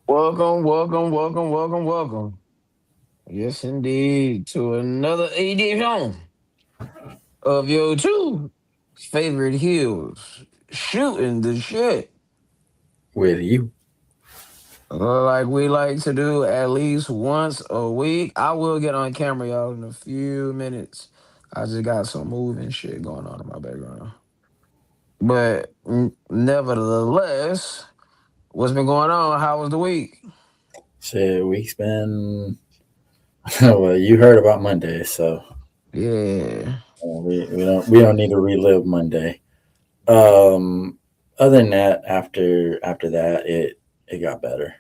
Welcome, welcome, welcome, welcome, welcome. Yes, indeed, to another edition of your two favorite heels, shooting the shit. With you. Like we like to do at least once a week. I will get on camera, y'all, in a few minutes. I just got some moving shit going on in my background. But nevertheless, what's been going on? How was the week? Shit, week's been well. You heard about Monday, so Yeah. we don't need to relive Monday. Um, Other than that, after that, it got better.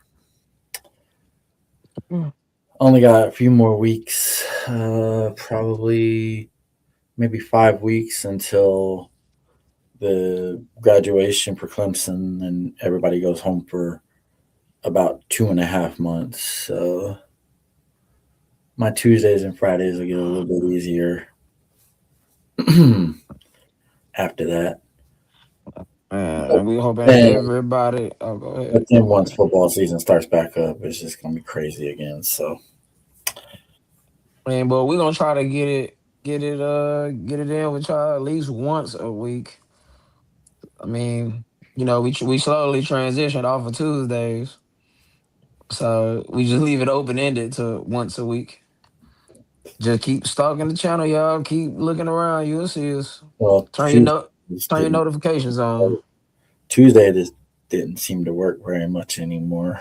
Only got a few more weeks, probably maybe 5 weeks until the graduation for Clemson, and everybody goes home for about 2.5 months. So my Tuesdays and Fridays will get a little bit easier after that. But We hoping then, everybody. Oh, go but ahead. then once football season starts back up, it's just gonna be crazy again. So Man, but we gonna try to get it in with y'all at least once a week. I mean, we slowly transitioned off of Tuesdays, so we just leave it open ended to once a week. Just keep stalking the channel, y'all. Keep looking around. You'll see us. well, Turn your Tuesday no, just turn your didn't. notifications on. Tuesday just didn't seem to work very much anymore.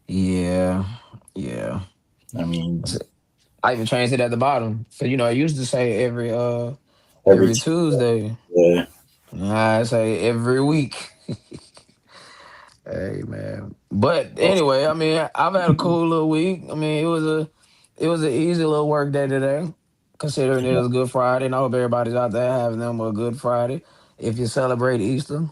Yeah, yeah. I mean, I even changed it at the bottom. So I used to say every every Tuesday, Tuesday. yeah, I say every week. Hey man. But well, anyway, I mean, I've had a cool little week. I mean, it was an easy little work day today, considering it was Good Friday, and I hope everybody's out there having them a good Friday. If you celebrate Easter,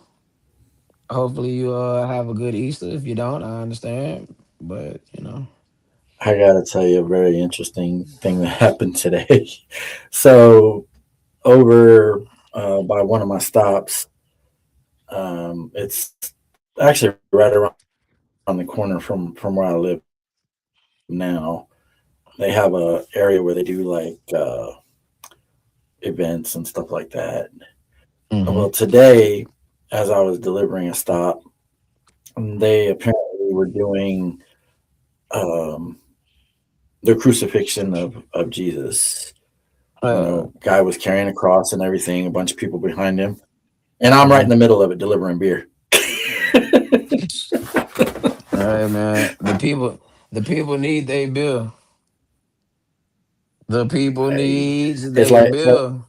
hopefully you have a good Easter. If you don't, I understand. But I gotta tell you a very interesting thing that happened today. So over by one of my stops, it's actually right around the corner from where I live now. They have a area where they do like events and stuff like that. Well, hmm today, as I was delivering a stop, they apparently were doing um, the crucifixion of Jesus. Guy was carrying a cross and everything, a bunch of people behind him, and I'm right in mhm. the middle of it delivering beer. All right, man. The people need their bill. The people Hey, needs it's their like bill.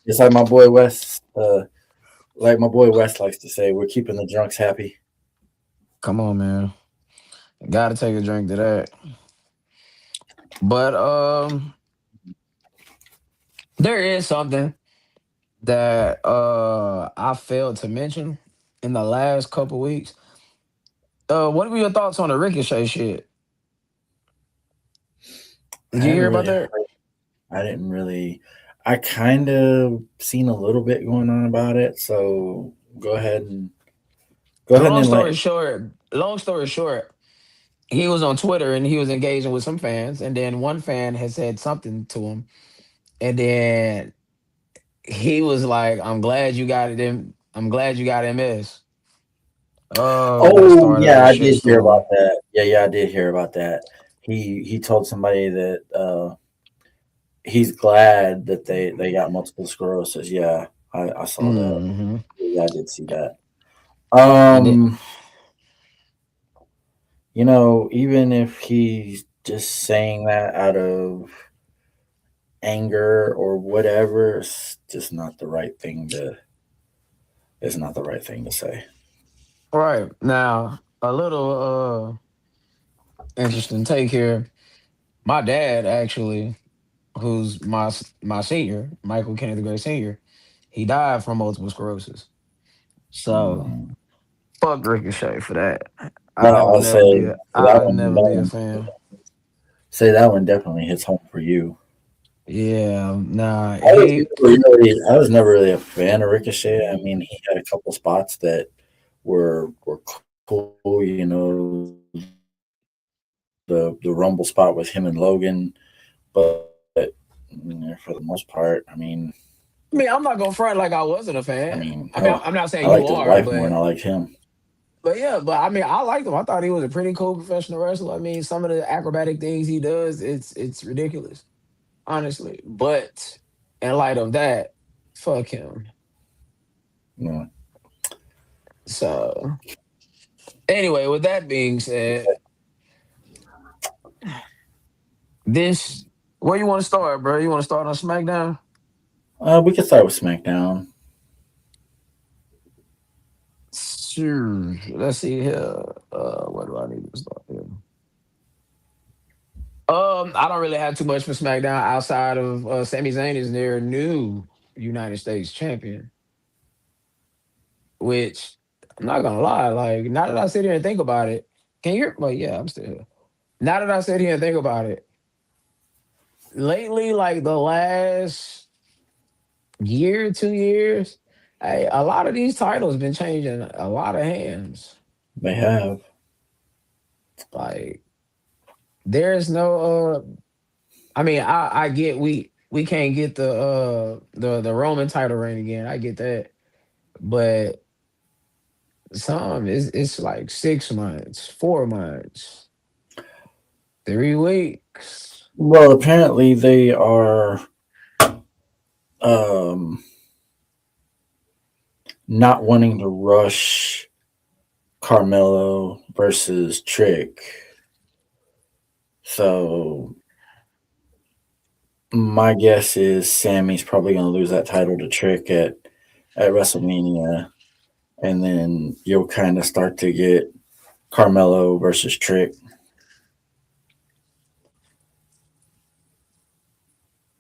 it's like my boy West, like my boy West likes to say, we're keeping the drunks happy. Come on, man. Gotta take a drink to that. But there is something that I failed to mention in the last couple weeks. What were your thoughts on the Ricochet shit? I Did you haven't hear about really that? heard. I didn't really. I kind of seen a little bit going on about it. So go ahead and go ahead and Long story enlighten. short, long story short, he was on Twitter and he was engaging with some fans, and then one fan had said something to him, and then he was like, "I'm glad you got it in. I'm glad you got MS." Oh, that Oh started a yeah, I did hear about shitstorm. that. Yeah, I did hear about that. He told somebody that he's glad that they got multiple sclerosis. Yeah, I saw that. hmm Yeah, I did see that. And then, Um, even if he's just saying that out of anger or whatever, it's just not the right thing to. It's not the right thing to say. right now, a little interesting take here. My dad actually, who's my senior, Michael Kennedy the Great Senior, he died from multiple sclerosis. So Mm. fuck Ricochet for that. But I would I'll never be say a I that would one, never be a fan. that one definitely hits home for you. Yeah, nah, I was never really a fan of Ricochet. I mean, he had a couple spots that were cool, the Rumble spot with him and Logan, but for the most part, I mean, I'm not gonna front like I wasn't a fan. I mean, hell, I'm not I saying you liked his are, wife more than I liked him. but yeah, but I mean, I liked him. I thought he was a pretty cool professional wrestler. I mean, some of the acrobatic things he does, it's ridiculous, honestly. But in light of that, fuck him. Yeah. So anyway, with that being said, this where you want to start, bro? You want to start on SmackDown? We could start with SmackDown. Sure. Let's see here. Where do I need to start here? I don't really have too much for SmackDown outside of Sami Zayn is their new United States champion, which I'm not gonna lie, like now that I sit here and think about it, can you hear? Well, yeah, I'm still here. Now that I sit here and think about it, lately, like the last year, 2 years, hey, a lot of these titles been changing a lot of hands. They have. Like there's no I mean, I get we can't get the Roman title reign again. I get that. But some it's like 6 months, 4 months, 3 weeks. Well, apparently they are um, not wanting to rush Carmelo versus Trick. So my guess is Sammy's probably going to lose that title to Trick at WrestleMania, and then you'll kind of start to get Carmelo versus Trick.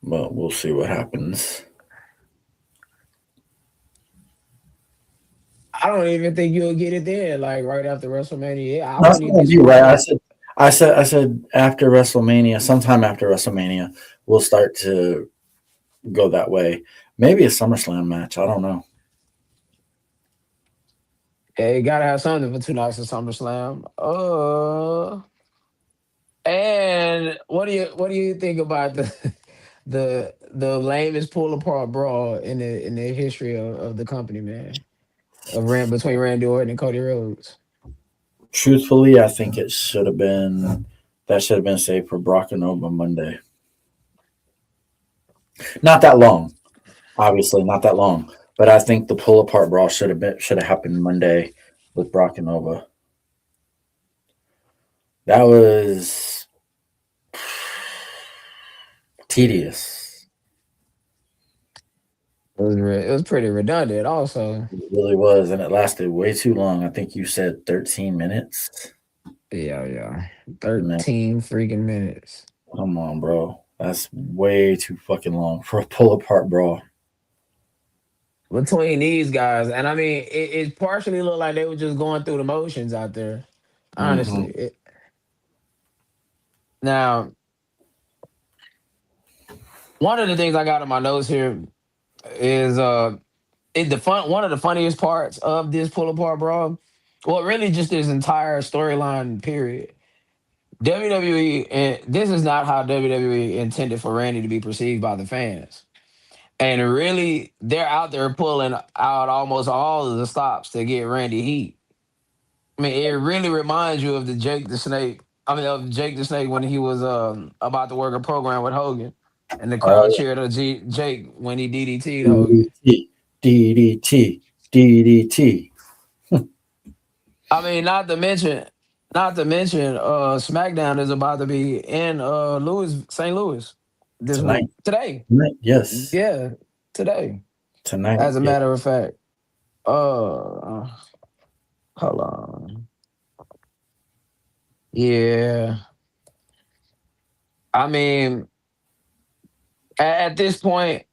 But we'll see what happens. I don't even think you'll get it then, like right after WrestleMania. Yeah, I That's wouldn't even be not you, right? surprised. I said after WrestleMania, sometime after WrestleMania, we'll start to go that way. Maybe a SummerSlam match. I don't know. Yeah, you gotta have something for 2 nights of SummerSlam. And what do you think about the the lamest pull apart brawl in the history of the company, man? Between Randy Orton and Cody Rhodes. Truthfully, I think it should have been that should have been saved for Brock and Oba Monday. Not that long, obviously, not that long. But I think the pull apart brawl should have happened Monday with Brock and Oba. That was tedious. It was pretty redundant, also. It really was, and it lasted way too long. I think you said 13 minutes. Yeah, yeah. Man, 13 freaking minutes. come on, bro. That's way too fucking long for a pull apart brawl. Between these guys. And I mean, it partially looked like they were just going through the motions out there. Mm-hmm. Honestly. Now, one of the things I got in my notes here is one of the funniest parts of this pull apart brawl. Well, really just this entire storyline period. WWE, and this is not how WWE intended for Randy to be perceived by the fans. And really, they're out there pulling out almost all of the stops to get Randy heat. I mean, it really reminds you of the Jake the Snake. I mean, of Jake the Snake when he was about to work a program with Hogan, and the crowd Oh, cheered Jake when he DDT'd Hogan. DDT, DDT, DDT. I mean, not to mention, SmackDown is about to be in St. Louis this Tonight. week. Today. Tonight, yes. Yeah, today. Tonight, As a yeah. matter of fact. Uh hold on. Yeah. I mean, at this point,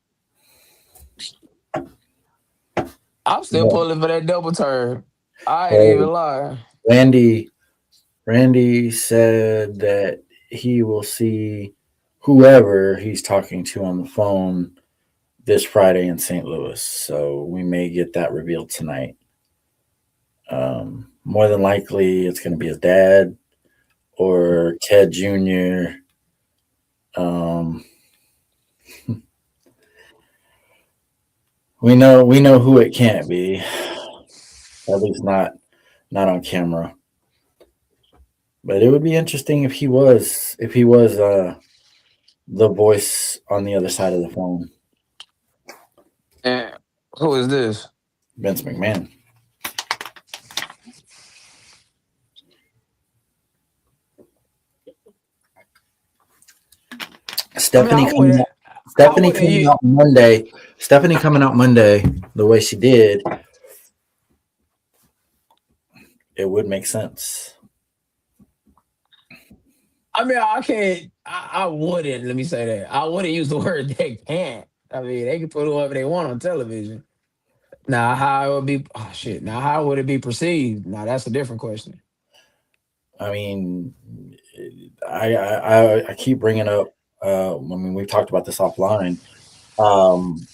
I'm still Well, pulling for that double turn. I ain't well, even lie. Randy, Randy said that he will see whoever he's talking to on the phone this Friday in St. Louis. So we may get that revealed tonight. More than likely, it's going to be his dad or Ted Jr. Um, we know who it can't be. At least not on camera. But it would be interesting if he was the voice on the other side of the phone, And who is this? Vince McMahon. I mean, Stephanie coming out. I Stephanie wouldn't. coming out Monday. Stephanie coming out Monday the way she did. It would make sense. I mean, I can't. I wouldn't. Let me say that. I wouldn't use the word they can't. I mean, they can put whoever they want on television. Now, how it would be? Oh shit! Now, how would it be perceived? Now, that's a different question. I mean, I keep bringing up. I mean, we've talked about this offline. Um,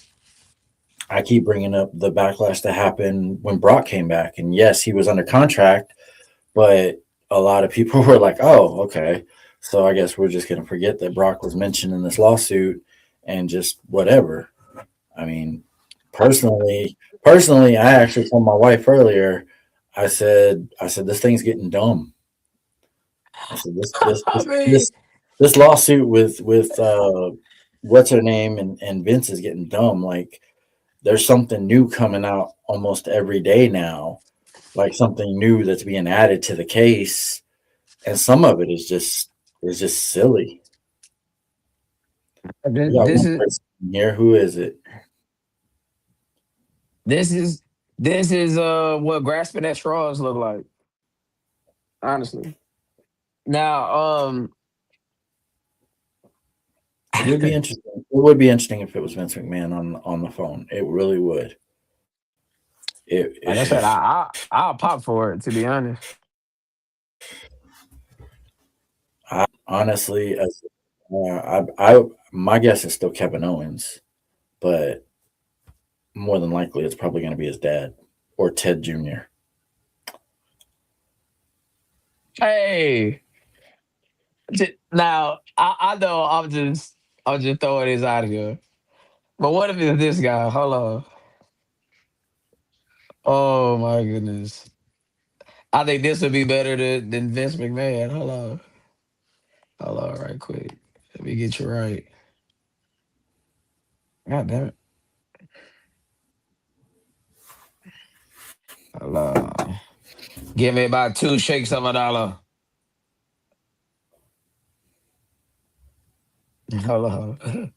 I keep bringing up the backlash that happened when Brock came back, and yes, he was under contract, but a lot of people were like, "Oh, okay, so I guess we're just gonna forget that Brock was mentioned in this lawsuit and just whatever." I mean, personally, I actually told my wife earlier. I said this thing's getting dumb. I said I mean, this lawsuit with what's her name and Vince is getting dumb. Like there's something new coming out almost every day now, like something new that's being added to the case, and some of it is just silly. We got this one is person here. Who is it? this is this is what grasping at straws look like. Honestly, now, It would be interesting. It would be interesting if it was Vince McMahon on the phone. It really would. like I said, It I'll pop for it. To be honest, honestly, as I my guess is still Kevin Owens, but more than likely it's probably going to be his dad or Ted Jr. hey, now I know I'm just throwing this out here. But what if it's this guy? Hold on. Oh my goodness. I think this would be better than Vince McMahon. Hold on. Hold on, right quick. Let me get you right. God damn it. Hold on. Give me about two shakes of a dollar. Hold on.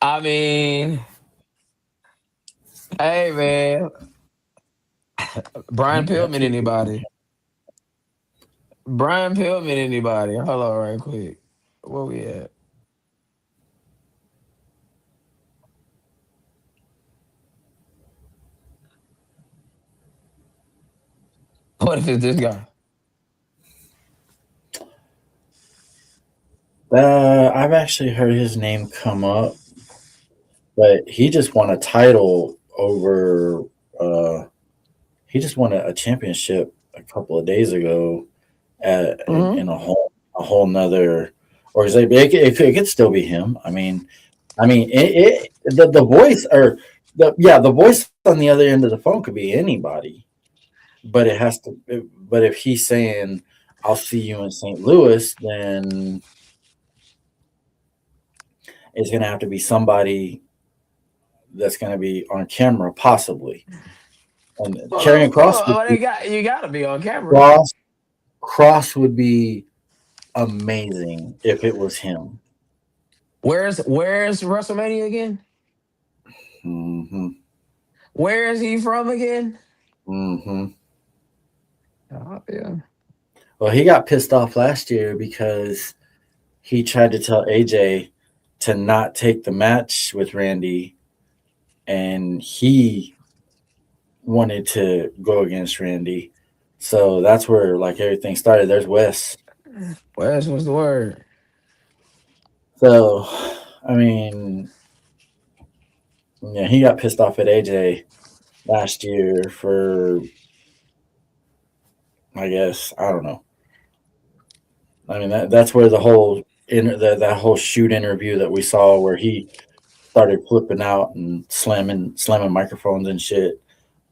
I mean, hey man, Brian We got Pillman two people. anybody? Brian Pillman anybody? Hold on, right quick. Where we at? What if it's this guy? I've actually heard his name come up, but he just won a title over. Uh, he just won a championship a couple of days ago in Hmm. a whole nother organization. It could still be him. I mean, the voice or the voice on the other end of the phone could be anybody, but it has to. But if he's saying, "I'll see you in St. Louis," then it's going to have to be somebody that's going to be on camera, possibly. And carrying Cross would Well, be you gotta be on camera. Cross. Cross would be amazing if it was him. Where's WrestleMania again? Hmm. Where is he from again? Hmm. Oh, yeah. Well, he got pissed off last year because he tried to tell AJ to not take the match with Randy, and he wanted to go against Randy. So that's where like everything started. There's Wes. Where's what's the word? So, I mean, yeah, he got pissed off at AJ last year for I guess I don't know. I mean that's where the whole that whole shoot interview that we saw where he started flipping out and slamming microphones and shit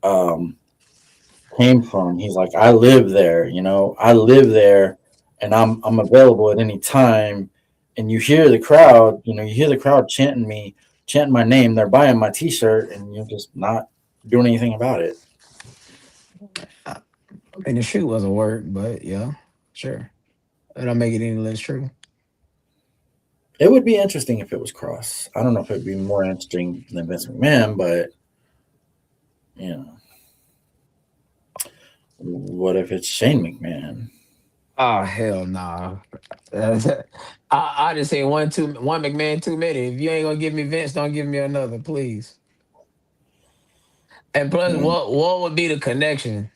um, came from. He's like, I live there, I live there, and I'm available at any time. And you hear the crowd, you hear the crowd chanting me, chanting my name. They're buying my T-shirt, and you're just not doing anything about it. I mean, the shoot wasn't work, but yeah, sure. It don't make it any less true. It would be interesting if it was Cross. I don't know if it would be more interesting than Vince McMahon, but you know, what if it's Shane McMahon? Oh hell nah. I just say one McMahon too many. If you ain't gonna give me Vince, don't give me another, please. And plus, Mm. what would be the connection?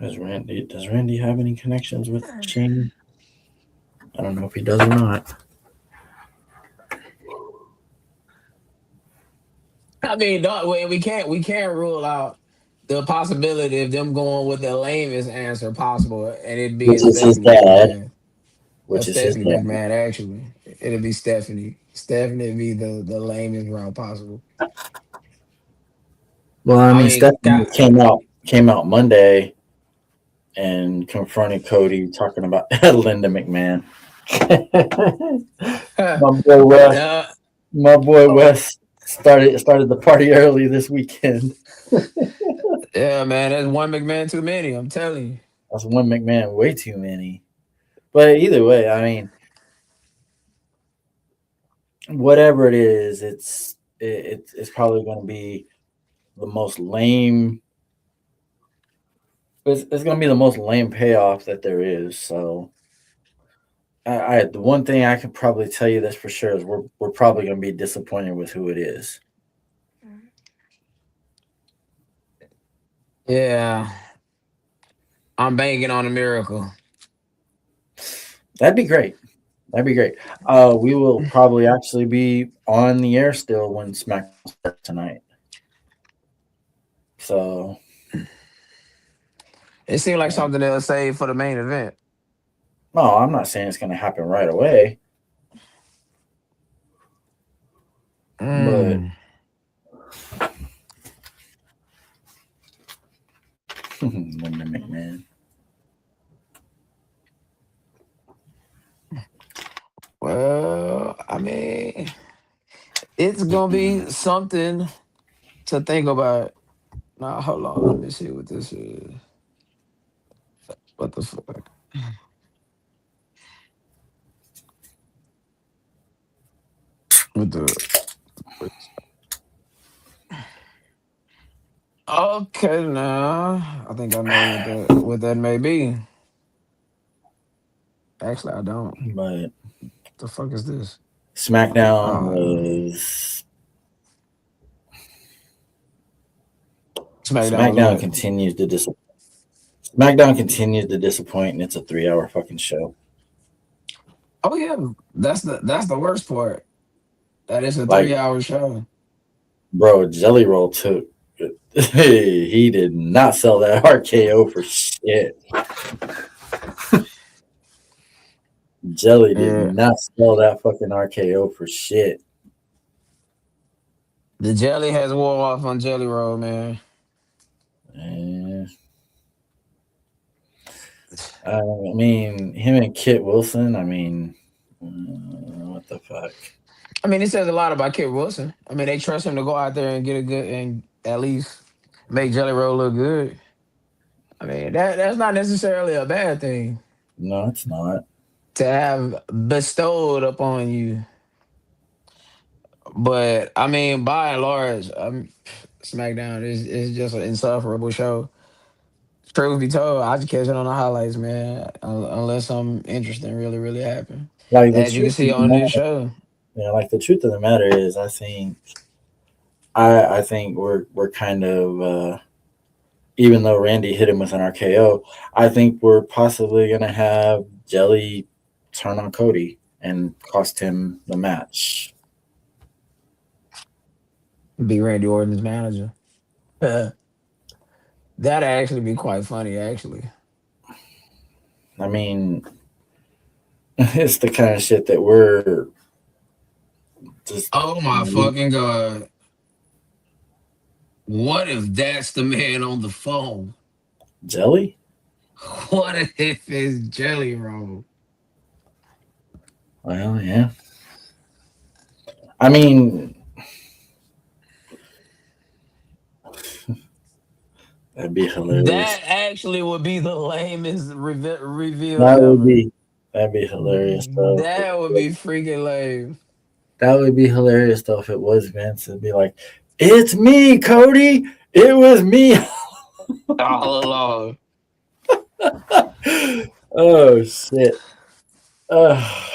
Does Randy have any connections with Shane? I don't know if he does or not. I mean, we can't rule out the possibility of them going with the lamest answer possible, and it Which being is his Stephanie dad. McMahon. Which is his Stephanie dad. McMahon, actually. It'd be Stephanie. Stephanie be the lamest route possible. Well, I I mean, mean, Stephanie came out Monday and confronted Cody talking about Linda McMahon. uh, my boy Wes, my boy Wes started the party early this weekend. yeah, man, that's one McMahon too many. I'm telling you. That's one McMahon, way too many. But either way, I mean, whatever it is, it's probably going to be the most lame. It's going to be the most lame payoff that there is. So, the one thing I can probably tell you this for sure is we're probably going to be disappointed with who it is. Yeah, I'm banking on a miracle. That'd be great. That'd be great. We will probably actually be on the air still when SmackDown starts tonight. So It seemed like yeah. something they'll save for the main event. No, I'm not saying it's going to happen right away, but Mm. Linda McMahon. Well, I mean, it's gonna be something to think about. Now, hold on. Let me see what this is. What the fuck? What the? Okay, now I think I know what that may be. Actually, I don't. But The fuck is this? SmackDown Oh, was SmackDown was SmackDown what? continues to dis- SmackDown continues to disappoint, and it's a 3 hour fucking show. Oh yeah, that's the worst part. That is a three Like, hour show. bro, Jelly Roll took. He did not sell that RKO for shit. Jelly did Yeah, not sell that fucking RKO for shit. the jelly has wore off on Jelly Roll, man. And, I mean, him and Kit Wilson. I mean, what the fuck? I mean, it says a lot about Kit Wilson. I mean, they trust him to go out there and get a good and at least make Jelly Roll look good. I mean, that's not necessarily a bad thing No, it's not. to have bestowed upon you. But I mean, by and large, SmackDown is just an insufferable show. Truth be told, I just catch it on the highlights, man. Unless something interesting really happened, Like the as you can truth see of the on this matter, show. like the truth of the matter is, I think we're kind of even though Randy hit him with an RKO, I think we're possibly gonna have Jelly turn on Cody and cost him the match. Be Randy Orton's manager. That'd actually be quite funny, actually. I mean, it's the kind of shit that we're just Oh my fucking god. What if that's the man on the phone? jelly. What if it's Jelly Roll? Well, yeah. I mean, that'd be hilarious. That actually would be the lamest reveal That would ever. be that'd be hilarious though. That would be freaking lame. That would be hilarious though if it was Vince. It'd be like, "It's me, Cody. It was me." All along. Oh shit. Uh,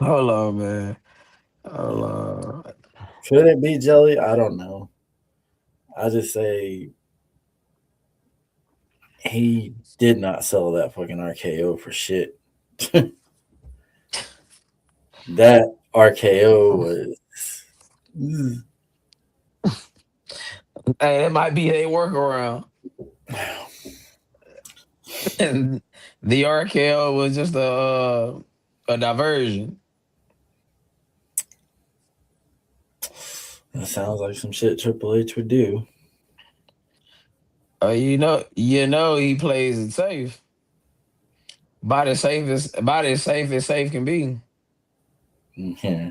Hold on, man. Hold on. could it be jelly? I don't know. I just say he did not sell that fucking RKO for shit. That RKO was. Hey, it might be a workaround. And the RKO was just a diversion. That sounds like some shit Triple H would do. He plays it safe. About as safe can be. Yeah.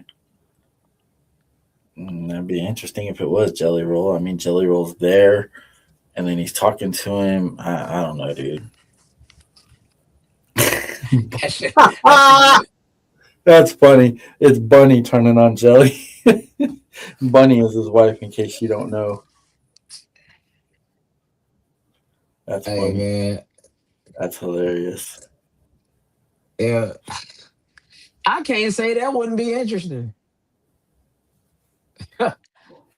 That'd be interesting if it was Jelly Roll. I mean, Jelly Roll's there, and then he's talking to him. I don't know, dude. That shit, that shit could be, That's funny. It's Bunny turning on Jelly. Bunny is his wife, in case you don't know. That's hey funny. man. That's hilarious. Yeah. I can't say that wouldn't be interesting.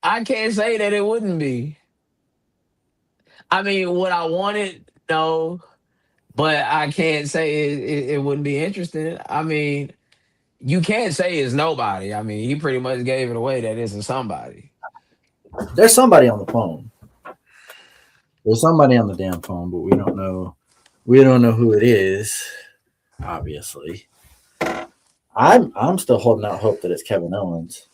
I can't say that it wouldn't be. I mean, would I want it? No. But I can't say it wouldn't be interesting. I mean, you can't say it's nobody. I mean, he pretty much gave it away that it's a somebody. There's somebody on the phone. There's somebody on the damn phone, but we don't know. We don't know who it is. Obviously, I'm still holding out hope that it's Kevin Owens.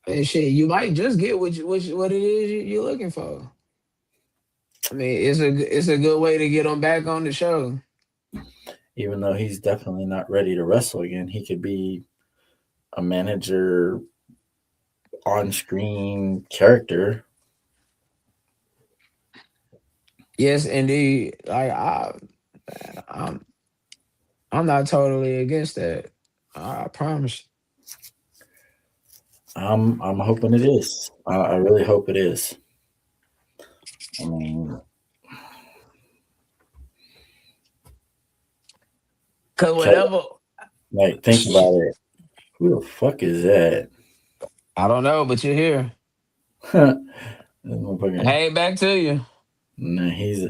And shit, you might just get what it is you're looking for. I mean, it's a good way to get him back on the show. Even though he's definitely not ready to wrestle again, he could be a manager on screen character. Yes, indeed. I'm I'm not totally against that. I promise. I'm hoping it is. I really hope it is. I mean, Cause Kevin, whenever like think about it. Who the fuck is that? I don't know, but you're here. That motherfucker. Hey, back to you. Nah, he's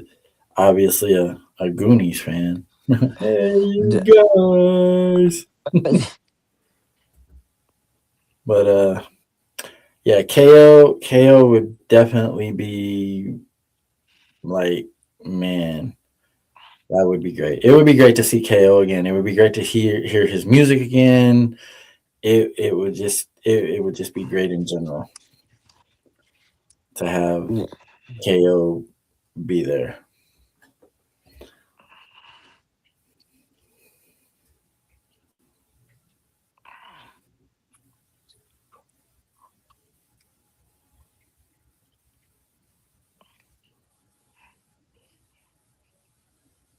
obviously a Goonies fan. Hey, you D- guys. But yeah, KO would definitely be like, man, that would be great. It would be great to see KO again. It would be great to hear his music again. It would just be great in general to have KO be there.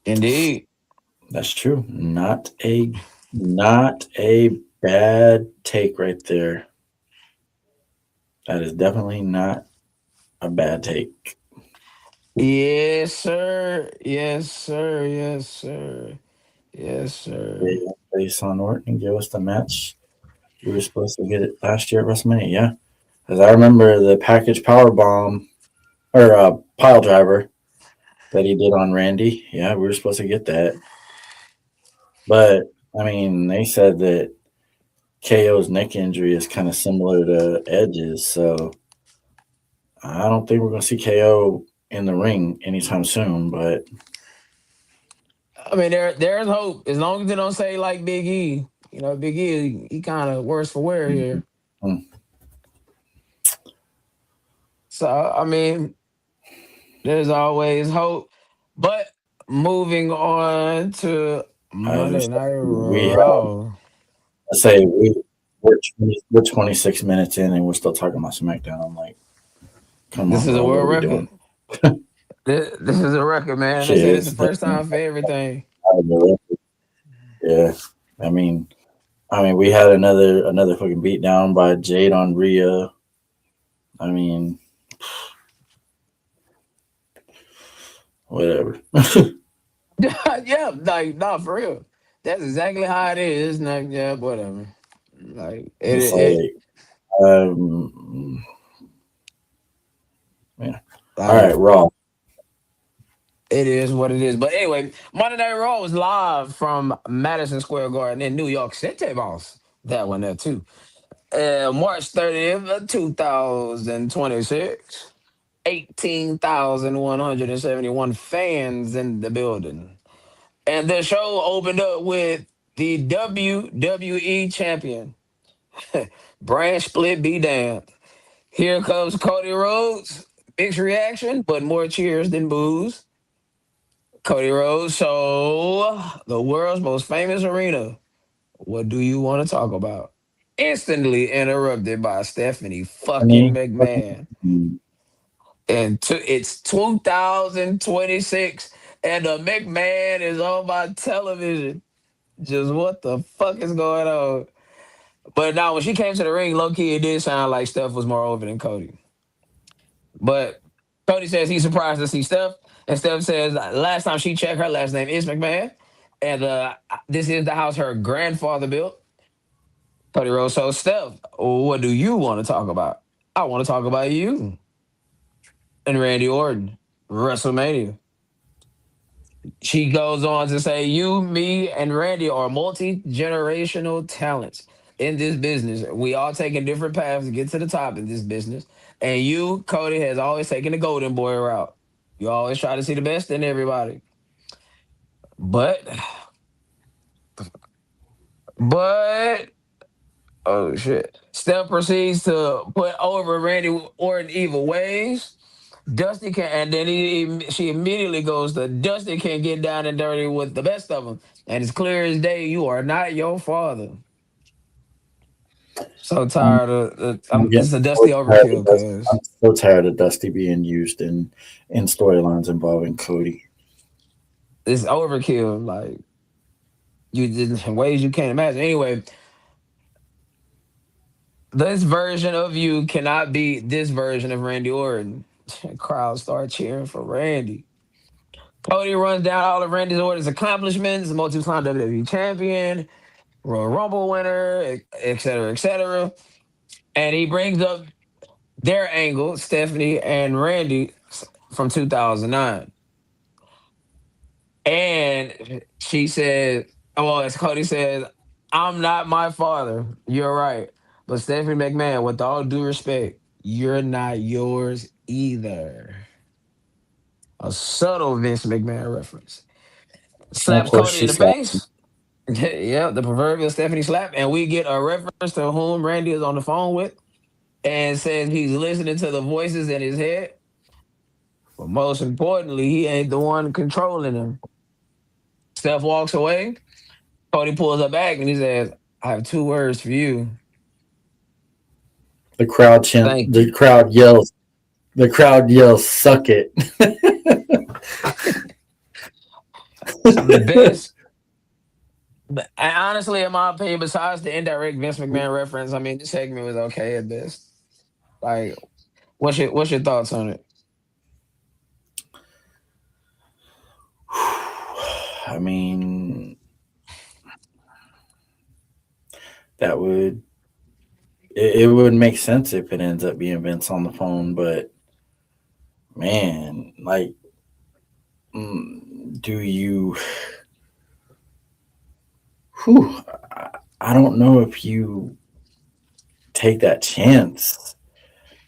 Indeed. That's true. Not a bad take right there. That is definitely not a bad take. Yes, sir. Yes, sir. Yes, sir. Yes, sir. Face on Orton and give us the match. We were supposed to get it last year at WrestleMania, yeah. Because I remember the package power bomb or pile driver that he did on Randy. Yeah, we were supposed to get that. But I mean, they said that KO's neck injury is kind of similar to Edge's, so I don't think we're going to see KO in the ring anytime soon. But I mean, there's hope as long as they don't say like Big E. You know, Big E, he kind of worse for wear here. mm, So I mean, there's always hope. But moving on to I was Monday just Night we have Raw. I say we're 26 minutes in and we're still talking about SmackDown. I'm like, come This on, is a bro, what are world we record. doing? This is a record, man. They Shit, said it's it's the first definitely time for everything. out of the record. Yeah, I mean, we had another fucking beatdown by Jade on Rhea. I mean, whatever. Yeah, like no, for real. That's exactly how it is. Like, yeah, whatever. Like It's it like, um, yeah. All like right, Raw. it is what it is. But anyway, Monday Night Raw was live from Madison Square Garden in New York City, boss. That one there too. March 30th, 2026. 18,171 fans in the building. And the show opened up with the WWE champion. Brand split be damned. Here comes Cody Rhodes. Mixed reaction, but more cheers than boos. Cody Rhodes, so the world's most famous arena. What do you want to talk about? Instantly interrupted by Stephanie fucking Stephanie, McMahon. And it's 2026, and the McMahon is on my television. Just what the fuck is going on? But now, when she came to the ring, low key, it did sound like Steph was more over than Cody. But Cody says he's surprised to see Steph, and Steph says last time she checked, her last name is McMahon, and this is the house her grandfather built. Cody Rhodes. So, Steph, what do you want to talk about? I want to talk about you and Randy Orton, WrestleMania. She goes on to say, "You, me, and Randy are multi generational talents in this business. We all taking different paths to get to the top in this business. And you, Cody, has always taken the golden boy route. You always try to see the best in everybody. But, but, oh shit. Steph proceeds to put over Randy Orton evil ways. Dusty can, and then she immediately goes to Dusty can get down and dirty with the best of them, and it's clear as day you are not your father. So I'm, tired of I'm this getting is a so Dusty tired of overkill Dusty. I'm because so tired of Dusty being used in storylines involving Cody. it's overkill. Like you did in ways you can't imagine. Anyway, this version of you cannot be this version of Randy Orton. Crowd start cheering for Randy. Cody runs down all of Randy Orton's accomplishments: multi-time WWE champion, Royal Rumble winner, et cetera, et cetera. And he brings up their angle, Stephanie and Randy from 2009. And she said, well, as Cody says, I'm not my father. You're right. But Stephanie McMahon, with all due respect, you're not yours either. A subtle Vince McMahon reference. And of Slaps course, Cody in she the slapped him. face. Yeah, the proverbial Stephanie slap. And we get a reference to whom Randy is on the phone with and says he's listening to the voices in his head. But most importantly, he ain't the one controlling him. Steph walks away. Cody pulls her back and he says, I have two words for you. Thank you. The crowd yells, "Suck it!" The best, and honestly, in my opinion, besides the indirect Vince McMahon reference, I mean, this segment was okay at best. Like, what's your thoughts on it? I mean, that would it would make sense if it ends up being Vince on the phone, but man, like, do you? Whew, I don't know if you take that chance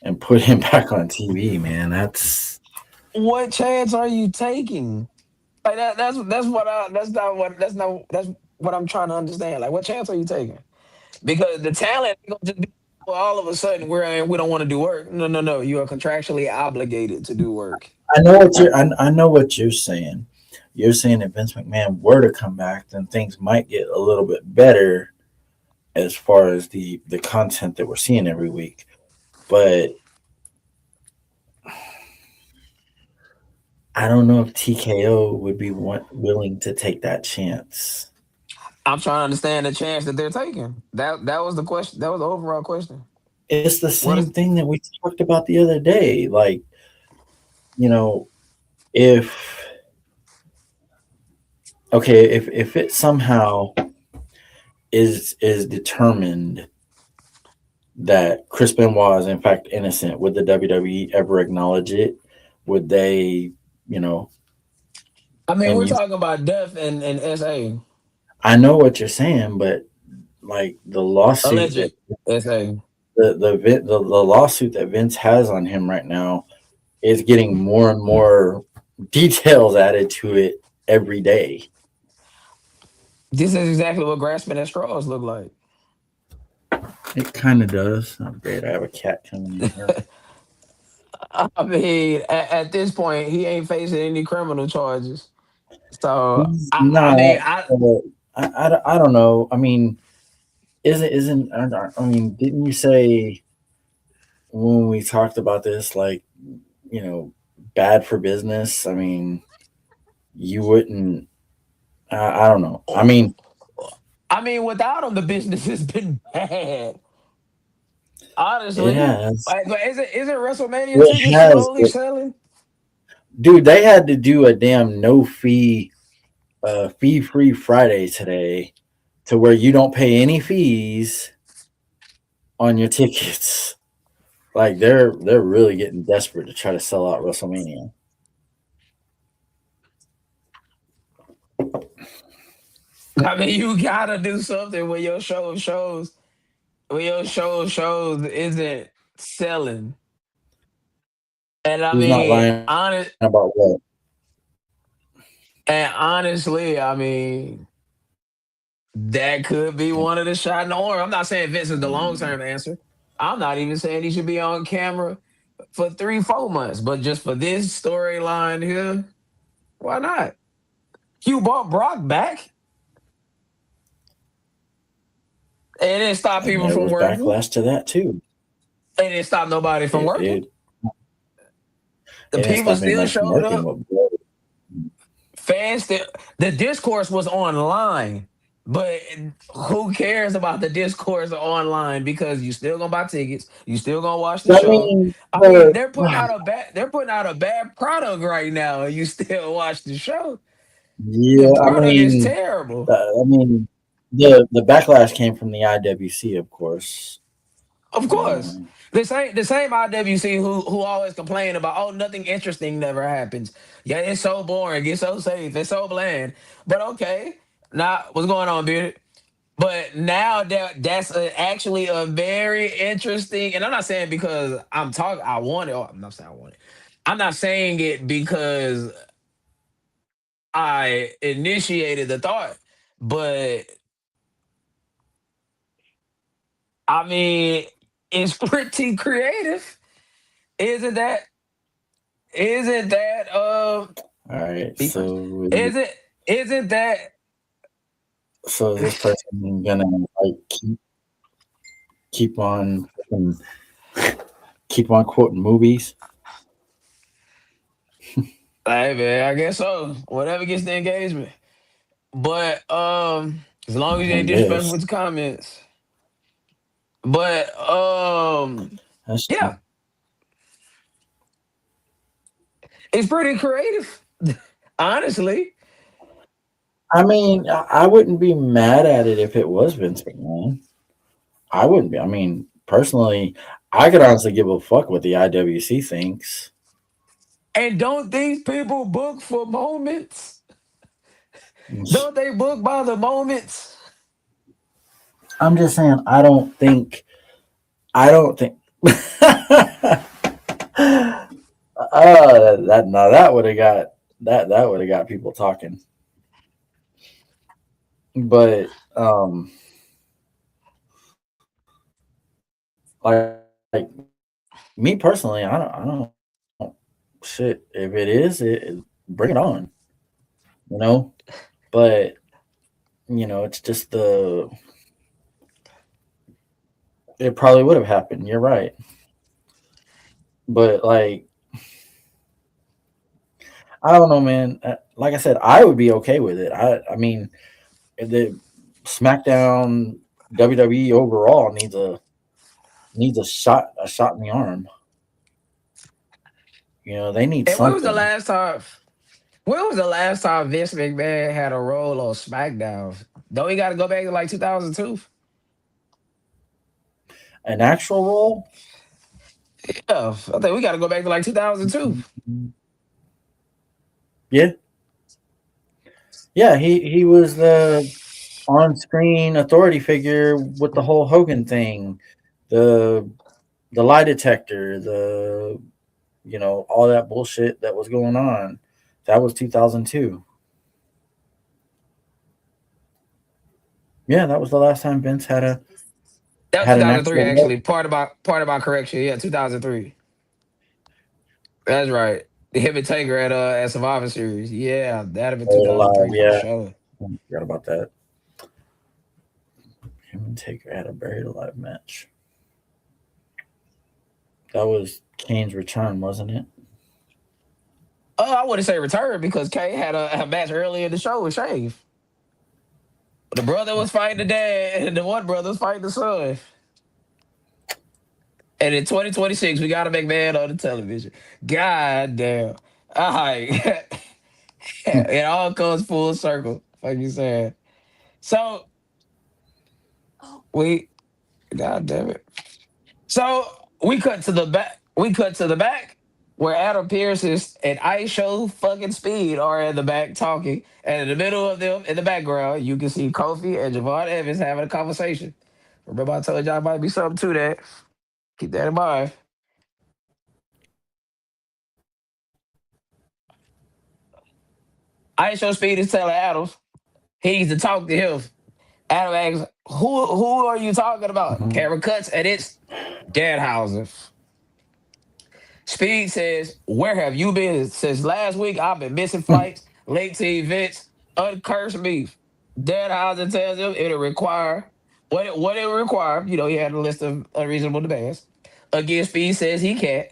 and put him back on TV, man. What chance are you taking? Like that's what I that's what I'm trying to understand. Like what chance are you taking? Because the talent ain't gonna just be well, all of a sudden we don't want to do work. No, no, no. You are contractually obligated to do work. I know what you're saying. You're saying if Vince McMahon were to come back, then things might get a little bit better as far as the content that we're seeing every week. But I don't know if TKO would be willing to take that chance. I'm trying to understand the chance that they're taking. That was the question. That was the overall question. It's the What same is? thing that we talked about the other day. Like, you know, if okay, if it somehow is determined that Chris Benoit is in fact innocent, would the WWE ever acknowledge it? Would they, you know, I mean, and we're you talking about death and SA I know what you're saying, but like the lawsuit that alleged SA. the lawsuit that Vince has on him right now is getting more and more details added to it every day. This is exactly what grasping at straws look like. It kind of does. Oh, great. I have a cat coming in here. I mean, at this point, he ain't facing any criminal charges. So He's I not. mean, I I don't know. I mean, isn't I mean, didn't you say when we talked about this, like, you know, bad for business? I mean, you wouldn't. I don't know. I mean, I mean, without him, the business has been bad. it Honestly, has. like, but isn't WrestleMania It tickets has. slowly selling? Dude, they had to do a damn no fee, fee free Friday today, to where you don't pay any fees on your tickets. Like they're really getting desperate to try to sell out WrestleMania. I mean, you gotta do something when your show shows isn't selling. And I Who's not mean, lying about what? honestly, I mean, that could be one of the shot in the arm. I'm not saying Vince is the long Mm, term answer. I'm not even saying he should be on camera for 3, 4 months, but just for this storyline here, why not? You brought Brock back, and it didn't stop and people there from was working. backlash to that too. It didn't stop nobody from It working. it, The it didn't people stop still anybody from showed working. up. Fans still, the discourse was online, but who cares about the discourse online because you still gonna buy tickets, you still gonna watch the I show. mean, I mean, they're putting out a bad product right now, and you still watch the show. The yeah, product is terrible. I mean, the backlash came from the IWC, of course. Of course. Um, The same IWC who always complain about, oh, nothing interesting never happens. Yeah, it's so boring, it's so safe, it's so bland. But okay, now what's going on, Beard? But now actually a very interesting, and I'm not saying because I want it. Or I'm not saying I want it. I'm not saying it because I initiated the thought, but I mean, it's pretty creative, isn't that? Isn't that all right, be first? so Isn't isn't that so is this person gonna like keep on keep on quoting movies? hey man, I guess so. Whatever gets the engagement. But as long as you I ain't disrespectful guess with the comments. But that's true. yeah, it's pretty creative. Honestly. I mean, I wouldn't be mad at it if it was Vince McMahon. I wouldn't be. I mean, personally, I could honestly give a fuck what the IWC thinks. And don't these people book for moments? Don't they book by the moments? I'm just saying. I don't think. That now that would have got that would have got people talking. But like me personally, shit. If it is, bring it on. You know. But it's just it probably would have happened. You're right. But like I don't know, man. Like I said, I would be okay with it. I mean, the SmackDown WWE overall needs a shot in the arm. They need And when was the something. last time? When was the last time Vince McMahon had a role on SmackDown? Don't we got to go back to like 2002? An actual role. Yeah, I think we got to go back to like 2002. Yeah, yeah. He was the on-screen authority figure with the whole Hogan thing, the the lie detector, all that bullshit that was going on. That was 2002. Yeah, that was the last time Vince That was had an 2003, actual role. actually. Part of my correction. Yeah, 2003. That's right. Him and Taker at Survivor Series. Yeah, that'd have been Buried alive. 2003 for Yeah, sure. I forgot about that. Him and Taker had a buried alive match. That was Kane's return, wasn't it? Oh, I wouldn't say return because Kane had a match earlier in the show with Shane. The brother was fighting the dad, and the one brother was fighting the son. And in 2026, we got to make man on the television. God damn. All right. It all comes full circle, like you said. So we, God damn it. So we cut to the back. We cut to the back where Adam Pearce and Ice Show fucking Speed are in the back talking, and in the middle of them, in the background, you can see Kofi and Javon Evans having a conversation. Remember, I told y'all might be something to that. Keep that in mind. Ice Show Speed is telling Adam he needs to talk to him. Adam asks, "Who are you talking about?" Hmm. Camera cuts, and it's Danhausen. Speed says, "Where have you been since last week? I've been missing flights, late to events, uncursed me." Danhausen tells him it'll require what it require. He had a list of unreasonable demands. Again, Speed says he can't.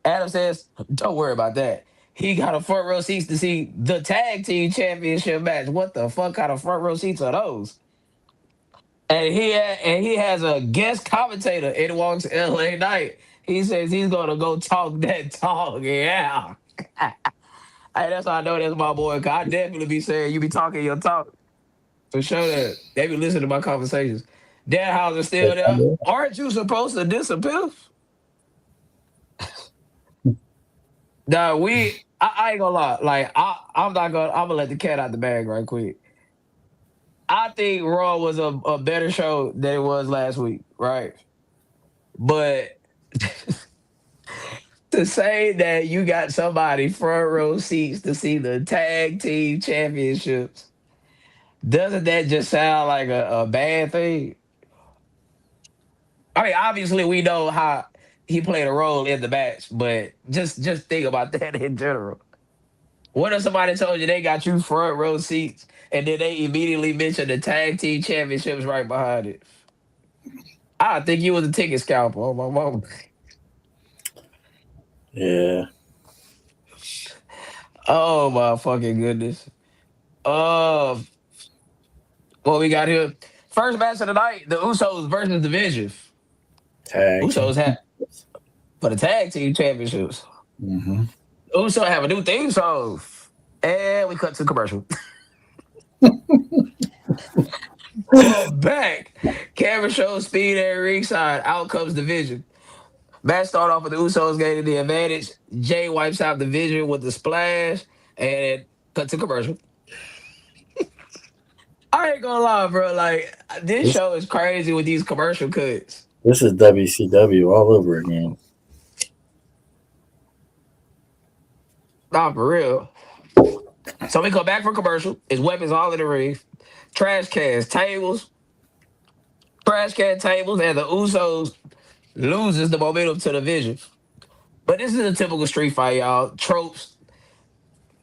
Adam says, "Don't worry about that. He got a front row seats to see the tag team championship match. What the fuck kind of front row seats are those?" And he has a guest commentator in Walks LA Night. He says he's gonna go talk that talk. Yeah. Hey, that's how I know that's my boy. 'Cause I definitely be saying you be talking your talk. For sure that they be listening to my conversations. Dan Hauser still there. Aren't you supposed to disappear? Nah, I ain't gonna lie. Like I'm gonna let the cat out the bag right quick. I think Raw was a better show than it was last week, right? But to say that you got somebody front row seats to see the tag team championships, doesn't that just sound like a bad thing? I mean, obviously we know how he played a role in the match, but just think about that in general. What if somebody told you they got you front row seats and then they immediately mentioned the tag team championships right behind it? I think you was a ticket scalper. Oh my mom. Yeah, Oh my fucking goodness. Uh what we got here? First match of the night, the Usos versus the Vision. tag team. Usos had for the tag team championships. Hmm. Usos have a new theme song. And we cut to commercial. We're back. Camera shows Speed and ringside. Out comes the Vision. Match start off with the Usos gaining the advantage. Jay wipes out the Vision with the splash. And cut to commercial. I ain't gonna lie, bro. Like this This show is crazy with these commercial cuts. this is WCW all over again. Nah, for real. So we come back from commercial. His weapons all in the ring. Trash cans, tables, trash can tables, and the Usos loses the momentum to the Vision. But this is a typical street fight, y'all. Tropes,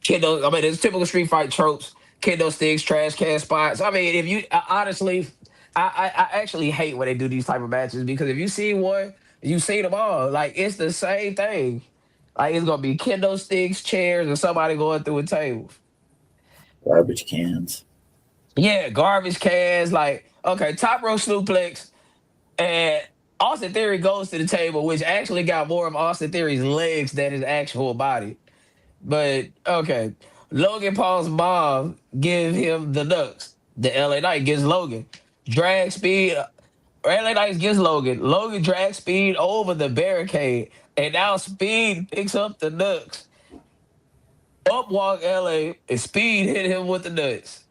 kendo. I mean, it's typical street fight tropes. Kendo sticks, trash can spots. I mean, if you honestly, I actually hate when they do these type of matches because if you see one, you see them all. Like it's the same thing. Like it's gonna be kendo sticks, chairs, and somebody going through a table. Garbage cans. Yeah, garbage cans. Like okay, top row suplex, and Austin Theory goes to the table, which actually got more of Austin Theory's legs than his actual body. But okay, Logan Paul's mom give him the ducks. The LA Knight gives Logan drag speed. LA Knight gives Logan. Logan drag speed over the barricade, and now Speed picks up the nuts. Up walk LA, and Speed hit him with the nuts.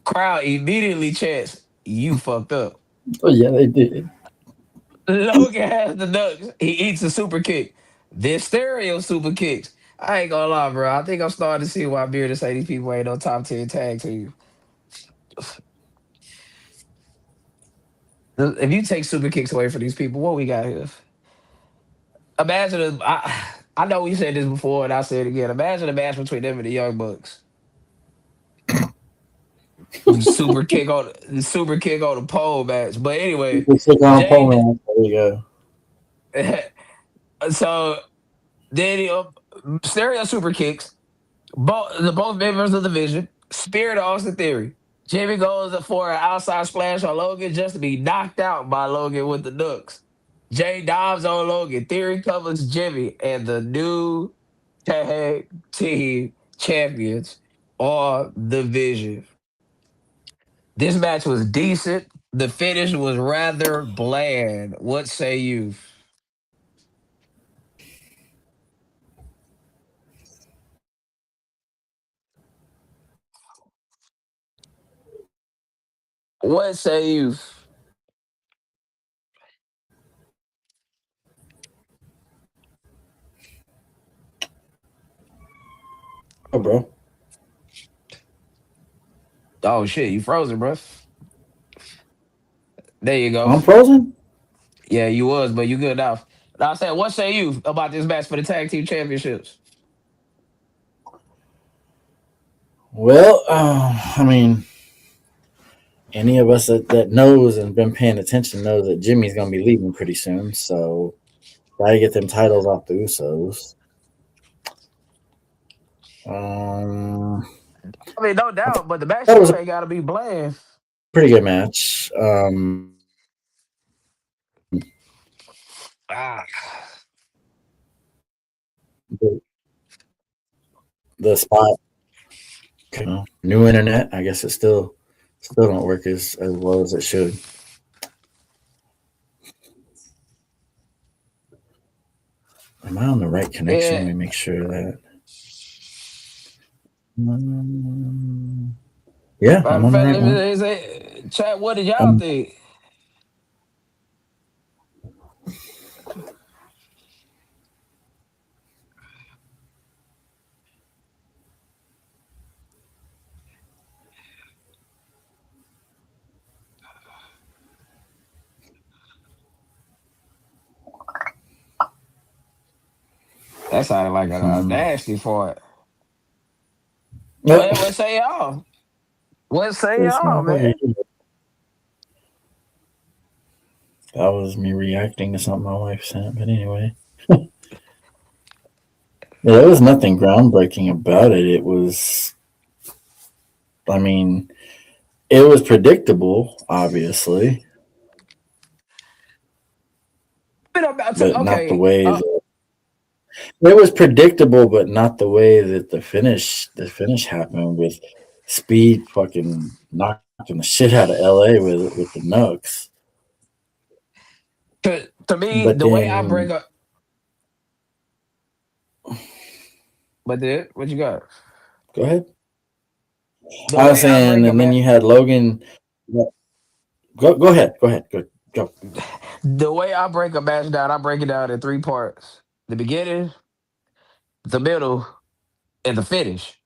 Crowd immediately chants, "You fucked up." Oh yeah, they did. Logan has the ducks. He eats a super kick. This stereo super kicks. I ain't gonna lie, bro. I think I'm starting to see why Beard say these people ain't no top 10 tag team. If you take super kicks away from these people, what we got here? Imagine I know we said this before and I said it again. Imagine a match between them and the Young Bucks. Super kick on the pole match. But anyway, People stick on Jade. Poland. There you go. So then stereo super kicks. Both members of the Vision. Spirit of Austin Theory. Jimmy goes for an outside splash on Logan just to be knocked out by Logan with the Nooks. Jay dives on Logan. Theory covers Jimmy, and the new tag team champions are the Vision. This match was decent. The finish was rather bland. What say you? What say you? Oh, bro. Oh shit, you frozen, bro. There you go. I'm frozen. Yeah, you was, but you good now. Now I said, what say you about this match for the tag team championships? Well, I mean, any of us that knows and been paying attention knows that Jimmy's gonna be leaving pretty soon. So gotta get them titles off the Usos. Um, I mean, no I doubt, but the match thought it still was a ain't gotta be bland. pretty good match. Ah, The, the spot, new internet. I guess it still don't work as well as it should. Am I on the right connection? Let yeah. me make sure that. Yeah, Matter I'm of on the fact, right let me one. say, chat, what did y'all Um, think? That sounded like a hmm. nasty fart. Yep. What say y'all? What say This y'all, motherfucker. man? That was me reacting to something my wife sent. But anyway, yeah, there was nothing groundbreaking about it. It was, I mean, it was predictable, obviously, Been about to, but not the okay. way that it was predictable, but not the way that the finish happened with Speed fucking knocking the shit out of LA with the Nucks. To me, But the way I then bring up, but then what you got? go ahead. The I was way I saying, break a and then match, you had Logan. Go. the way I break a match down, I break it down in three parts: the beginning, the middle, and the finish.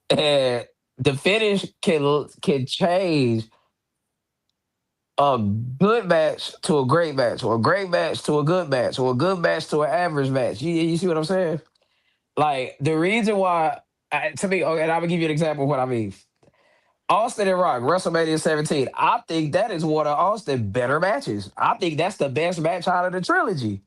And the finish can change a good match to a great match, or a great match to a good match, or a good match to an average match. You see what I'm saying? Like the reason why, to me, okay, and I'm gonna give you an example of what I mean. Austin and Rock, WrestleMania 17. I think that is one of Austin's better matches. I think that's the best match out of the trilogy.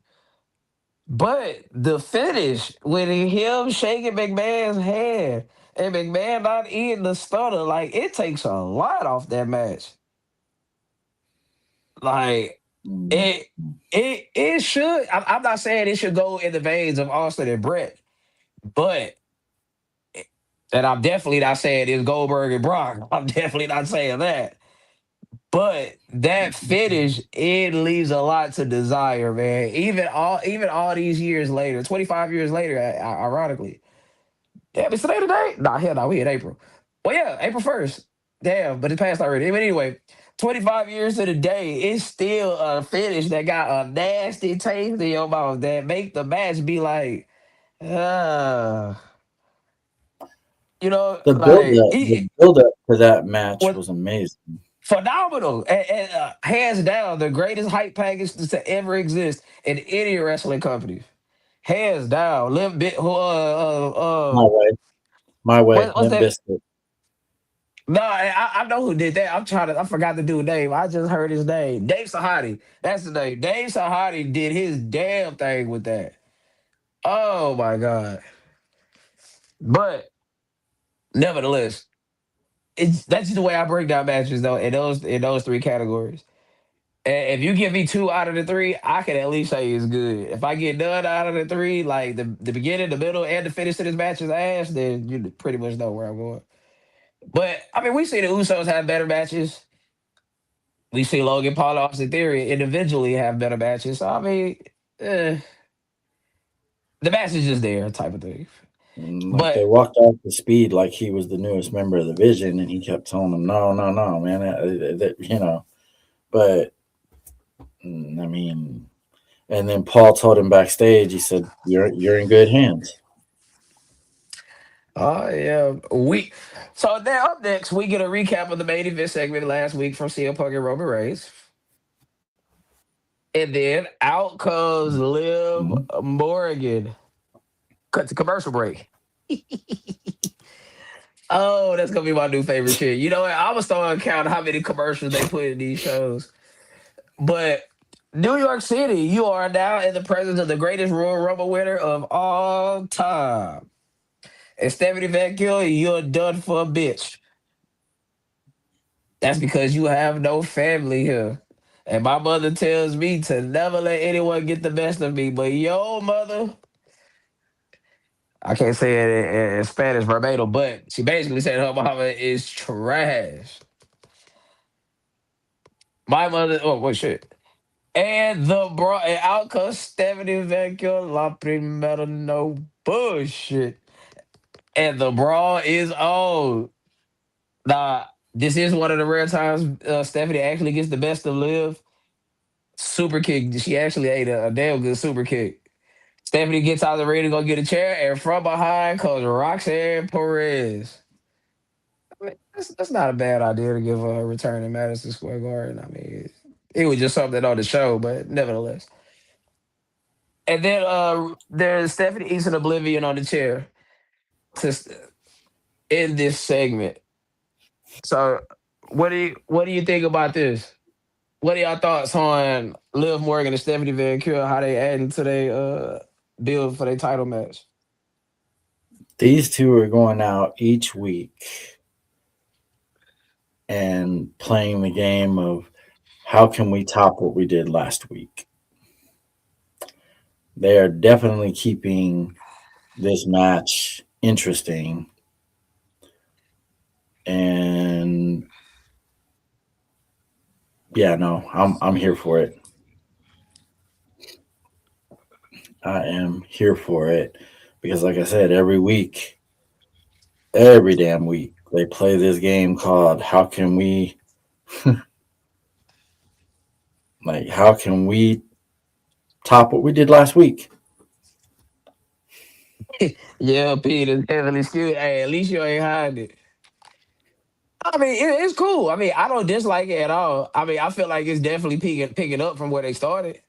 But the finish with him shaking McMahon's hand and McMahon not eating the stunner, like it takes a lot off that match. Like Mm, it, it should. I'm not saying it should go in the veins of Austin and Brett, but and I'm definitely not saying it's Goldberg and Brock. I'm definitely not saying that. But that finish, it leaves a lot to desire, man. Even all these years later, 25 years later, ironically. Damn, it's today today? Nah, hell no, we in April. Well, yeah, April 1st. Damn, but it passed already. But anyway, 25 years to the day, it's still a finish that got a nasty taste in your mouth that make the match be like, uh, like the build up to that match with was amazing. phenomenal and hands down the greatest hype package to ever exist in any wrestling company. Hands down, Limp Bit. My way, my way, What's Limp that? Bizkit. No, I know who did that. I forgot the dude's name. I just heard his name. Dave Sahadi. That's the name. Dave Sahadi did his damn thing with that. Oh my god! But nevertheless, that's just the way I break down matches though. In those three categories. And if you give me two out of the three, I can at least say it's good. If I get none out of the three, like the beginning, the middle, and the finish to this match is ass, then you pretty much know where I'm going. But I mean, we see the Usos have better matches. We see Logan Paul, Austin Theory individually have better matches. So I mean, eh, the match is just there, type of thing. Like they But walked off the speed like he was the newest member of the Vision, and he kept telling them, "No, no, no, man." But I mean, and then Paul told him backstage. He said, "You're in good hands." oh yeah, so now up next we get a recap of the main event segment last week from CM Punk and Roman Reigns. And then out comes Liv Mhm. Morgan. Cut to commercial break. Oh, that's gonna be my new favorite shit. You know what? I was starting to count how many commercials they put in these shows. But New York City, you are now in the presence of the greatest Royal Rumble winner of all time. And Stephanie Van Gill, you're done for a bitch. That's because you have no family here. And my mother tells me to never let anyone get the best of me. But yo, mother, I can't say it in Spanish verbatim, but she basically said her mama is trash. My mother, oh, well, shit. And and out comes Stephanie Vecchio, La Primera, no bullshit. And the brawl is on. Nah, this is one of the rare times Stephanie actually gets the best of Liv. Super kick. She actually ate a damn good super kick. Stephanie gets out of the ring to go get a chair, and from behind comes Roxanne Perez. I mean, that's not a bad idea to give her a return in Madison Square Garden. I mean, it was just something on the show, but nevertheless. And then there's Stephanie eats an oblivion on the chair to end this segment. So, what do you think about this? What are y'all thoughts on Liv Morgan and Stephanie Van Kuren, how they adding to their build for their title match? These two are going out each week and playing the game of how can we top what we did last week. They are definitely keeping this match interesting, and yeah, no, I'm here for it. I am here for it because, like I said, every week, every damn week, They play this game called "How Can We How can we top what we did last week?" Yeah, Pete is heavily skewed. Hey, at least you ain't hiding it. I mean, it's cool. I mean, I don't dislike it at all. I mean, I feel like it's definitely picking up from where they started.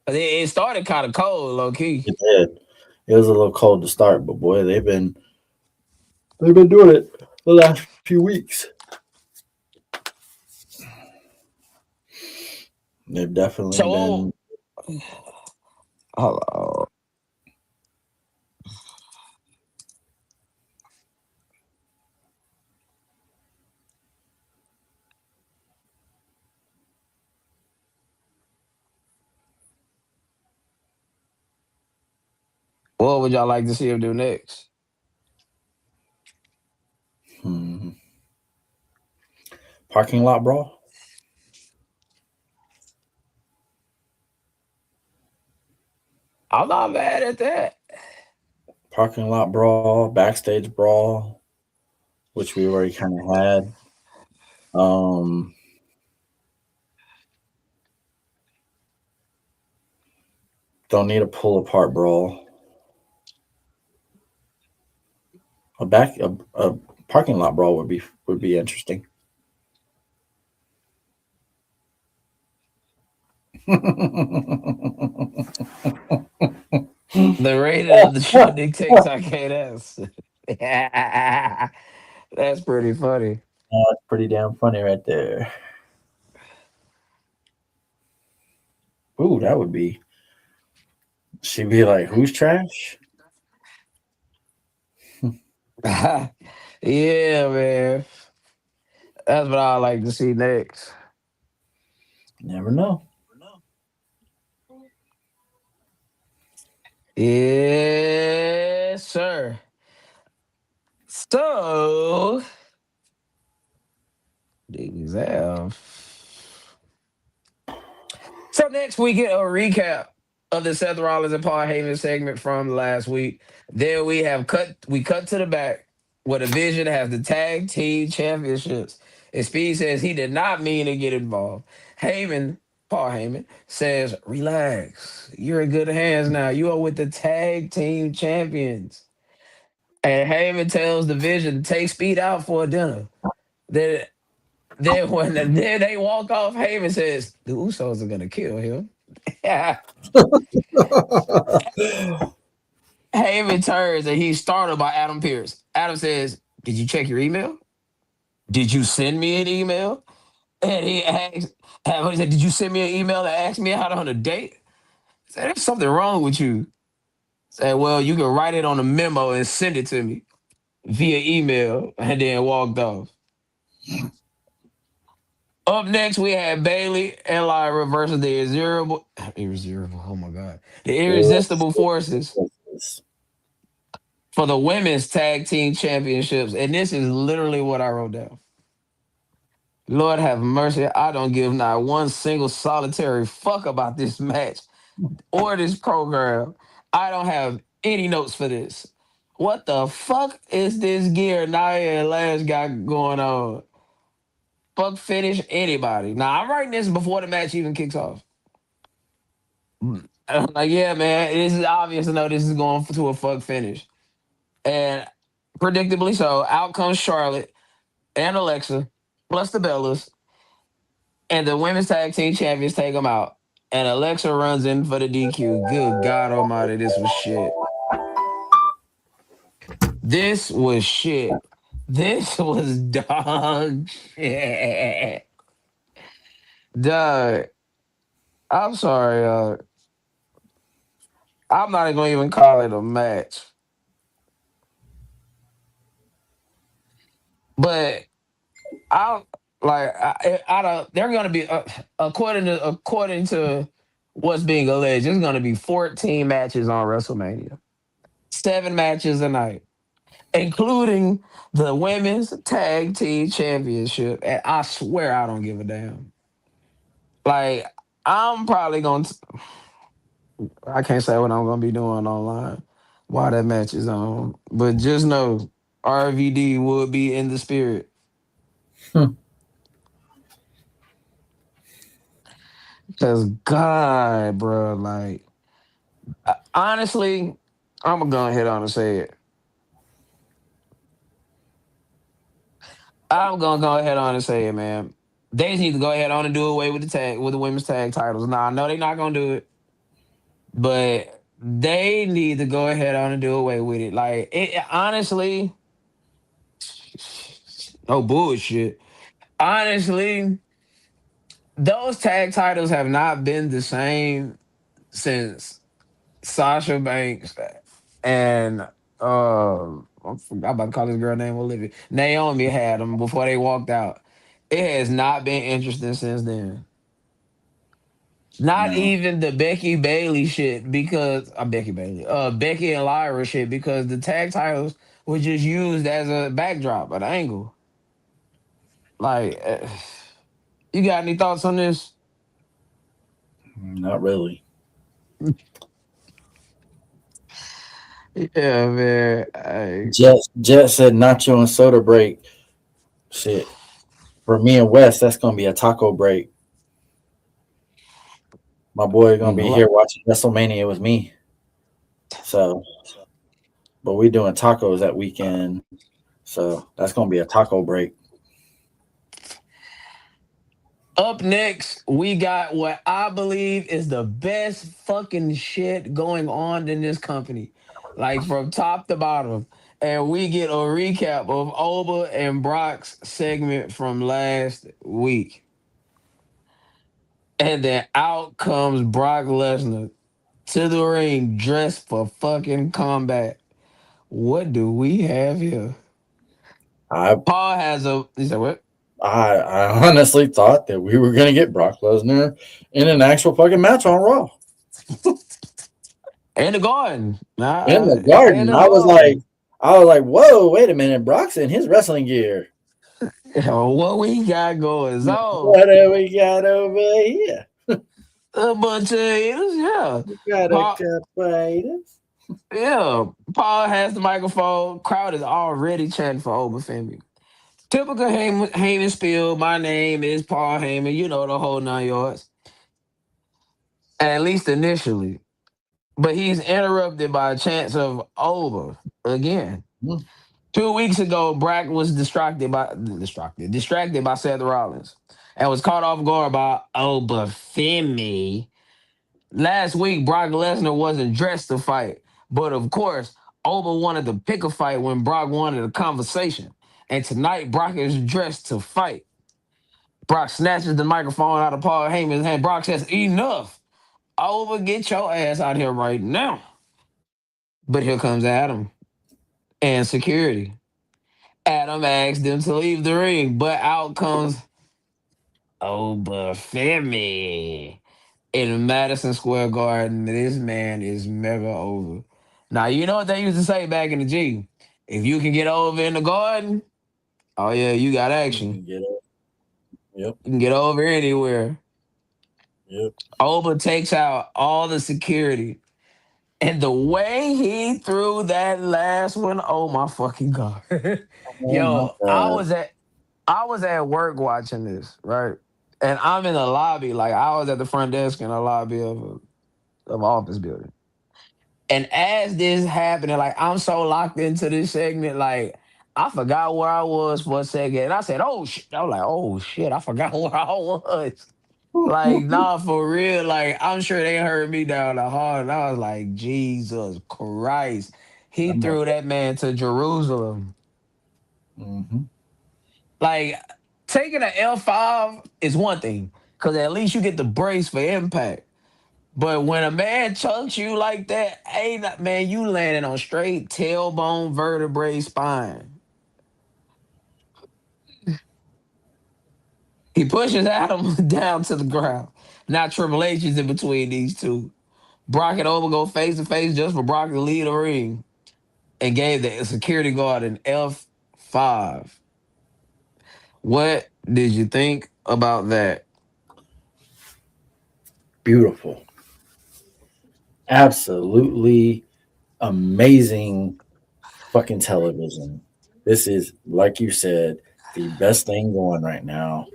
It started kind of cold, low key. It did. It was a little cold to start, but boy, they've been doing it the last few weeks. They've definitely So, been. hold what would y'all like to see him do next? Hmm, parking lot brawl, I'm not mad at that. parking lot brawl, backstage brawl, which we already kind of had. Um, don't need a pull apart brawl. A parking lot brawl would be interesting. The rating of the show dictates I can't ask. That's pretty funny. That's pretty damn funny right there. Ooh, that would be. She'd be like, "Who's trash?" Yeah, man. That's what I like to see next. Never know. Yes, sir. So, these have. So next we get a recap of the Seth Rollins and Paul Heyman segment from last week. Then we cut to the back where the Vision has the tag team championships. And Speed says he did not mean to get involved. Heyman, Paul Heyman, says, relax. You're in good hands now. You are with the tag team champions. And Heyman tells the Vision to take Speed out for a dinner. Then then they walk off, Heyman says, the Usos are gonna kill him. Heyman turns and he's startled by Adam Pierce. Adam says, did you check your email? Did you send me an email? And he asks, he said, did you send me an email to ask me out on a date? I said, there's something wrong with you. I said, well, you can write it on a memo and send it to me via email, and then walked off. Up next, we had Bailey and Lyra versus the oh my God, the irresistible forces for the women's tag team championships. And this is literally what I wrote down. Lord have mercy. I don't give not one single solitary fuck about this match or this program. I don't have any notes for this. What the fuck is this gear Nia and Lash got going on? Fuck finish anybody. Now I'm writing this before the match even kicks off. I'm like, yeah, man, this is obvious to know this is going to a fuck finish. And predictably so, out comes Charlotte and Alexa, plus the Bellas, and the women's tag team champions take them out. And Alexa runs in for the DQ. Good God Almighty, this was shit. This was shit. This was dog shit. Dog, I'm sorry. I'm not going to even call it a match. But I out of they're going to be according to what's being alleged, there's going to be 14 matches on WrestleMania, 7 matches a night, including the women's tag team championship. And I swear I don't give a damn. Like I'm probably going to. I can't say what I'm going to be doing online while that match is on, but just know. RVD would be in the spirit. Hmm. Cause God, bro, like honestly, I'm gonna go ahead on and say it. I'm gonna go ahead on and say it, man. They just need to go ahead on and do away with the women's tag titles. Now I know they're not gonna do it, but they need to go ahead on and do away with it. Like honestly, no bullshit. Honestly, those tag titles have not been the same since Sasha Banks and I forgot about to call this girl name Olivia. Naomi had them before they walked out. It has not been interesting since then. Not No, even the Becky Bailey shit because Becky Bailey, Becky and Lyra shit because the tag titles were just used as a backdrop, an angle. Like, you got any thoughts on this? not really. Yeah, man. I, Jet said nacho and soda break. Shit. For me and Wes, that's gonna be a taco break. My boy you gonna know be what? here watching WrestleMania with me. So, but we doing tacos that weekend. So that's gonna be a taco break. Up next, we got what I believe is the best fucking shit going on in this company, like from top to bottom. And we get a recap of Oba and Brock's segment from last week. And then out comes Brock Lesnar to the ring dressed for fucking combat. What do we have here? I Paul has a. He said, what? I honestly thought that we were gonna get Brock Lesnar in an actual fucking match on Raw And the garden. in the And Garden. the garden. I was like, whoa, wait a minute, Brock's in his wrestling gear. What we got going on? What do we got over here? A bunch of haters, yeah. We got a Paul, couple haters. yeah. Paul has the microphone. Crowd is already chanting for Obafemi. Typical Heyman spiel. My name is Paul Heyman. You know the whole 9 yards. At least initially. But he's interrupted by a chance of over again. Hmm. 2 weeks ago, Brack was distracted by Seth Rollins and was caught off guard by Obafemi. Last week, Brock Lesnar wasn't dressed to fight, but of course, Oba wanted to pick a fight when Brock wanted a conversation. And tonight, Brock is dressed to fight. Brock snatches the microphone out of Paul Heyman's hand. Brock says, "Enough! Oba, get your ass out here right now." But here comes Adam and security. Adam asked them to leave the ring, but out comes Obafemi in Madison Square Garden. This man is mega over. Now you know what they used to say back in the G. If you can get over in the garden, oh yeah, you got You action. can get it. Yep. You can get over anywhere. Yep. Oba takes out all the security. And the way he threw that last one, oh my fucking god. Oh my Yo, god. I was at work watching this, right? And I'm in the lobby, like I was at the front desk in the lobby of office building. And as this happening, like I'm so locked into this segment, like I forgot where I was for a second. And I said, oh shit. I was like, oh shit, I forgot where I was. Like, nah, for real. Like, I'm sure they heard me down the hall. And I was like, Jesus Christ. He That threw motherfucker. that man to Jerusalem. Mm-hmm. Like, taking an L5 is one thing, because at least you get the brace for impact. But when a man chunks you like that, ain't not, man, you landing on straight tailbone vertebrae spine. He pushes Adam down to the ground. Now Triple H is in between these two. Brock and Oba go face to face just for Brock to lead the ring and gave the security guard an F5. What did you think about that? Beautiful. Absolutely amazing fucking television. This is, like you said, the best thing going right now,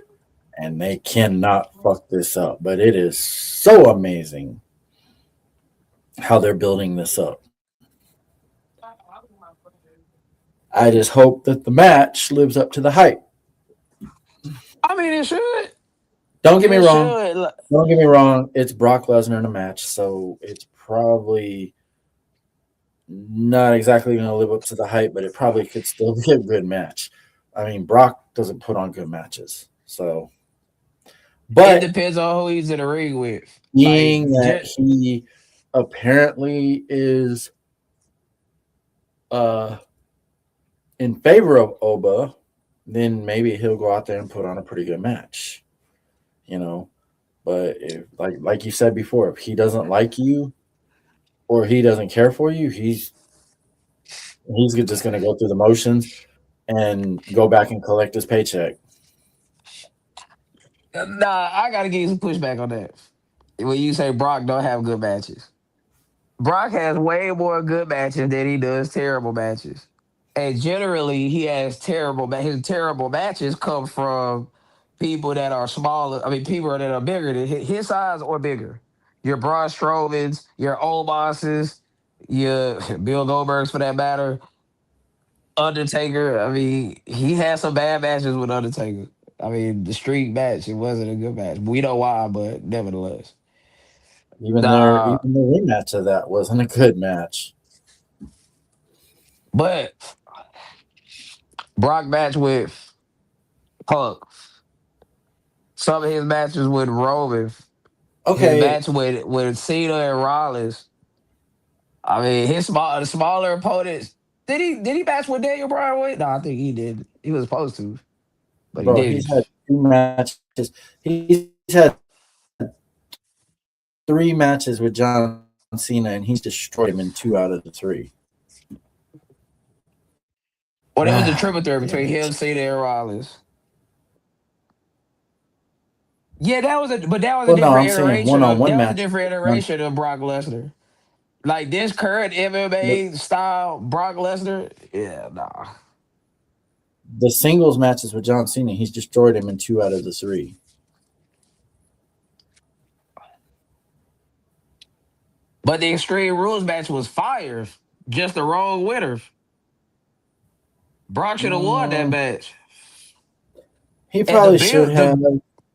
and they cannot fuck this up. But it is so amazing how they're building this up. I just hope that the match lives up to the hype. I mean, it should. Don't get me It wrong. should. Don't get me wrong. It's Brock Lesnar in a match, so it's probably not exactly going to live up to the hype, but it probably could still be a good match. I mean, Brock doesn't put on good matches, so. It But depends on who he's in the ring with. Like, being that he apparently is uh, in favor of Oba, then maybe he'll go out there and put on a pretty good match, you know. But if, like you said before, if he doesn't like you or he doesn't care for you, he's just going to go through the motions and go back and collect his paycheck. nah, I gotta give you some pushback on that. When you say Brock don't have good matches, Brock has way more good matches than he does terrible matches. And generally, he has his terrible matches come from people that are smaller. I mean, people that are bigger than his size or bigger. Your Braun Strowmans, your Omos's, your Bill Goldberg's for that matter, Undertaker. I mean, he had some bad matches with Undertaker. I mean, the street match, it wasn't a good match. We know why, but nevertheless. Nah, Even the rematch of that wasn't a good match. but Brock match with Punk, some of his matches with Roman, his Okay, match with Cena and Rollins. I mean, the smaller opponents. Did he match with Daniel Bryan? Wait, no, I think he did. He was supposed to, but he bro, he's didn't. had two matches. He's had three matches with John Cena, and he's destroyed him in two out of the three. Well, there was a Ah, triple threat damn between him, it. Cena, and Rollins. Yeah, but that was a Well, no, different I'm saying iteration of one-on-one that was a match. different iteration of Brock Lesnar. Like this current The, MMA style Brock Lesnar, yeah, nah. the singles matches with John Cena, he's destroyed him in two out of the three. But the Extreme Rules match was fire. Just the wrong winner. Brock should have won that Mm, match. he And the probably should build have.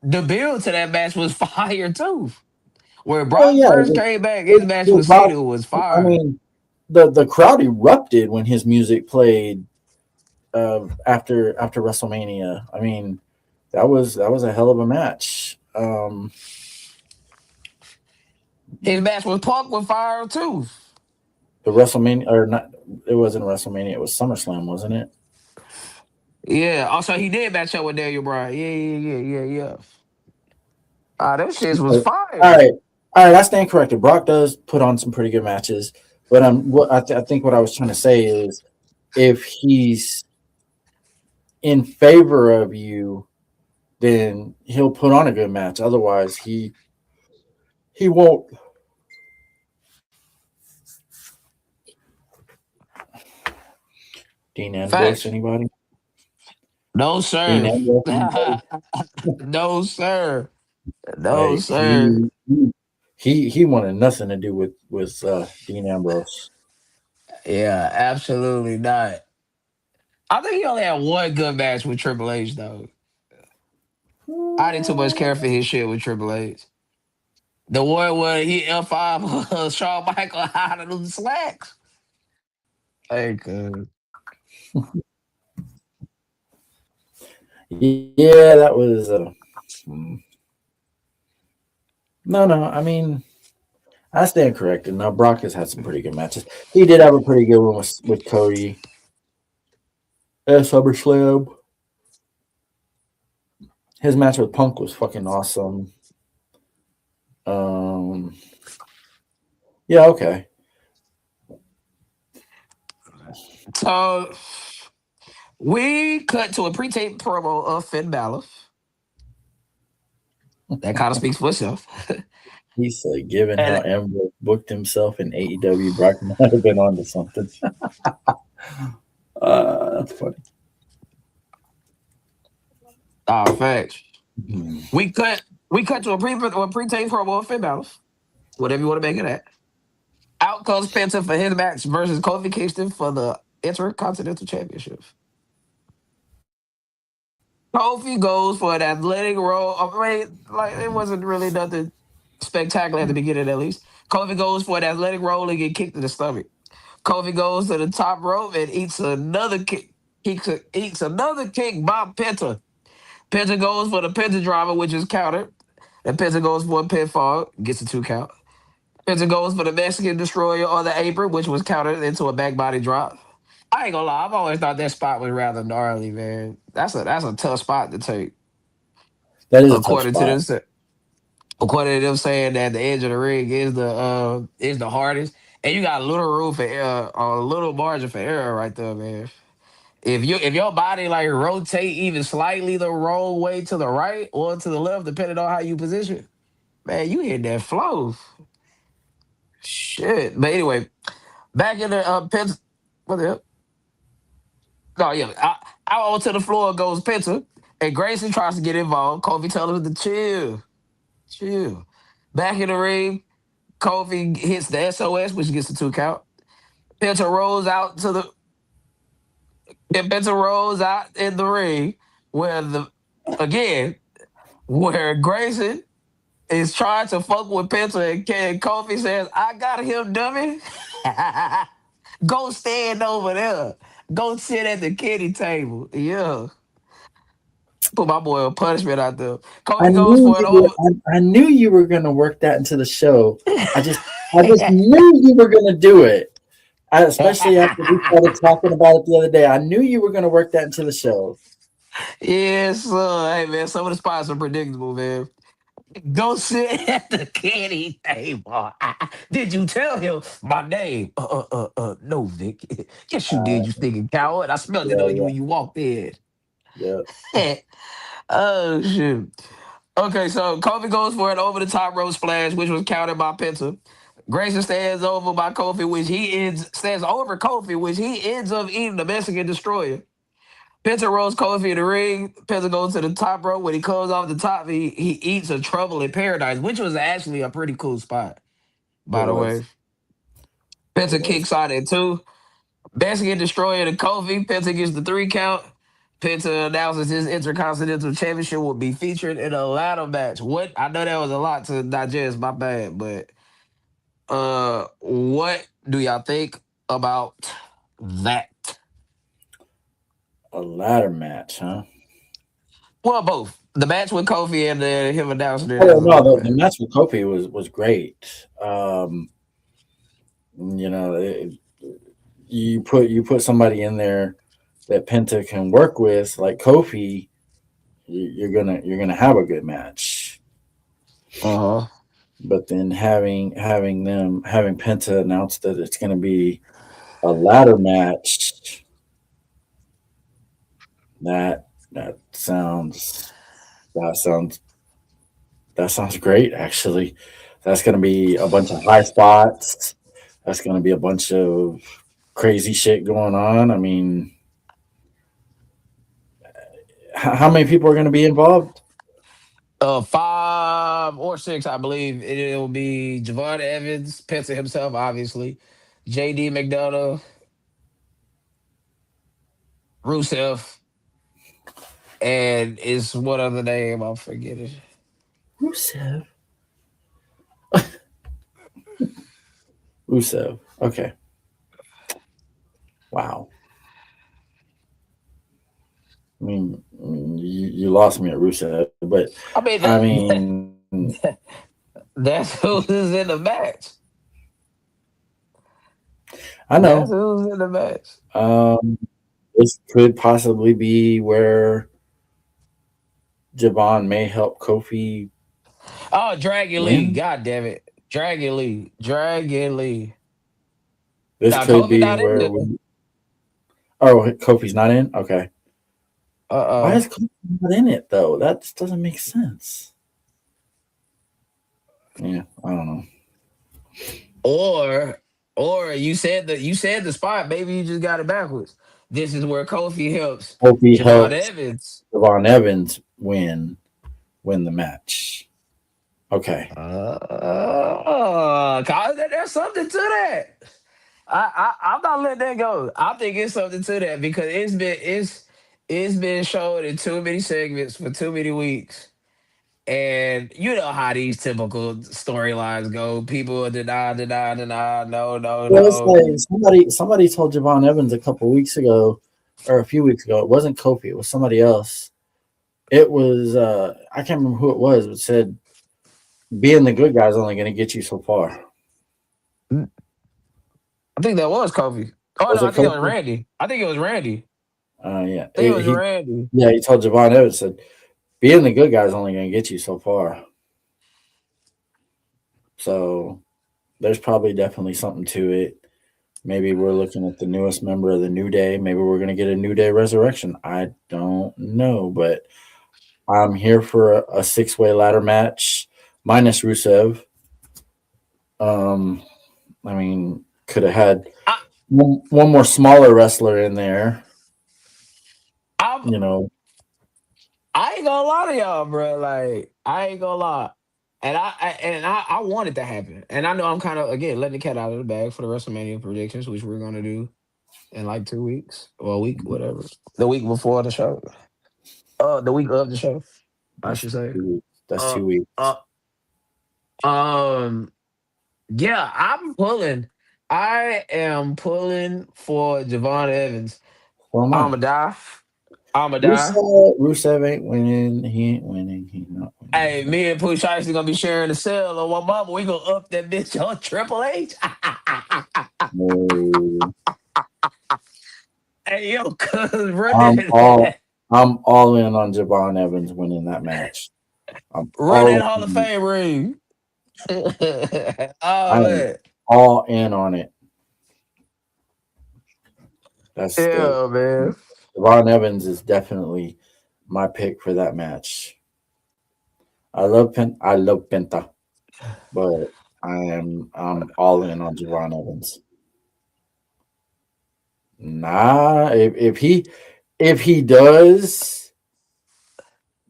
the build to that match was fire too. When Well, Brock yeah, first came back, his match with with Brock. Cena was I fire. mean, the crowd erupted when his music played after WrestleMania. I mean, that was a hell of a match. His match with Punk was fire too. The WrestleMania or not? It wasn't WrestleMania. It was SummerSlam, wasn't it? Yeah. Also, he did match up with Daniel Bryan. Yeah. Ah, them shits was All fire. right, all right. I stand corrected. Brock does put on some pretty good matches, but I think what I was trying to say is if he's in favor of you, then he'll put on a good match. Otherwise, he won't. Dean Ambrose, Facts. anybody? No, Dean sir. Ambrose, anybody? No, sir. No, Like sir. he wanted nothing to do with Dean Ambrose. Yeah, absolutely not. I think he only had one good match with Triple H, though. I didn't too much care for his shit with Triple H. The one where he F5 Shawn Michael out of the slacks. Hey, cuz. Yeah, that was. No, no. I mean, I stand corrected. Now Brock has had some pretty good matches. He did have a pretty good one with Cody at SummerSlam. His match with Punk was fucking awesome. Um, yeah, okay. So we cut to a pre-tape promo of Finn Balor. That kind of speaks for itself. He said, given how And Ambrose booked himself in AEW, Brock might have been onto something. That's funny. Facts. Hmm. We cut we cut to a pre-tape promo of Finn Balor, whatever you want to make of that. Out comes Penta for his match versus Kofi Kingston for the Intercontinental Championship. Kofi goes for an athletic roll. I mean, like it wasn't really nothing spectacular at the beginning, at least. Kofi goes for an athletic roll and get kicked in the stomach. Kofi goes to the top rope and eats another kick. Eats another kick by Penta. Penta goes for the Penta driver, which is countered. And Penta goes for a pinfall, gets a 2 count. Penta goes for the Mexican destroyer on the apron, which was countered into a back body drop. I ain't gonna lie, I've always thought that spot was rather gnarly, man. That's a tough spot to take. That is a tough According to spot. this, according to them saying that the edge of the ring is the hardest, and you got a little room for error, a little margin for error right there, man. If your body like rotate even slightly the wrong way to the right or to the left, depending on how you position, man, you hit that flow. Shit. But anyway, back in the Penta. What the hell? No, yeah. Out onto the floor goes Penta, and Grayson tries to get involved. Kofi tells him to chill, chill. Back in the ring, Kofi hits the SOS, which gets the 2 count. Penta rolls out to the and Penta rolls out in the ring where the again where Grayson is trying to fuck with Penta and Kofi says, "I got him, dummy. Go stand over there. Go sit at the kitty table." Yeah. Put my boy on punishment out there. I Kofi goes knew for it you were. over. I knew you were going to work that into the show. I just knew you were going to do it. Especially after we started talking about it the other day, I knew you were going to work that into the show. Yes, sir. Hey, man, some of the spots are predictable, man. Go sit at the candy table. Did you tell him my name? No, Vic. Yes, you did, Uh, you stinking coward. I smelled it yeah, on you yeah, when you walked in. yeah. Oh, shoot. Okay, so Kofi goes for an over the top rope splash, which was countered by Penta. Grayson stands over by Kofi, which he ends stands over Kofi, which he ends up eating the Mexican destroyer. Penta rolls Kofi in the ring. Penta goes to the top rope. When he comes off the top, he eats a trouble in paradise, which was actually a pretty cool spot, It by the way. was. It Penta was. kicks out at 2. Mexican destroyer to Kofi. Penta gets the 3 count. Penta announces his Intercontinental Championship will be featured in a ladder match. What I know that was a lot to digest, my bad, but what do y'all think about that? A ladder match, huh? Well, both. The match with Kofi and him announcing it Oh as a no, ladder the match. match with Kofi was great. You know, you put somebody in there that Penta can work with, like Kofi, you're gonna have a good match. Uh-huh. But then having Penta announce that it's gonna be a ladder match, that that sounds that sounds great actually. That's gonna be a bunch of high spots. That's gonna be a bunch of crazy shit going on. I mean, how many people are going to be involved? 5 or 6, I believe. It'll be Javon Evans, Penta himself, obviously. JD McDonough, Rusev, and it's one other name, I'm forgetting. Rusev. Rusev. Okay. Wow. You lost me at Rusev, but I mean, I mean, that's who's in the match. I That's know. who's in the match. This could possibly be where Javon may help Kofi Oh, Dragon Lee. win. God damn it. Dragon Lee. Dragon Lee. This Now, could Kobe be not in where there. we. Oh, Kofi's not in. Okay. Why Uh-uh. is Kofi not in it though? That just doesn't make sense. Yeah, I don't know. Or or you said the spot. Maybe you just got it backwards. This is where Kofi helps Kofi Javon helps Evans. Devon Evans win the match. Okay. There's something to that. I'm not letting that go. I think it's something to that because it's been shown in too many segments for too many weeks. And you know how these typical storylines go. People deny, no, no, Well, it's no. like somebody told Javon Evans a couple weeks ago, or a few weeks ago. It wasn't Kofi. It was somebody else. It was I can't remember who it was, but said being the good guy is only going to get you so far. I think that was Kofi. Oh Was no, I it think that was Kofi? Randy. I think it was Randy. Yeah. I think it was Randy. He told Javon Evans said being the good guy is only going to get you so far. So there's probably definitely something to it. Maybe we're looking at the newest member of the New Day. Maybe we're going to get a New Day resurrection. I don't know, but I'm here for a six-way ladder match minus Rusev. Um, I mean, could have had I, one more smaller wrestler in there. I'm You know, I ain't gonna lie to y'all, bro. Like, I ain't gonna lie. I want it to happen. And I know I'm kind of again letting the cat out of the bag for the WrestleMania predictions, which we're gonna do in like 2 weeks or a week, whatever. The week before the show. The week of the show, I that's should say. 2 weeks. That's Uh 2 weeks. uh um yeah, I am pulling for Javon Evans. So am I. I'ma die. I'ma die. Rusev ain't winning. He ain't winning. He's not winning. Hey, me and Pooh Shiesty gonna be sharing the cell on my mama. We gonna up that bitch on Triple H. No, Hey, yo, cuz I'm running all I'm all in on Javon Evans winning that match. I'm running all Hall of in. Fame ring. I Oh am man. all in on it. That's the Yeah, man. Javon Evans is definitely my pick for that match. I love Penta, but I'm all in on Javon Evans. Nah, if he does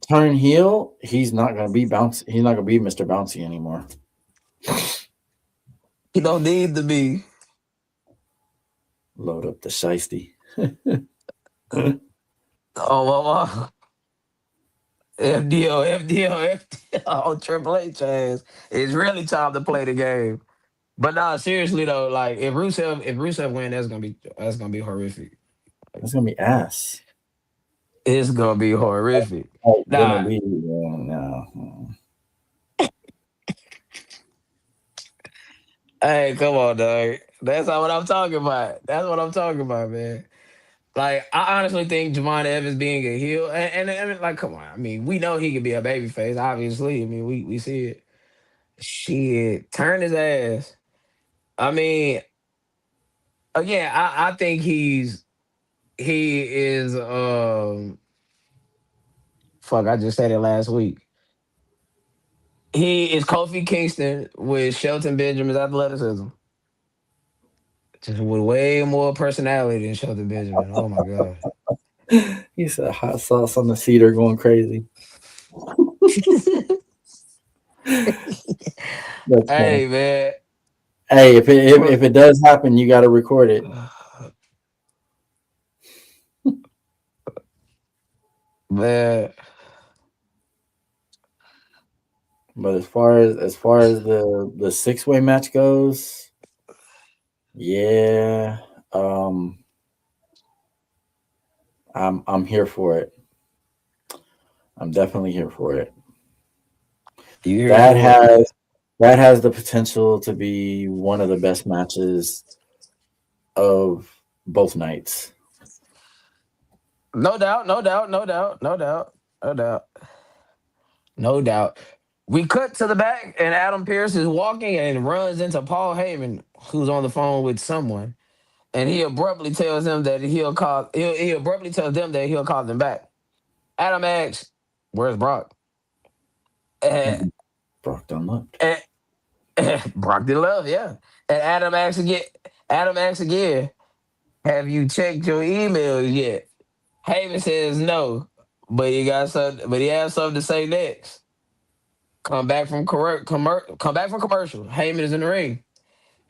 turn heel, he's not gonna be bouncy. He's not gonna be Mr. Bouncy anymore. He don't need to be. Load up the shiesty. Oh, mama. FDO on Triple H ass. It's really time to play the game. But nah, seriously though, like if Rusev win, that's gonna be horrific. That's gonna be ass. It's gonna be horrific. Oh, gonna Nah, be no. hey, come on, dog. That's not what I'm talking about. That's what I'm talking about, man. Like, I honestly think Javon Evans being a heel, and I mean, like, come on. I mean, we know he could be a babyface, obviously. I mean, we see it. Shit, turn his ass. I mean, again, I think he is fuck. I just said it last week. He is Kofi Kingston with Shelton Benjamin's athleticism. Just with way more personality than Shelton Benjamin. Oh my god. He said hot sauce on the cedar going crazy. That's funny. Hey man. Hey, if it does happen, you got to record it. Man, But as far as the six-way match goes, yeah, um, I'm here for it. I'm definitely here for it. you here That for it? has that has the potential to be one of the best matches of both nights. No doubt, no doubt, no doubt, no doubt, no doubt, no doubt. We cut to the back, and Adam Pierce is walking and runs into Paul Heyman, who's on the phone with someone, and he abruptly tells him that he abruptly tells them that he'll call them back. Adam asks, "Where's Brock?" And, Mhm. Brock done left. and Brock did love, yeah. And Adam asks again. Have you checked your emails yet? Heyman says no, but he got something. But he has something to say next. Come back from commercial. Heyman is in the ring.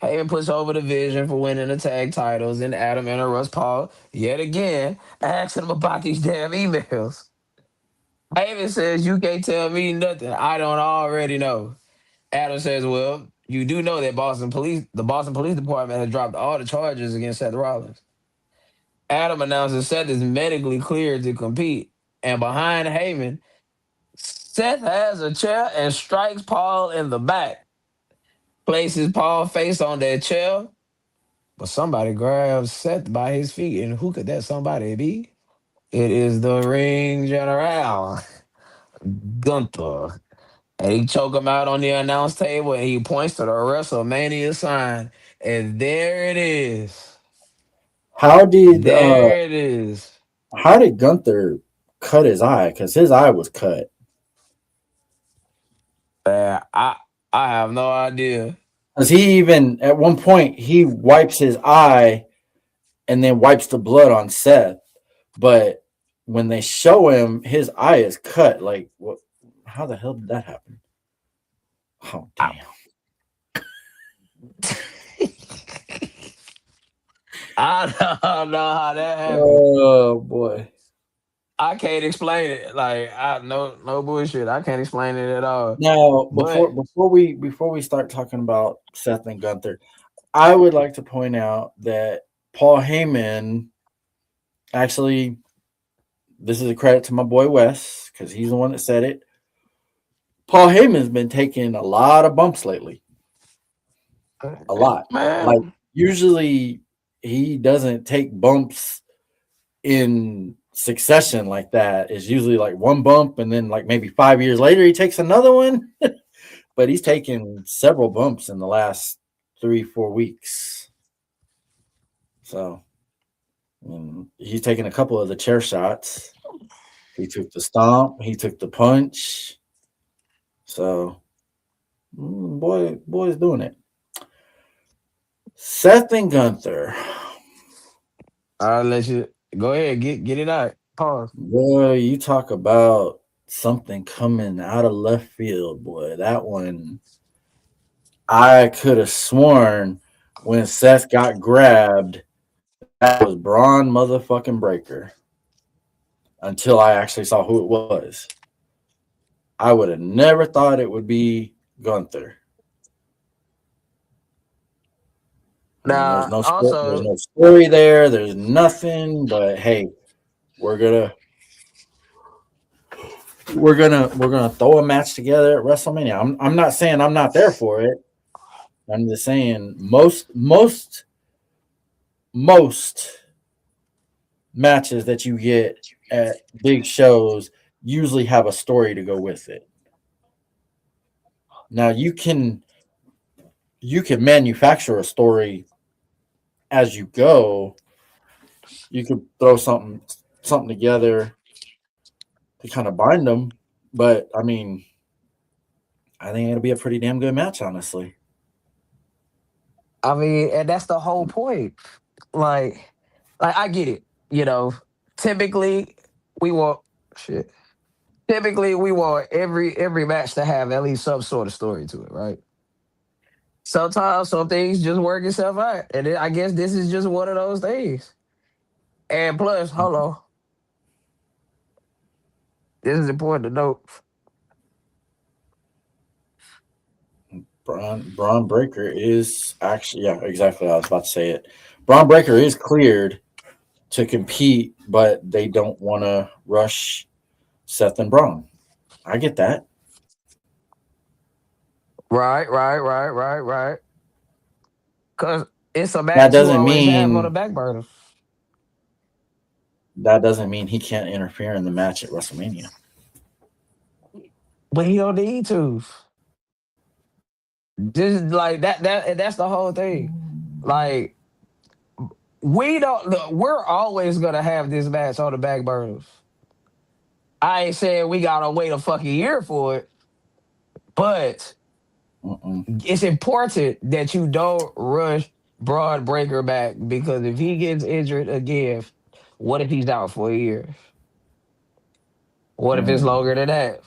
Heyman puts over the Vision for winning the tag titles, and Adam interrupts Paul yet again, asking him about these damn emails. Heyman says, "You can't tell me nothing I don't already know." Adam says, "Well, you do know that the Boston Police Department has dropped all the charges against Seth Rollins." Adam announces Seth is medically cleared to compete, and behind Heyman, Seth has a chair and strikes Paul in the back, places Paul face on that chair, but somebody grabs Seth by his feet, and who could that somebody be? It is the ring general, Gunther. And he choke him out on the announce table, and he points to the WrestleMania sign, and there it is. How did There it is. Gunther cut his eye? Because his eye was cut. Uh, I I have no idea. Because he even at one point he wipes his eye and then wipes the blood on Seth. But when they show him, his eye is cut. Like what? How the hell did that happen? Oh I, damn! I don't know how that happened. Oh boy! I can't explain it. Like I no bullshit. I can't explain it at all. Now But before we start talking about Seth and Gunther, I would like to point out that Paul Heyman actually, this is a credit to my boy Wes because he's the one that said it. Paul Heyman's been taking a lot of bumps lately, a lot. Like man, usually he doesn't take bumps in succession like that. It's usually like one bump and then like maybe 5 years later he takes another one. But he's taken several bumps in the last 3 4 weeks. So he's taken a couple of the chair shots. He took the stomp. He took the punch. So boy's doing it. Seth and Gunther. I'll let you go ahead, get it out. Pause. Boy, you talk about something coming out of left field, boy. That one, I could have sworn when Seth got grabbed, that was Braun motherfucking Breaker until I actually saw who it was. I would have never thought it would be Gunther. I mean, Now there's also no story there. There's nothing. But hey, we're gonna we're gonna throw a match together at WrestleMania. I'm not saying I'm not there for it. I'm just saying most matches that you get at big shows usually have a story to go with it. Now you can manufacture a story as you go. You could throw something together to kind of bind them, but I mean, I think it'll be a pretty damn good match, honestly. I mean, and that's the whole point. Like, like I get it. You know, typically we want shit. Typically we want every match to have at least some sort of story to it, right? Sometimes some things just work itself out, and I guess this is just one of those things. And plus, hold on, this is important to note. Braun Breaker is actually, yeah, exactly. I was about to say it. Braun Breaker is cleared to compete, but they don't want to rush Seth and Braun. I get that. Right. Cause it's a That match you doesn't always have on the mean back burner, he can't interfere in the match at WrestleMania. but he don't need to. Just like that's the whole thing. Like we don't. Look, we're always gonna have this match on the back burners. I ain't saying we gotta wait a fucking year for it, but Mm-mm. it's important that you don't rush. broad breaker back because if he gets injured again, what if he's out for a year? What if it's Mm, longer than that?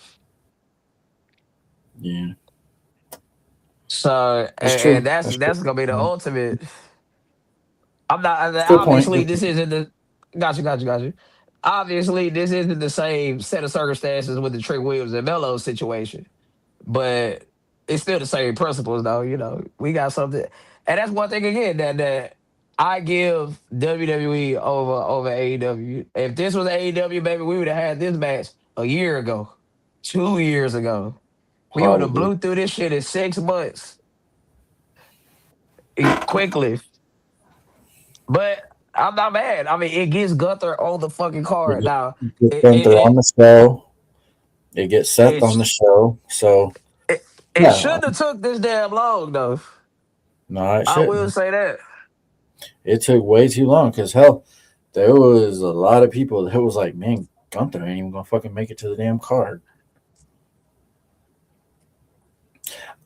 yeah, So that's and true. that's That's true. that's gonna be the Mm, ultimate. I'm not good point. obviously Good this point. isn't the got you. Obviously, this isn't the same set of circumstances with the Trick Williams and Melo situation, but it's still the same principles, though. We got something, and that's one thing again that I give WWE over AEW. If this was AEW, baby, we would have had this match a year ago, 2 years ago. We would have Probably. blew through this shit in 6 months quickly. But I'm not mad. I mean, it gets Gunther on the fucking card You now. get It Gunther on it the show. It gets Seth it on the it, show. So it, it yeah, shouldn't have took this damn long though. no, it I will shouldn't. say that. It took way too long because hell, there was a lot of people that was like, man, Gunther ain't even gonna fucking make it to the damn card.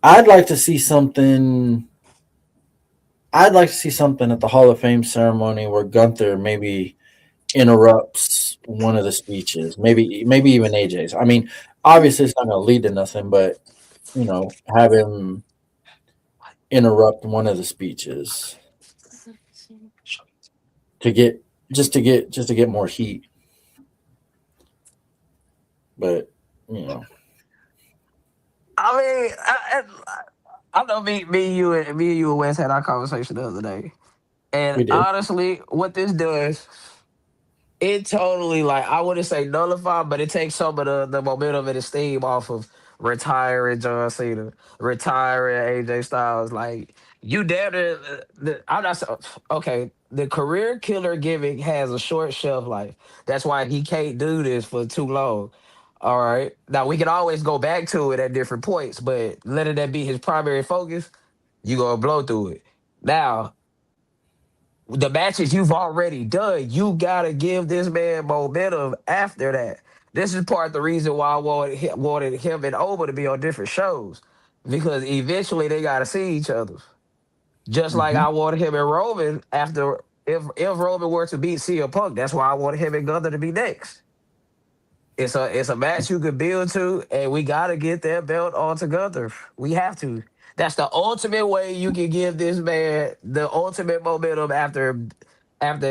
I'd like to see something. I'd like to see something at the Hall of Fame ceremony where Gunther maybe interrupts one of the speeches. Maybe even AJ's. I mean, obviously it's not going to lead to nothing, but have him interrupt one of the speeches to get just to get more heat. But you know, I mean, I know me and you and Wes had our conversation the other day, and we did. honestly, what this does, it totally like I wouldn't say nullify, but it takes some of the momentum and the steam off of retiring John Cena, retiring AJ Styles. Like you damn near, I'm not okay. The career killer gimmick has a short shelf life. That's why he can't do this for too long. All right. Now we can always go back to it at different points, but letting that be his primary focus, you gonna blow through it. Now the matches you've already done, you gotta give this man momentum after that. This is part of the reason why I wanted him and Oba to be on different shows because eventually they gotta see each other. Just like Hmm. I wanted him and Roman after if Roman were to beat CM Punk, that's why I wanted him and Gunther to be next. It's a match you could build to, and we gotta get that belt onto Gunther. We have to. That's the ultimate way you can give this man the ultimate momentum after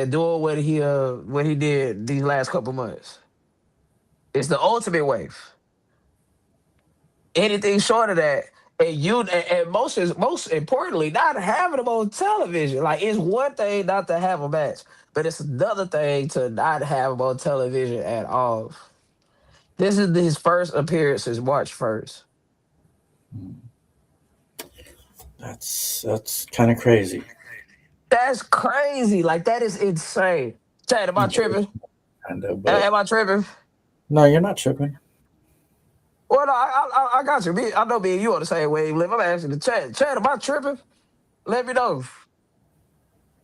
doing what he did these last couple months. It's the ultimate way. Anything short of that, and most importantly, not having him on television. Like it's one thing not to have a match, but it's another thing to not have him on television at all. This is his first appearance since March 1st. That's kind of crazy. That's crazy. Like that is insane. Chad, am I tripping? Kind of, but Am I tripping? no, you're not tripping. Well, no, I got you. I know me and you on the same wavelength. I'm asking the chat. Chad, am I tripping? Let me know.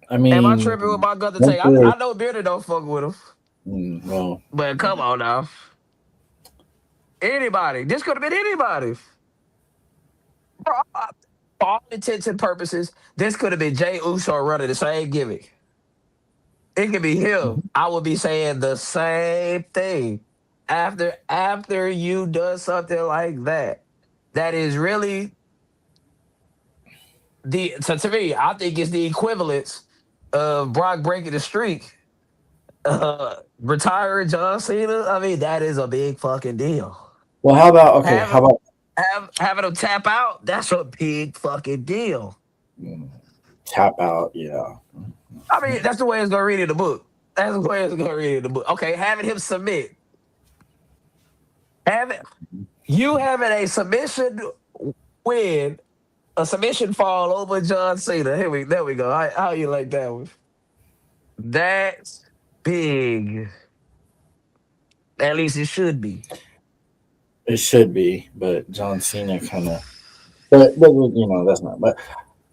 I Am I mean, tripping with my Gunther take? I, Gunther. I know Beardy don't fuck with him, Well, but come on now. Anybody. This could have been anybody. Bro, for all intents and purposes, this could have been Jay Uso running the same gimmick. It could be him. I would be saying the same thing. After you done something like that, that is really to me, I think it's the equivalence of Brock breaking the streak, retiring John Cena. I mean, that is a big fucking deal. well, how about okay? How Having about having him tap out, that's a big fucking deal. mm, tap out? Yeah. I mean, that's the way it's gonna read in the book. That's the way it's gonna read in the book. Okay, having him submit, having you having a submission win, a submission fall over John Cena. There we go. How you like that one? That's big. At least it should be. It should be, but John Cena kind of. But that's not. But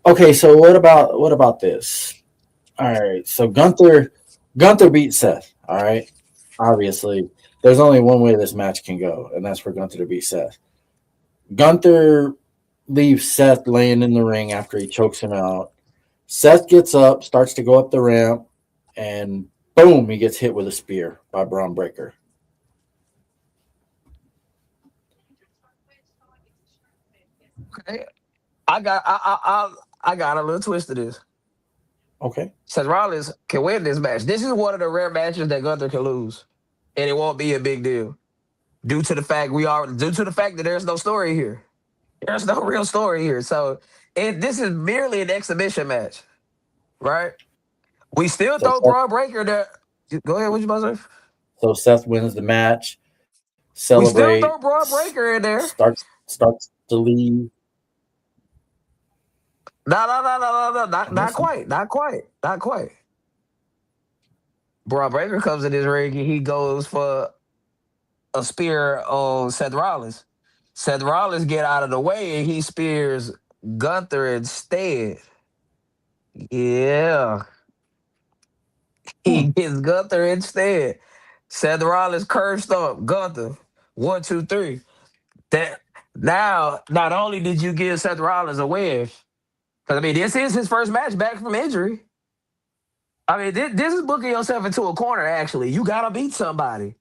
okay, so what about this? All right, so Gunther beat Seth. All right, obviously, there's only one way this match can go, and that's for Gunther to beat Seth. Gunther leaves Seth laying in the ring after he chokes him out. Seth gets up, starts to go up the ramp, and boom, he gets hit with a spear by Braun Breaker. Okay. I got a little twist to this. Okay. Seth Rollins can win this match. This is one of the rare matches that Gunther can lose, and it won't be a big deal due to the fact that there's no story here. There's no real story here. So this is merely an exhibition match, right? We still So throw Seth, Braun Breaker there. Go ahead. What you about to say? so Seth wins the match, We still celebrate, throw Braun Breaker in there. starts to leave. No, no, no, no, no, no, I'm not listening. quite, not quite, not quite. Braun Breaker comes in this ring and he goes for a spear on Seth Rollins. Seth Rollins get out of the way and he spears Gunther instead. Yeah, he Hmm. gets Gunther instead. Seth Rollins curve stomp Gunther. 1, 2, 3. That now, not only did you give Seth Rollins a win, because I mean this is his first match back from injury. I mean this is booking yourself into a corner. Actually, you gotta beat somebody,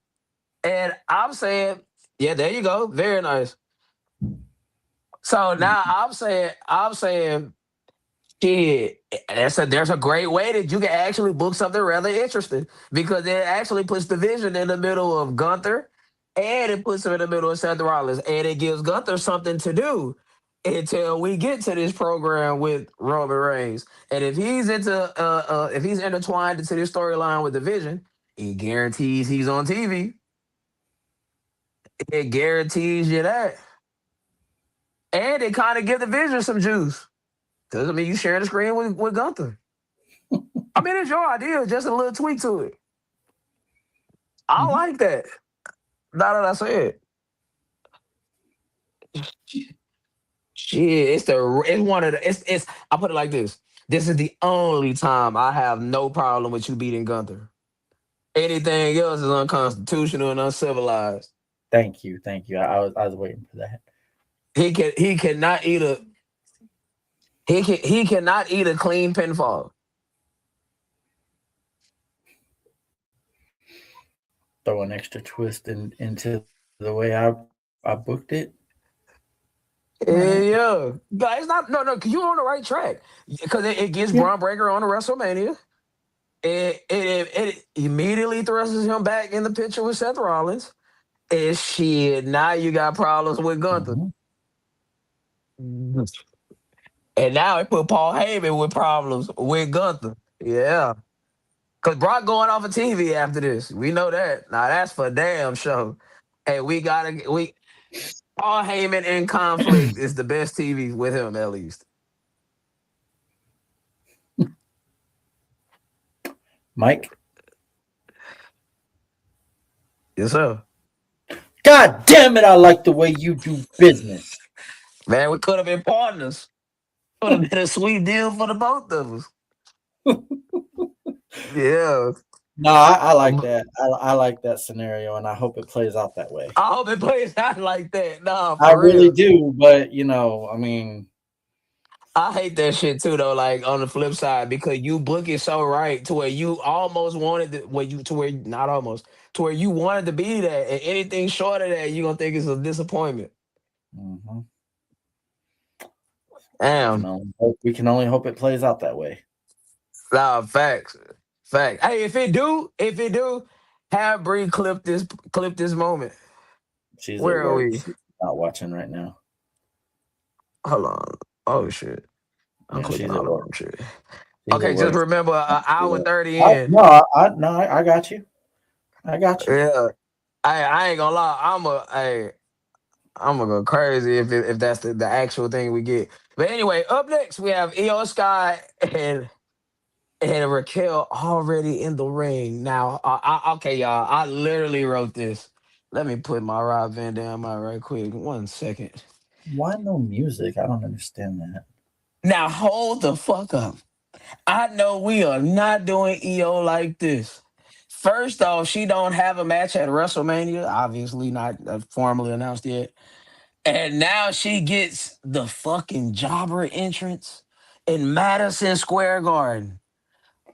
and I'm saying, yeah, there you go, very nice. So now I'm saying, shit, there's a great way that you can actually book something rather interesting because it actually puts the vision in the middle of Gunther and it puts him in the middle of Seth Rollins and it gives Gunther something to do until we get to this program with Roman Reigns. And if he's intertwined into this storyline with the vision, it guarantees he's on TV. It guarantees you that. And it kind of give the vision some juice. Because I mean you share the screen with Gunther. I mean, it's your idea, just a little tweak to it. I Mhm. like that. Now that I say it, shit, it's one of the it's. I put it like this: this is the only time I have no problem with you beating Gunther. Anything else is unconstitutional and uncivilized. Thank you, thank you. I was waiting for that. He cannot eat a he cannot eat a clean pinfall. Throw an extra twist into the way I booked it. All right. Yeah, but it's not no, 'cause you're on the right track because it gets Yeah. Braun Breaker on the WrestleMania. It immediately thrusts him back in the picture with Seth Rollins. And shit, now you got problems with Gunther. Mhm. And now it put Paul Heyman with problems with Gunther. Yeah. Cause Brock going off of TV after this. We know that. Now that's for damn sure. And we Paul Heyman in conflict is the best TV with him at least. Mike. Yes, sir. God damn it! I like the way you do business. Man, we could have been partners. Would have been a sweet deal for the both of us. Yeah. No, I like Um, that. I like that scenario, and I hope it plays out that way. I hope it plays out like that. Nah, I for really real. do, but I mean, I hate that shit too, though. Like on the flip side, because you book it so right to where you almost wanted to, where you to where not almost to where you wanted to be that, and anything short of that, you gonna think it's a disappointment. mhm. Damn, We can only hope it plays out that way. nah, facts, facts. Hey, if it do, have Bree clip this moment. She's at Where are work. we? She's not watching right now. Hold on. Oh shit, I'm Yeah, clicking she's at all the work. wrong shit. She's at Okay, just work. remember, I, an hour 30 I in. no, no, I got you. I got you. Yeah, I ain't gonna lie. I'm gonna go crazy if that's the actual thing we get. But anyway, up next we have Io Sky and Raquel already in the ring. Now, okay, y'all. I literally wrote this. Let me put my Rob Van Dam out right quick. 1 second. Why no music? I don't understand that. Now hold the fuck up. I know we are not doing EO like this. First off, she don't have a match at WrestleMania. Obviously not formally announced yet. And now she gets the fucking jobber entrance. in Madison Square Garden.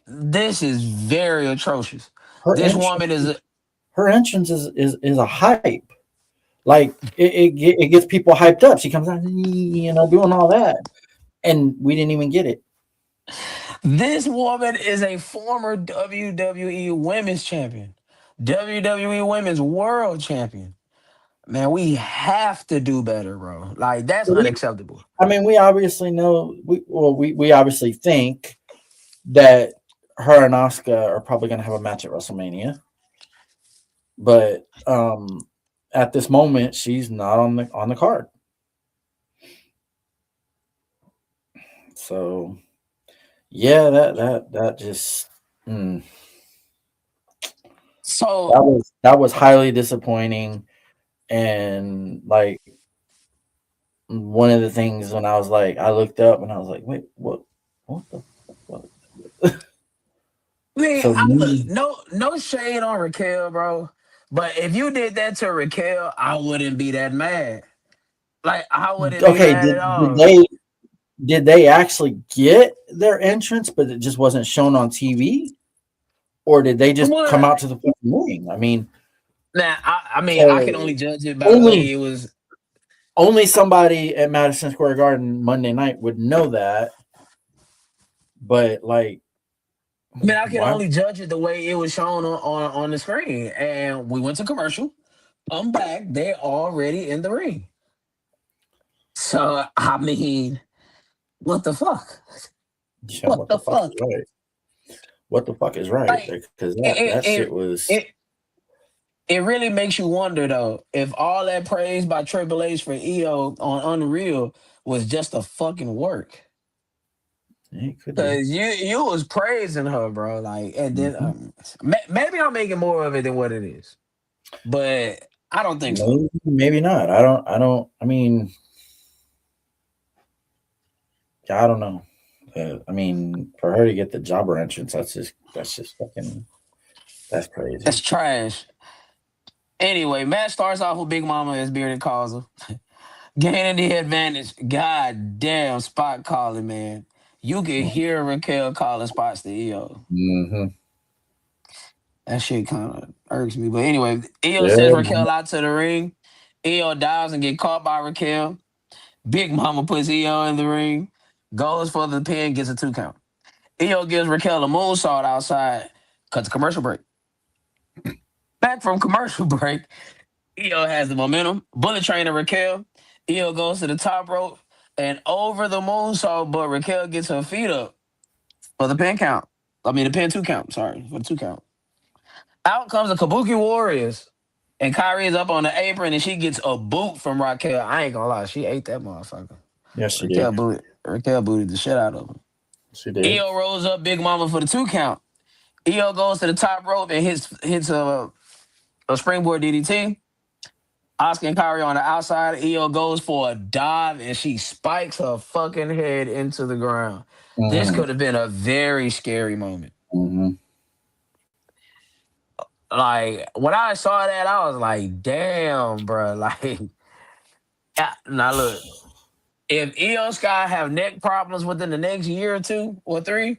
This is very atrocious. Her This entrance, woman is her entrance is a hype. Like it gets people hyped up. She comes out, doing all that, and we didn't even get it. this woman is a former WWE Women's Champion, WWE Women's World Champion. Man, we have to do better, bro. Like that's unacceptable. I mean, we obviously know. We obviously think that her and Asuka are probably going to have a match at WrestleMania, but at this moment, she's not on the card. So yeah, that just So that was highly disappointing, and like one of the things when I was like, I looked up and I was like, wait, what the fuck? I mean, So look, me, no shade on Raquel, bro. But if you did that to Raquel, I wouldn't be that mad. Like I wouldn't be okay, mad at did all. they actually get their entrance, but it just wasn't shown on TV, or did they just come Well, out to the fucking ring? I mean, now I mean I can only so judge it by the only way it was. only somebody at Madison Square Garden Monday night would know that, but like, I mean, I can why? only judge it the way it was shown on the screen. And we went to commercial. I'm back. They're already in the ring. So I mean, what the fuck? Yeah, What what the the fuck is fuck? right? What the fuck is right? Like Because that it shit it was. it, it really makes you wonder though if all that praise by Triple H for EO on Unreal was just a fucking work. It could be. Cause you was praising her, bro. Like, and then Mhm. maybe I'm making more of it than what it is, but I don't think so. Maybe not. I don't. I mean, I don't know. I mean, for her to get the jobber entrance, that's just fucking that's That's crazy. trash. Anyway, match starts off with Big Mama as Bearded calls her, gaining the advantage. God damn, spot calling, man. You can hear Raquel calling spots to EO. Mm-hmm. That shit kind of irks me. But anyway, EO Yeah, sends man. Raquel out to the ring. EO dives and get caught by Raquel. Big Mama puts EO in the ring, goes for the pin, gets a 2 count. EO gives Raquel a moonsault outside, cuts a commercial break. Back from commercial break, EO has the momentum. Bullet train to Raquel. EO goes to the top rope and over the moonsault, but Raquel gets her feet up for the pin count. I mean, the pin 2 count. Sorry, for the 2 count. Out comes the Kabuki Warriors. And Kyrie is up on the apron and she gets a boot from Raquel. I ain't gonna lie, she ate that motherfucker. Yes, she did. Raquel booted the shit out of him. She did. EO rolls up Big Mama for the 2 count. EO goes to the top rope and hits a springboard DDT. Oscar and Kyrie on the outside. EO goes for a dive and she spikes her fucking head into the ground. This Mm-hmm. could have been a very scary moment. Mm-hmm. Like when I saw that, I was like, "Damn, bro!" Like, now look, if EO Sky have neck problems within the next year or 2 or 3,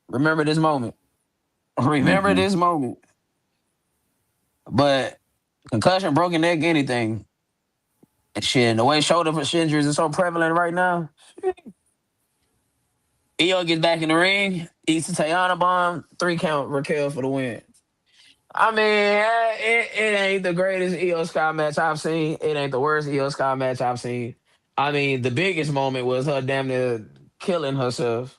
remember this moment. Remember Mm-hmm. this moment. But concussion, broken neck, anything, and shit. And the way shoulder injuries are so prevalent right now, EO gets back in the ring, eats the Tayana bomb, 3 count Raquel for the win. I mean, it ain't the greatest EO Sky match I've seen. It ain't the worst EO Sky match I've seen. I mean, the biggest moment was her damn near killing herself.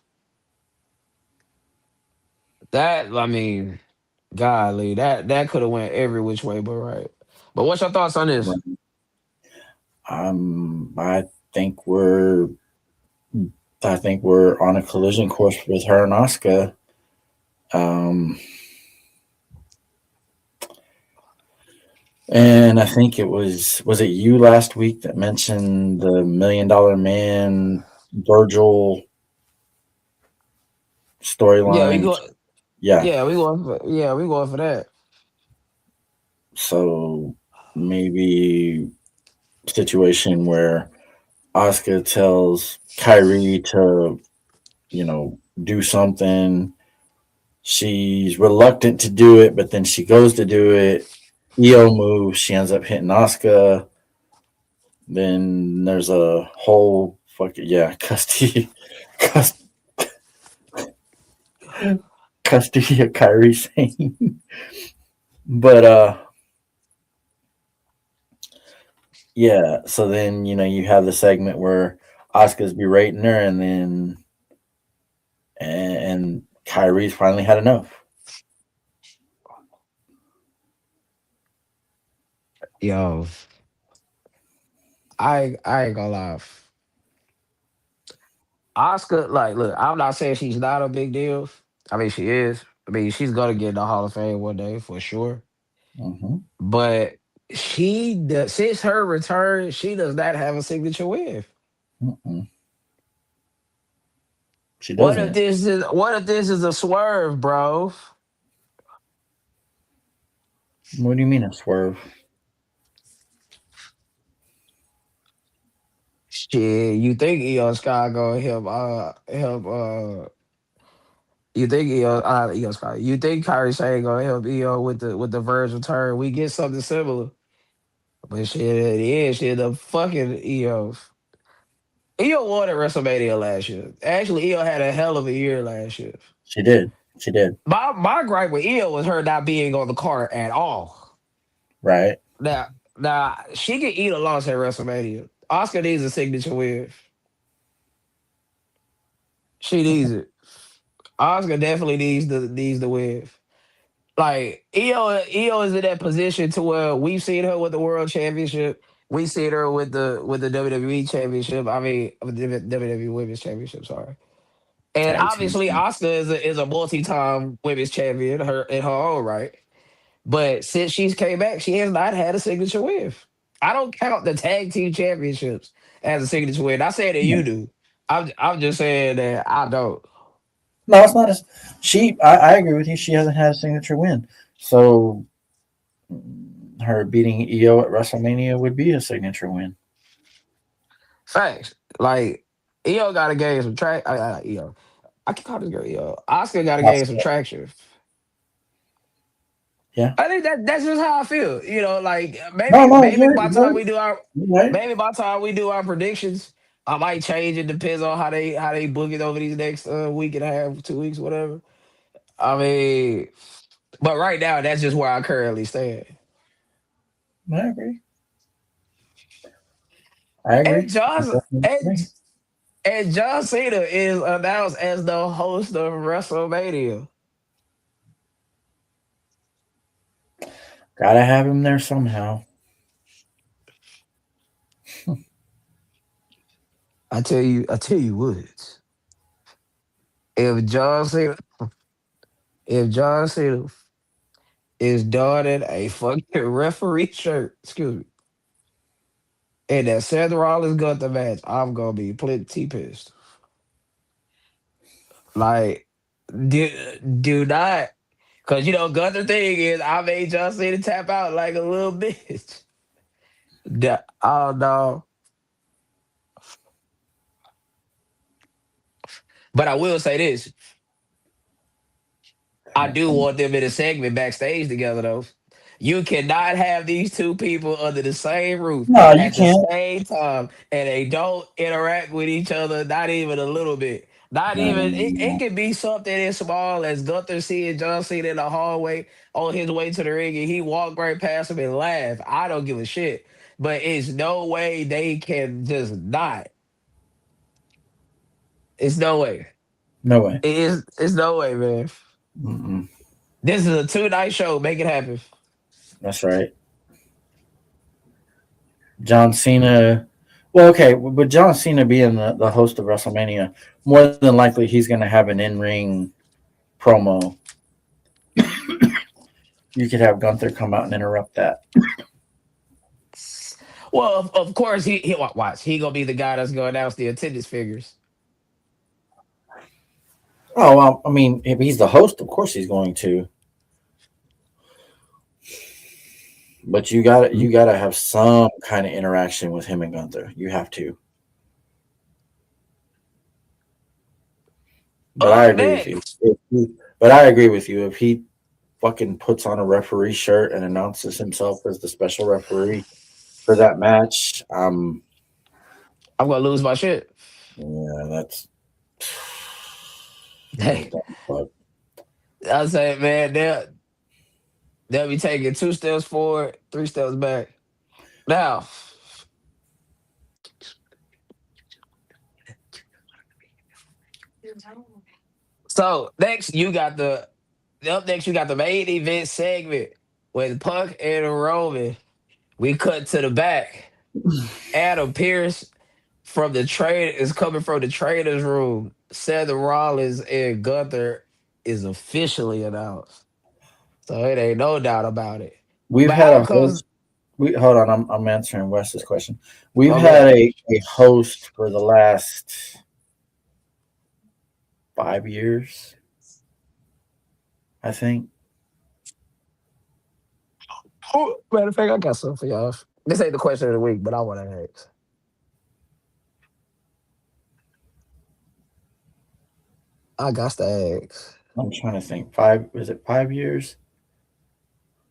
That I mean, golly, that could have went every which way but right. But what's your thoughts on this? I think we're on a collision course with her and Oscar. Um, and I think was it you last week that mentioned the $1 million Man Virgil Yeah, we storyline? go. Yeah. Yeah, we going for that. So maybe situation where Oscar tells Kyrie to do something. She's reluctant to do it, but then she goes to do it. Io moves. She ends up hitting Asuka. Then there's a whole fucking custody, cust- custody of Kyrie Sane. But yeah. So then you have the segment where Asuka's berating her, and Kyrie's finally had enough. Yo, I ain't gonna lie. Oscar, like, look, I'm not saying she's not a big deal. I mean, she is. I mean, she's gonna get in the Hall of Fame one day for sure. Hmm. But since her return, she does not have a signature win. Mm-mm. She doesn't. What if this is a swerve, bro? What do you mean a swerve? Shit, you think Io Sky gonna you think Io Sky, you think Kyrie Sane gonna help Io with the Verge return? We get something similar. But shit, at the end, shit, the fucking Io. Io won at WrestleMania last year. Actually, Io had a hell of a year last year. She did. She did. My gripe with Io was her not being on the card at all. Right. Now she can eat a loss at WrestleMania. Oscar needs a signature win. She needs it. Oscar definitely needs the win. Like Io is in that position to where we've seen her with the World Championship. We've seen her with the WWE Championship. I mean, with the WWE Women's Championship. Sorry. And Tag team. obviously, Asuka is a multi-time women's champion her in her own right. But since she's came back, she has not had a signature win. I don't count the tag team championships as a signature win. Not saying that you No, do. I'm just saying that I don't. no, it's not. I agree with you. She hasn't had a signature win. So her beating EO at WrestleMania would be a signature win. Facts. Like EO got to gain some track. EO. I can call this girl EO. Oscar got to gain some Asuka. traction. Yeah. I think that's just how I feel. You know, like No, no, maybe by the time we do you're right. our predictions, I might change. It depends on how they book it over these next week and a half, 2 weeks, whatever. I mean, but right now that's just where I currently stand. I agree. I And agree. I definitely agree. John Cena is announced as the host of WrestleMania. Gotta have him there somehow. I tell you what. If John Cena, if John Cena is donning a fucking referee shirt, excuse me, in that Seth Rollins Gunther match, I'm gonna be plenty pissed. Like, do do not, cause you know Gunther thing is I made John Cena tap out like a little bitch. Oh no, but I will say this: I do want them in a segment backstage together, though. You cannot have these two people under the same roof No, you at the can't. same time and they don't interact with each other, not even a little bit. Not No, no, even, no, it no. could be something as small as Gunther seeing John Cena in the hallway on his way to the ring and he walked right past him and laughed. I don't give a shit. But it's no way they can just not. It's no way. No way. It's no way, man. Mm-mm. This is a 2 night show. Make it happen. That's right. John Cena. Well, okay, with John Cena being the host of WrestleMania, more than likely he's going to have an in ring promo. You could have Gunther come out and interrupt that. Well, of course he watch. He gonna be the guy that's gonna announce the attendance figures. Oh, well, I mean, if he's the host, of course he's going to. But you gotta have some kind of interaction with him and Gunther. You have to. But I Up agree with you. next, But I agree with you. If he fucking puts on a referee shirt and announces himself as the special referee for that match, I'm gonna lose my shit. yeah, that's Hey, dumb fuck. I say, man, they'll be taking 2 steps forward, 3 steps back. Now, so next you got up next you got the main event segment with Punk and Roman. We cut to the back. Adam Pierce from the trade is coming from the traders room. Seth Rollins and Gunther is officially announced. So it ain't no doubt about it. We've But had out a comes host. We hold on. I'm answering Wes's question. We've oh had good. a host for the last 5 years, I think. Oh, matter of fact, I got something for y'all. This ain't the question of the week, but I want to ask. I got to ask. I'm trying to think. Five? Is it 5 years?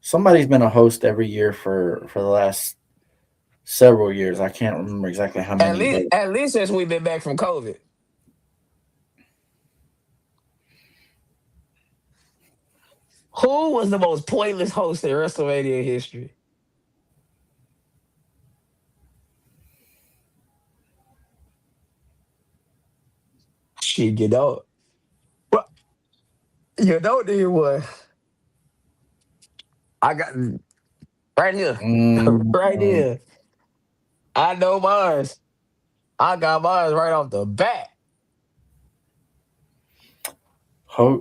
Somebody's been a host every year for the last several years. I can't remember exactly how many, but At least since we've been back from COVID. Who was the most pointless host in WrestleMania history? Shit, well, you know, there was. I got right here, mm, right here. I know mine. I got mine right off the bat.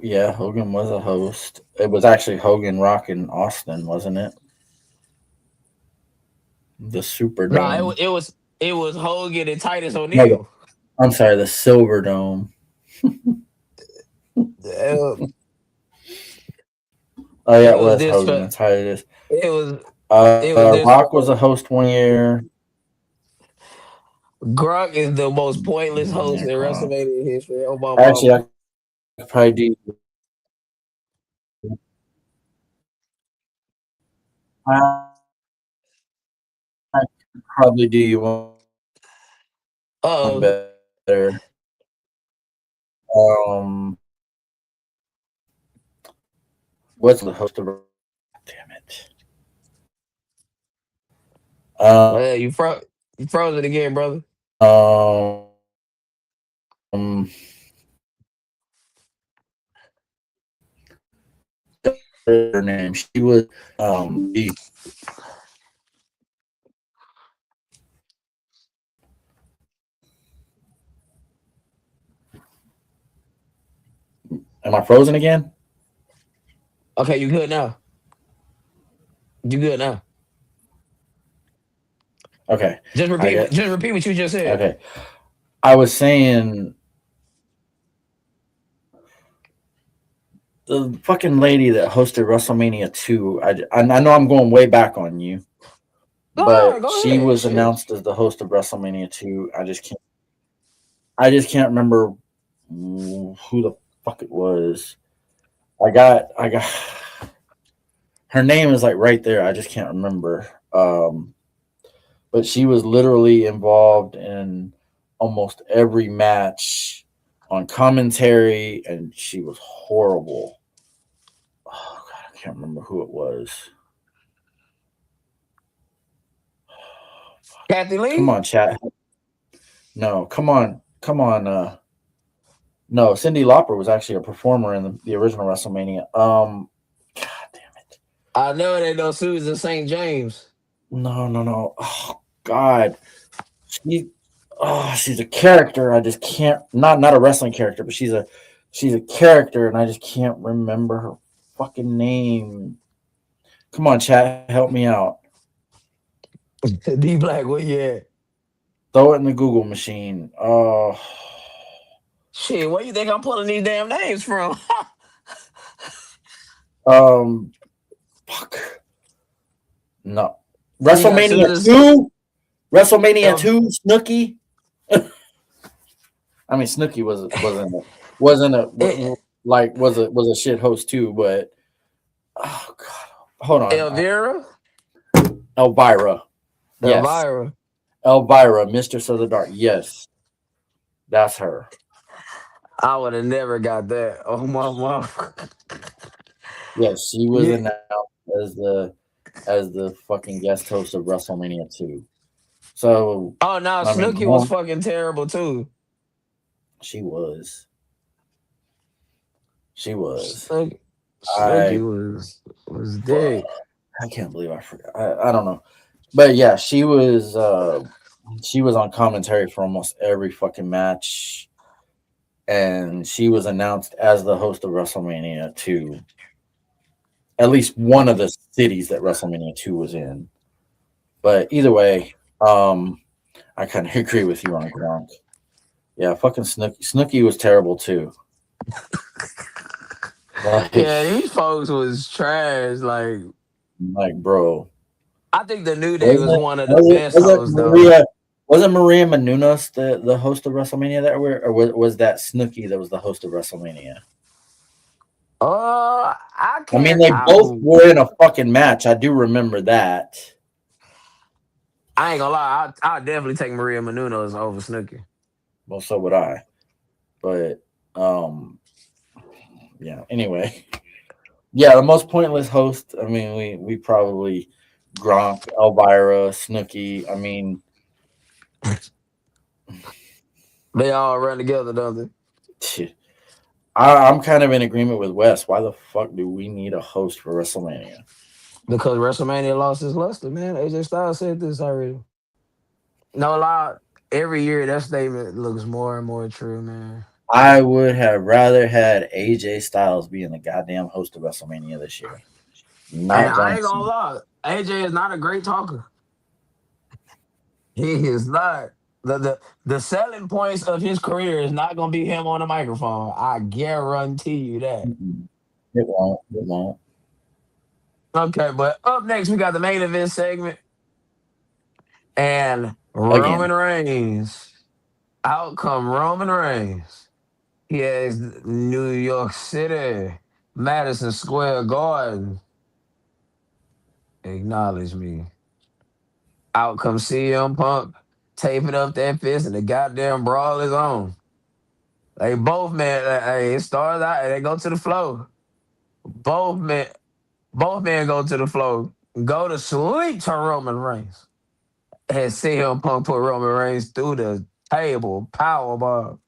Yeah, Hogan was a host. It was actually Hogan, Rock, and Austin, wasn't it? The Nah, Superdome. it was Hogan and Titus No, O'Neil. I'm sorry, the Silver Dome. Uh, Oh yeah, it it was was this. Hogan. That's how it is. It was it was this. Rock was a host 1 year. Gronk is the most pointless host Yeah, in Gronk. WrestleMania history. Oh my Actually, mama. I could probably do. I could probably do you one Oh, better. Um, what's the host of? Damn it. well, you froze it again, brother. Her name. She was am I frozen again? Okay, you good now. You good now. Okay. I get Just repeat what you just said. okay. I was saying the fucking lady that hosted WrestleMania 2. I know I'm going way back on you, No, but go she ahead. was Shit. announced as the host of WrestleMania 2. I just can't remember who the fuck it was. I got her name is like right there. I just can't remember. But she was literally involved in almost every match on commentary, and she was horrible. Oh god, I can't remember who it was. Kathy Come Lee? on, chat. No, come on. No, Cindy Lauper was actually a performer in the original WrestleMania. God damn it. I know they know Susan St. James. No, no, no. Oh God, she. Oh, she's a character. I just can't. Not a wrestling character, but she's a character, and I just can't remember her fucking name. Come on, chat, help me out. D Black, where you at? Throw it in the Google machine. Oh, Shit, where you think I'm pulling these damn names from? um, fuck. No, So you got WrestleMania Susan. two. WrestleMania Um, two. Snooki. I mean, Snooki wasn't it. wasn't a it, like was a shit host too, but oh god, hold on, Elvira, Elvira, yes, Elvira. Elvira, Mistress of the Dark, yes, that's her. I would have never got that. Oh my mom. Yes, she was Yeah. announced as the fucking guest host of WrestleMania 2. So, Oh no, I mean, Snooki was fucking terrible too. she was, she was. Snooki, Snooki I was dick. I can't believe I forgot. I don't know, but yeah, she was on commentary for almost every fucking match, and she was announced as the host of WrestleMania 2. At least one of the cities that WrestleMania 2 was in. But either way, I kind of agree with you on Gronk. Yeah, fucking Snooki was terrible too. Like, Yeah, these folks was trash. like, bro, I think the New Day was one of the best was it hosts though. Maria? Was it Maria Menounos the host of WrestleMania that were, or was that Snooki that was the host of WrestleMania? I I mean, can't. they both were in a fucking match. I do remember that. I ain't gonna lie. I definitely take Maria Menounos over Snooki. Well, so would I. But um, yeah. Anyway, yeah, the most pointless host. I mean, we probably Gronk, Elvira, Snooki. I mean, They all run together, don't they? I'm kind of in agreement with Wes. Why the fuck do we need a host for WrestleMania? Because WrestleMania lost its luster, man. AJ Styles said this already. No lie. Every year that statement looks more and more true, man. I would have rather had AJ Styles being the goddamn host of WrestleMania this year, And not I John ain't gonna Cena. lie. AJ is not a great talker. He is not. The selling points of his career is not gonna be him on the microphone. I guarantee you that. Mm-mm. It won't. It won't. Okay, but up next we got the main event segment and Again, Roman Reigns. Out come Roman Reigns. He has New York City, Madison Square Garden. Acknowledge me. Out comes CM Punk, taping up that fist, and the goddamn brawl is on. They both men, hey, it starts out, and they go to the floor. Both men, both men go to the floor. Go to sleep to Roman Reigns. And CM Punk put Roman Reigns through the table, power bomb.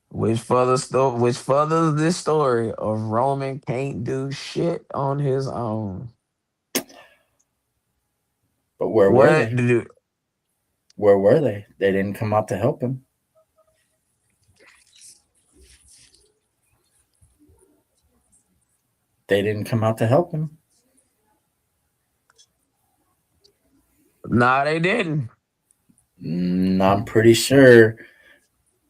Which furthers this story of Roman can't do shit on his own. but where were What they? do Where were they? They didn't come out to help him. They didn't come out to help him. Nah, they didn't. I'm pretty sure.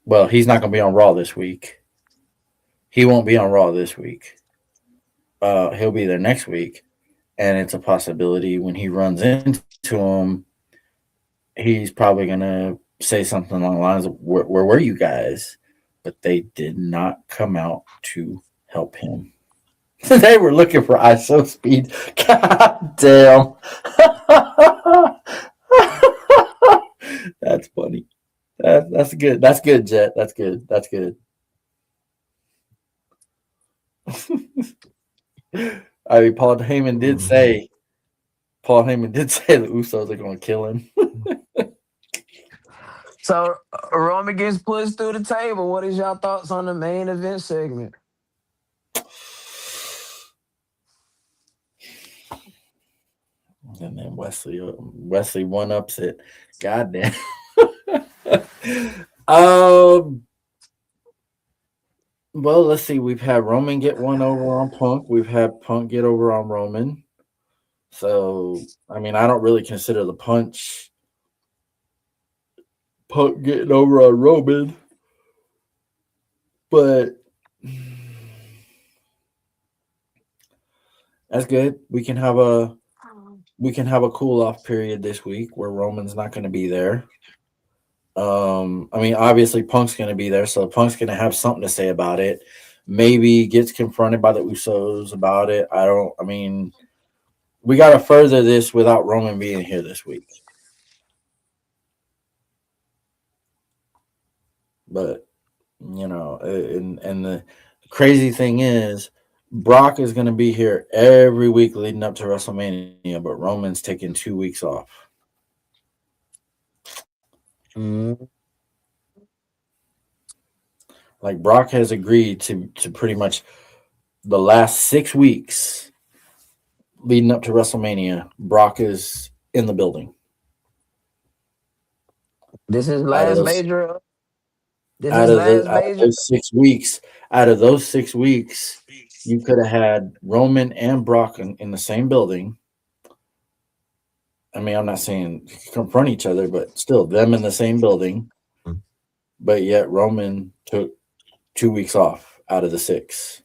Well, he's not going to be on Raw this week. He won't be on Raw this week. He'll be there next week, and it's a possibility when he runs into him, he's probably going to say something along the lines of, where were you guys? But they did not come out to help him. They were looking for ISO speed. God damn. That's funny. That's good. That's good, Jet. That's good. That's good. I mean, Paul Heyman did say the Usos are going to kill him. So Roman gets pushed through the table. What is y'all thoughts on the main event segment? And then Wesley one ups it. Goddamn. um. Well, let's see. We've had Roman get one over on Punk. We've had Punk get over on Roman. So, I mean, I don't really consider the Punk getting over on Roman, but that's good. We can have a cool off period this week where Roman's not going to be there. I mean, obviously, Punk's going to be there, so Punk's going to have something to say about it. Maybe gets confronted by the Usos about it. I don't. I mean, we got to further this without Roman being here this week. But and the crazy thing is, Brock is going to be here every week leading up to WrestleMania, but Roman's taking 2 weeks off. Mm. Like Brock has agreed to pretty much the last 6 weeks leading up to WrestleMania. Brock is in the building. This is Out of last those, major. This is last out of major. those 6 weeks, out of those 6 weeks, you could have had Roman and Brock in the same building. I mean, I'm not saying confront each other, but still them in the same building. But yet Roman took 2 weeks off out of the six.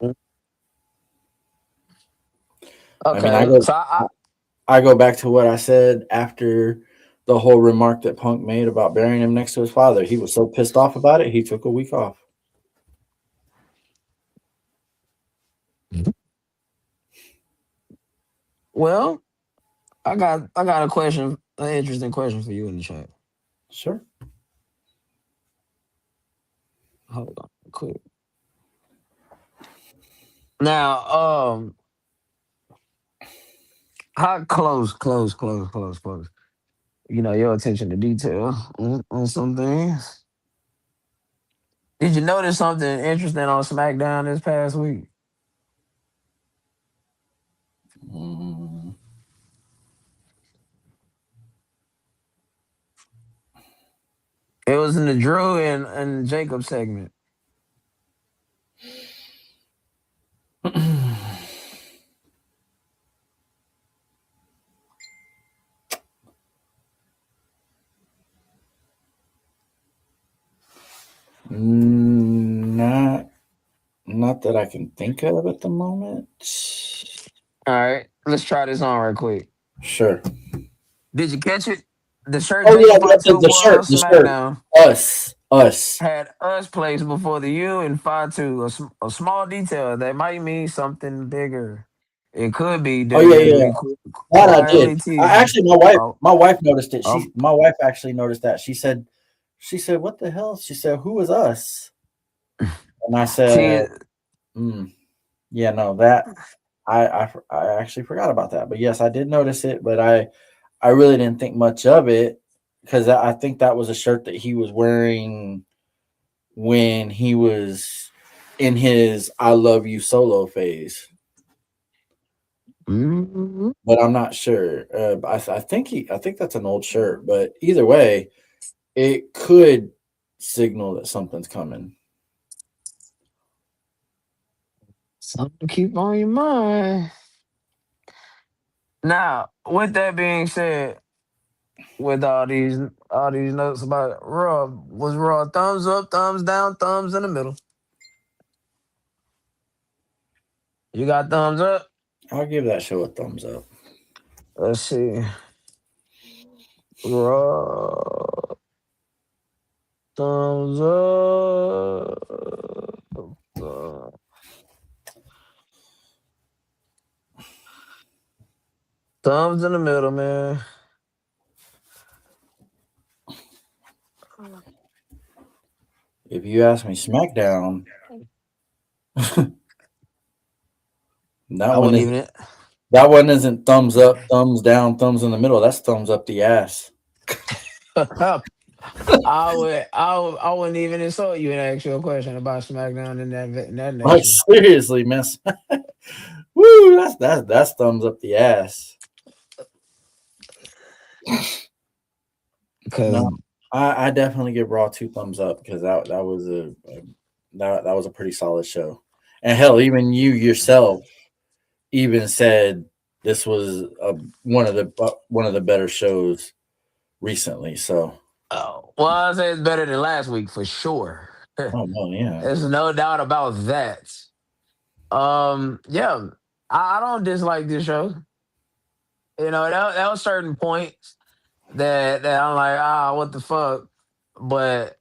I mean, Okay, so I go back to what I said after the whole remark that Punk made about burying him next to his father. He was so pissed off about it, he took a week off. well, I got a question, an interesting question for you in the chat. Sure. Hold on, quick. Now, how close. Your attention to detail on some things. Did you notice something interesting on SmackDown this past week? Mm, It was in the Drew and Jacob segment. not not that I can think of at the moment. All right, let's try this on right quick. Sure. Did you catch it? The shirt Oh yeah, Jacob Fatu the wore on shirt, the shirt. SmackDown Us. had us placed before the U and Fatu. A small detail that might mean something bigger. It could be Oh yeah, yeah. WWE That I did. quietly I teasing. actually, Oh, my wife noticed it. oh, My wife actually noticed that. She said, "What the hell?" She said, "Who is us?" And I said, see, mm, "Yeah, no, that I actually forgot about that." But yes, I did notice it, but I really didn't think much of it because I think that was a shirt that he was wearing when he was in his "I love you" solo phase. mhm. But I'm not sure. I think that's an old shirt, but either way, it could signal that something's coming. Something to keep on your mind. Now, with that being said, with all these notes about Raw, was Raw thumbs up, thumbs down, thumbs in the middle? You got thumbs up? I'll give that show a thumbs up. Let's see. Raw thumbs up. Thumbs in the middle, man. If you ask me, SmackDown, that I one wouldn't is even. that one isn't thumbs up, thumbs down, thumbs in the middle. That's thumbs up the ass. I wouldn't even insult you and ask you a question about SmackDown in that Like nature. seriously, man. Woo, that's thumbs up the ass. Because No, I definitely give Raw two thumbs up because that was that was a pretty solid show. And hell, even you yourself even said this was one of the better shows recently. So, well, I say it's better than last week for sure. oh no, yeah, There's no doubt about that. Yeah. I don't dislike this show. That was certain points that I'm like, what the fuck? But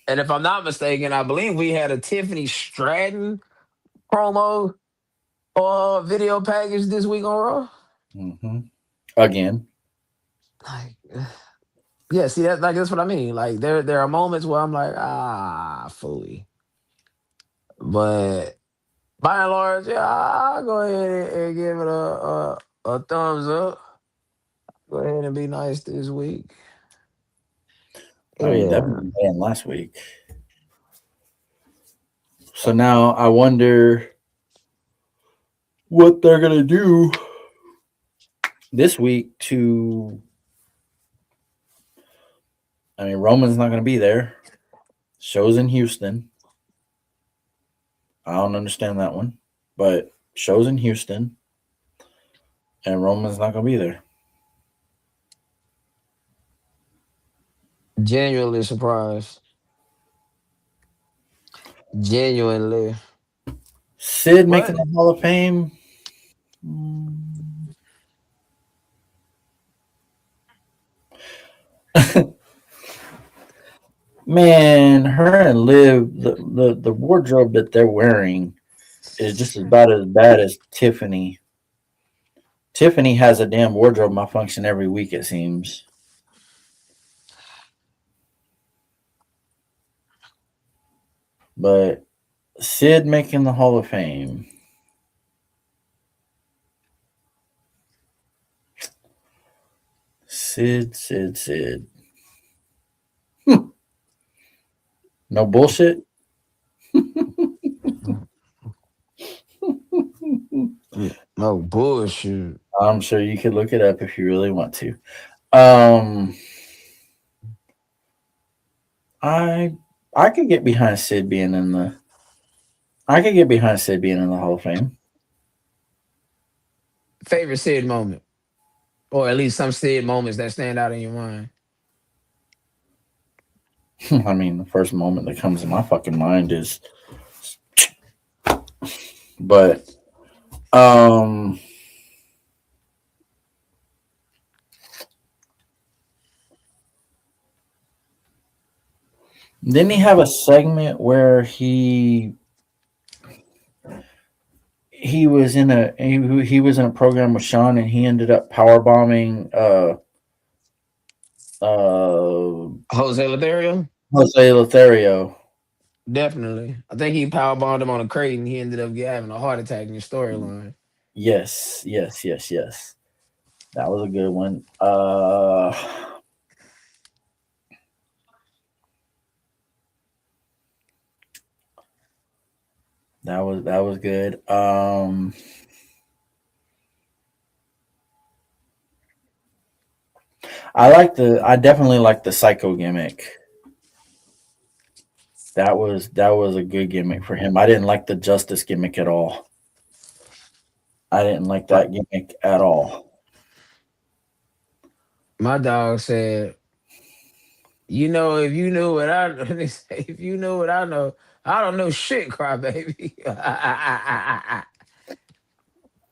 and if I'm not mistaken, I believe we had a Tiffany Stratton promo or video package this week on Raw. Hmm. Again, Like, yeah, see that's what I mean. Like there are moments where I'm like, fully. But by and large, yeah, I'll go ahead and give it a thumbs up. Go ahead and be nice this week. I mean, Yeah. definitely better than last week. So now I wonder what they're gonna do this week to. I mean, Roman's not gonna be there. Show's in Houston. I don't understand that one, but show's in Houston, and Roman's not gonna be there. Genuinely surprised. Genuinely. Sid making But the Hall of Fame. Mm. Man, her and Liv, the wardrobe that they're wearing is just about as bad as Tiffany. Tiffany has a damn wardrobe malfunction every week, it seems. But Sid making the Hall of Fame. Sid. No bullshit. no bullshit. I'm sure you could look it up if you really want to. Um, I I could get behind Sid being in the. I could get behind Sid being in the Hall of Fame. Favorite Sid moment. Or at least some Sid moments that stand out in your mind. I mean, the first moment that comes to my fucking mind is, but um, didn't he have a segment where he was in a program with Sean and he ended up power bombing uh Jose Lothario? Jose Lothario. Definitely. I think he power bombed him on a crate and he ended up having a heart attack in your storyline. Yes. That was a good one. That was good. I definitely like the psycho gimmick. That was a good gimmick for him. I didn't like the justice gimmick at all. I didn't like My, that gimmick at all. my dog said, if you knew what I they say, if you knew what I know, I don't know shit, crybaby.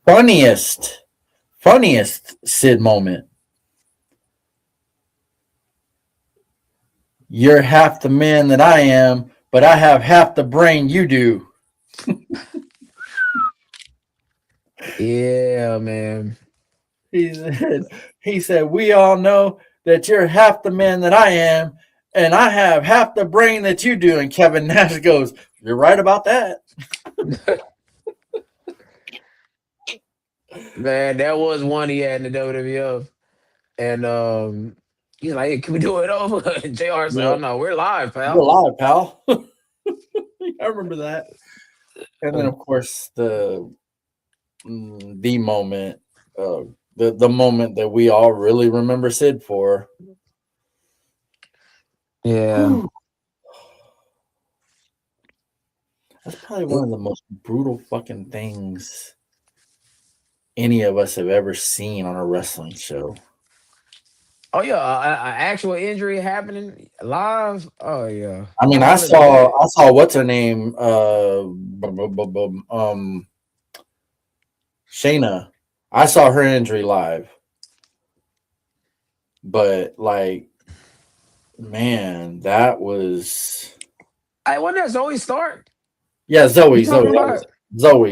Funniest, funniest Sid moment. You're half the man that I am, but I have half the brain you do. Yeah, man. He said, he said, we all know that you're half the man that I am, and I have half the brain that you do. And Kevin Nash goes, you're right about that. Man, that was one he had in the WWF. And he's like, hey, can we do it over? And JR said, oh Yeah, no, we're live, you're pal. alive, pal. I remember that. And then, of course, the moment, the moment that we all really remember Sid for. Yeah. Whew, that's probably one of the most brutal fucking things any of us have ever seen on a wrestling show. Oh yeah, actual injury happening live. Oh yeah, I mean, I would have took it. I saw what's her name, Shayna, I saw her injury live, but like, man, that was I wonder that Zoe Stark. yeah, You Zoe, Zoe, talking that was about?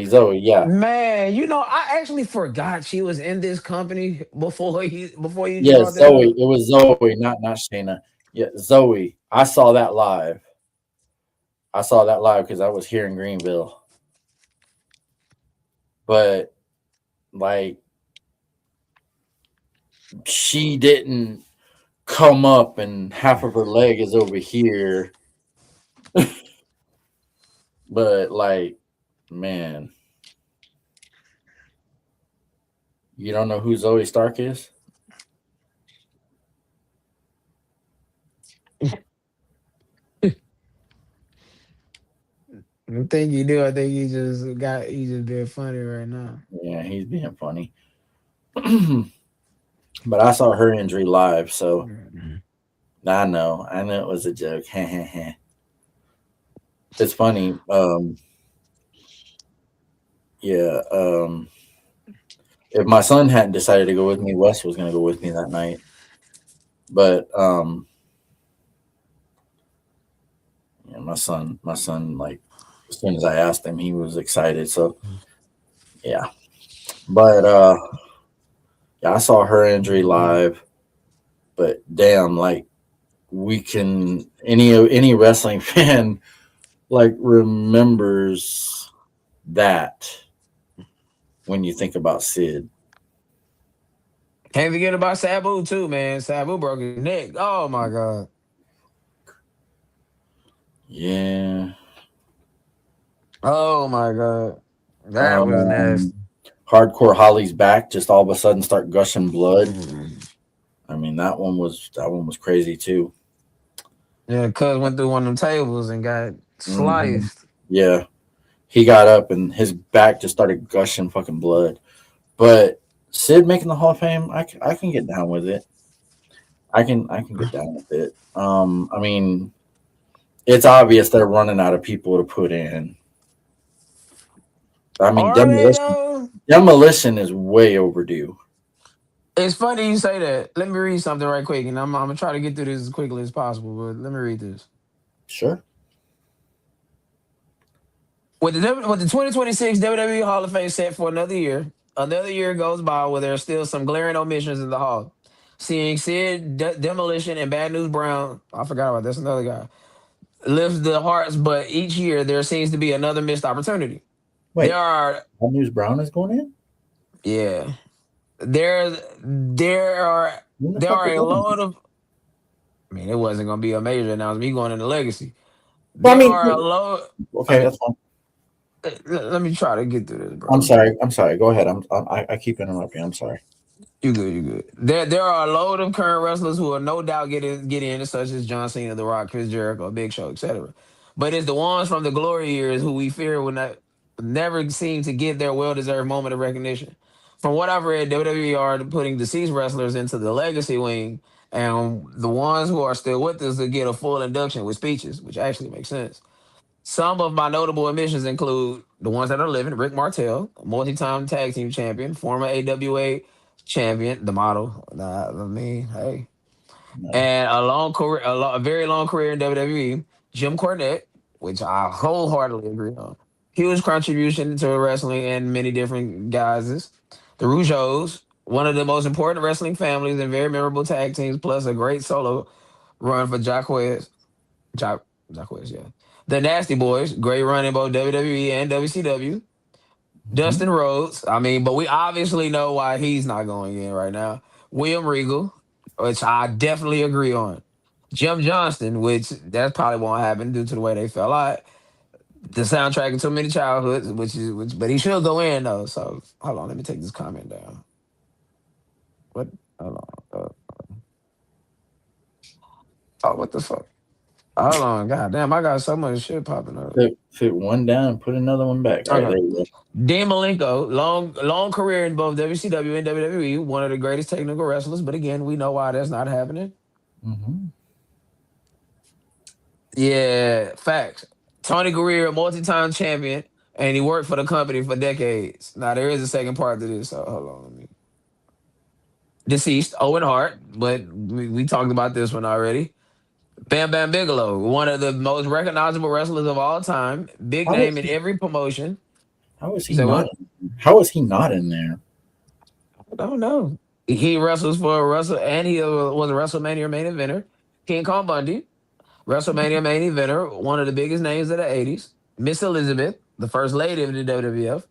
Zoe, yeah, Man, I actually forgot she was in this company before you yeah, brought that Zoe. up. It was Zoe, not Shayna. Yeah, Zoe. I saw that live. I saw that live because I was here in Greenville, but like she didn't come up and half of her leg is over here. But like, man, you don't know who Zoe Stark is? I think you do. I think he just being funny right now. Yeah, he's being funny. But I saw her injury live, so Mhm. I know it was a joke. It's funny. Yeah. If my son hadn't decided to go with me, Wes was going to go with me that night. But yeah, like as soon as I asked him, he was excited. So yeah. But yeah, I saw her injury live. But damn, like we can any wrestling fan like remembers that when you think about Sid. Can't forget about Sabu too, man. Sabu broke his neck. Oh my god. Yeah. Oh my god. That was Um, nasty. Hardcore Holly's back just all of a sudden start gushing blood. Mhm. I mean that one was crazy too. Yeah, cuz went through one of them tables and got Hmm. sliced. Yeah, he got up and his back just started gushing fucking blood. But Sid making the Hall of Fame, I can get down with it. I can get down with it. I mean, it's obvious they're running out of people to put in. I mean, Are they though? demolition is way overdue. It's funny you say that. Let me read something right quick, and I'm gonna try to get through this as quickly as possible. But let me read this. Sure. With the 2026 WWE Hall of Fame set for another year goes by where there are still some glaring omissions in the Hall. Seeing Sid, Demolition, and Bad News Brown, I forgot about this, another guy, lifts the hearts, but each year there seems to be another missed opportunity. There Wait, are, Bad News Brown is going in. yeah, there, there are, When the there fuck are is a that? load of, I mean, it wasn't going to be a major announcement. He going into legacy. Well, I There mean, are a load, I okay, mean, that's fine. let me try to get through this, I'm bro. sorry. I'm sorry. Go ahead. I keep interrupting. I'm sorry. You good, you good. There are a load of current wrestlers who will no doubt get in, such as John Cena, The Rock, Chris Jericho, Big Show, etc. But it's the ones from the glory years who we fear will not never seem to get their well deserved moment of recognition. From what I've read, WWE are putting deceased wrestlers into the legacy wing, and the ones who are still with us will get a full induction with speeches, which actually makes sense. Some of my notable omissions include the ones that are living: Rick Martel, multi-time tag team champion, former AWA champion, the model. Nah, I mean, hey, No. and a very long career in WWE. Jim Cornette, which I wholeheartedly agree on. Huge contribution to wrestling in many different guises. The Rougeaus, one of the most important wrestling families and very memorable tag teams, plus a great solo run for Jacquez. Jacquez, yeah. The Nasty Boys, great run in both WWE and WCW. Hmm. Dustin Rhodes, I mean, but we obviously know why he's not going in right now. William Regal, which I definitely agree on. Jim Johnston, which that probably won't happen due to the way they fell out. The soundtrack of too many childhoods, but he should go in though. So hold on, let me take this comment down. What? Hold on. Oh, what the fuck? Hold on, god damn, I got so much shit popping up. Fit one down, put another one back. All right, there Okay. you Dean Malenko, long career in both WCW and WWE, one of the greatest technical wrestlers. But again, we know why that's not happening. go. Hmm. Yeah, facts. Tony Gurria, multi-time champion and he worked for the company for decades. Now there is a second part to this. So hold on, let me. Deceased Owen Hart, but we talked about this one already. Bam Bam Bigelow, one of the most recognizable wrestlers of all time, big How name is in he? every promotion. How is You he say not? what? How is he not in there? I don't know. He wrestles for Russell, and he was a WrestleMania main eventer. King Kong Bundy, WrestleMania main eventer, one of the biggest names of the '80s. Miss Elizabeth, the first lady of the WWF.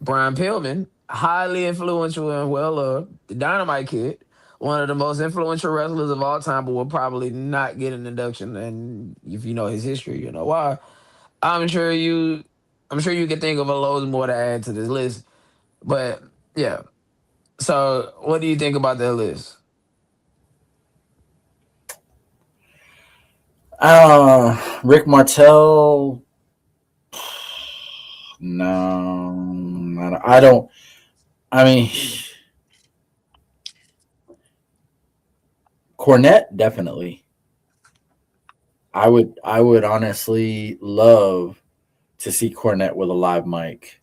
Brian Pillman, highly influential and well loved. The Dynamite Kid, one of the most influential wrestlers of all time, but will probably not get an induction. And if you know his history, you know why. I'm sure you, I'm sure you can think of a loads more to add to this list. But yeah. So, what do you think about that list? Rick Martel. No, I don't. I mean, Cornette definitely. I would honestly love to see Cornette with a live mic.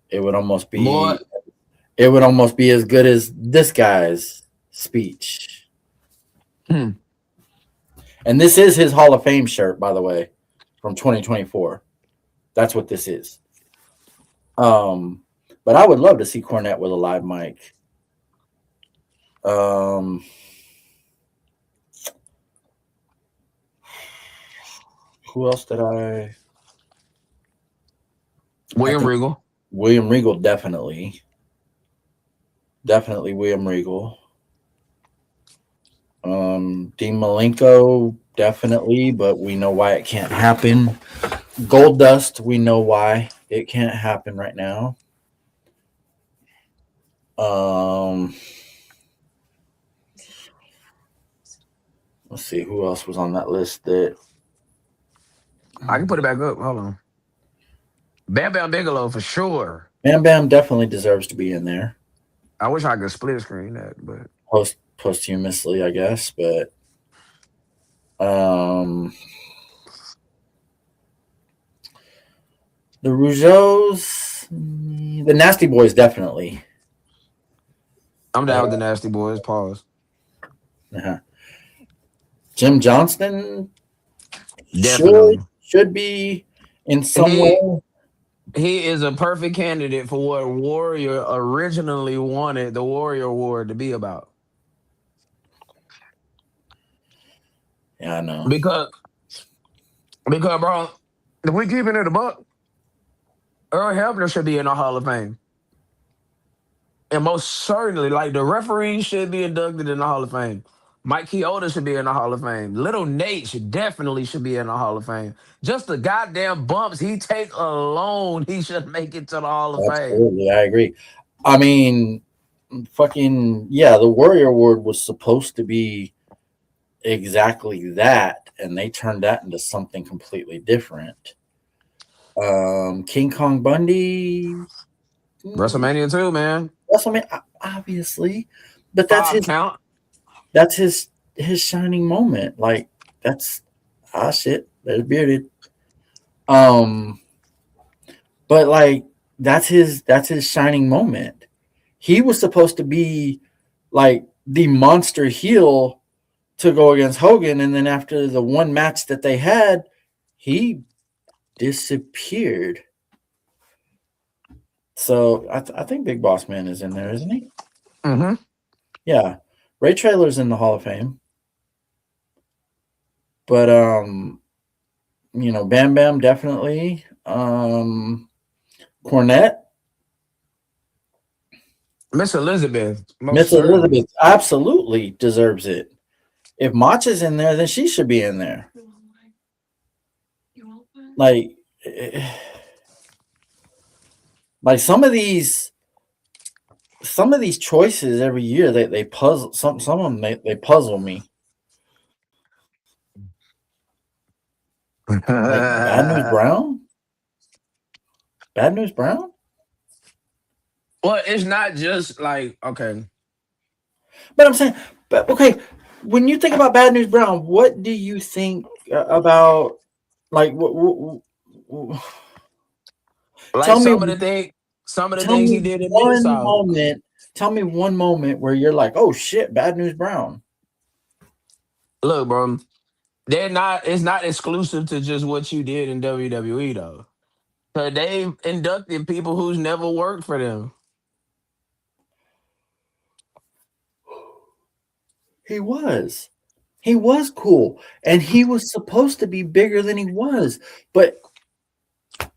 It would almost Boy, be it would almost be as good as this guy's speech. hmm, And this is his Hall of Fame shirt, by the way, from 2024. That's what this is. Um, but I would love to see Cornette with a live mic. Um, who else did I? I William think Regal. William Regal definitely William Regal. Dean Malenko definitely, but we know why it can't happen. Gold Dust, we know why it can't happen right now. Um, let's see who else was on that list. That I can put it back up. Hold on. Bam Bam Bigelow for sure. Bam Bam definitely deserves to be in there, I wish I could split screen that, but posthumously, I guess. But um, the Rougeaus, the Nasty Boys, definitely. I'm Uh, down with the Nasty Boys. Pause. uh Jim Johnston should Definitely. should be in some He way. he is a perfect candidate for what Warrior originally wanted the Warrior Award to be about. Yeah, I know. Because bro, if we keeping it a buck, Earl Hebner should be in the Hall of Fame. And most certainly, like the referees should be inducted in the Hall of Fame. Mike Chioda should be in the Hall of Fame. Little Nate should be in the Hall of Fame. Just the goddamn bumps he take alone, he should make it to the Hall of Fame. Absolutely, I agree. I mean, fucking yeah, the Warrior Award was supposed to be exactly that, and they turned that into something completely different. King Kong Bundy, mm, WrestleMania 2, man. that's what I mean, obviously, but that's 5 his count. that's his his shining moment. Like that's shit. There's bearded. Um, but like that's his shining moment. He was supposed to be like the monster heel to go against Hogan, and then after the one match that they had, he disappeared. So I think Big Boss Man is in there, isn't he? Mm-hmm. Yeah, Ray Trailer's in the Hall of Fame, but Bam Bam definitely. Cornette, Miss Elizabeth, most Miss certainly. Elizabeth absolutely deserves it. If Mach is in there, then she should be in there. Like, eh, like some of these choices every year they puzzle some of them they puzzle me. Like Well, Bad News Brown. it's not just like, okay. But I'm saying, but okay, when you think about Bad News Brown, what do you think about like what? Like Tell me, some of the tell things me he did in Mid one South. moment. Tell me one moment where you're like, oh shit, Bad News Brown. Look, bro, they're not. It's not exclusive to just what you did in WWE though. So they inducted people who's never worked for them. He was. He was cool. And he was supposed to be bigger than he was. But I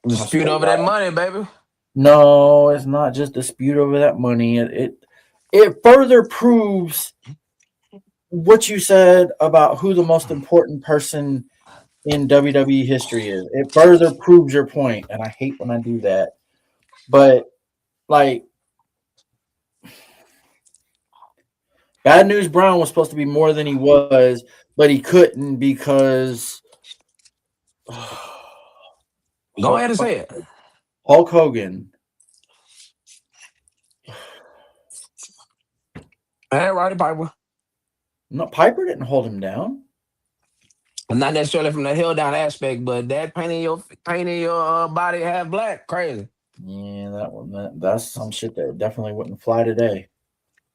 Dispute swear to over that God, money, baby. no, it's not just dispute over that money. It further proves what you said about who the most important person in WWE history is. It further proves your point, and I hate when I do that. But like Bad News Brown was supposed to be more than he was, but he couldn't because Go ahead and Hulk, say it. Hulk Hogan. Hey, Roddy Piper. No, Piper didn't hold him down. Not necessarily from the held down aspect, but that painting your body half black, crazy. Yeah, that's some shit that definitely wouldn't fly today.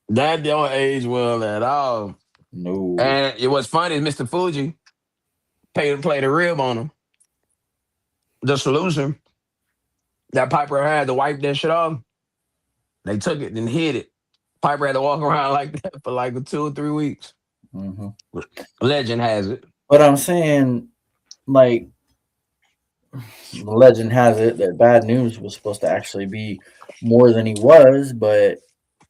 That don't age well at all. No. And it was funny is Mr. Fuji paid to play the rib on him. The solution that Piper had to wipe that shit off, they took it and hid it. Piper had to walk around like that for like 2 or 3 weeks. Hmm. Legend has it. But I'm saying, like, legend has it that Bad News was supposed to actually be more than he was, but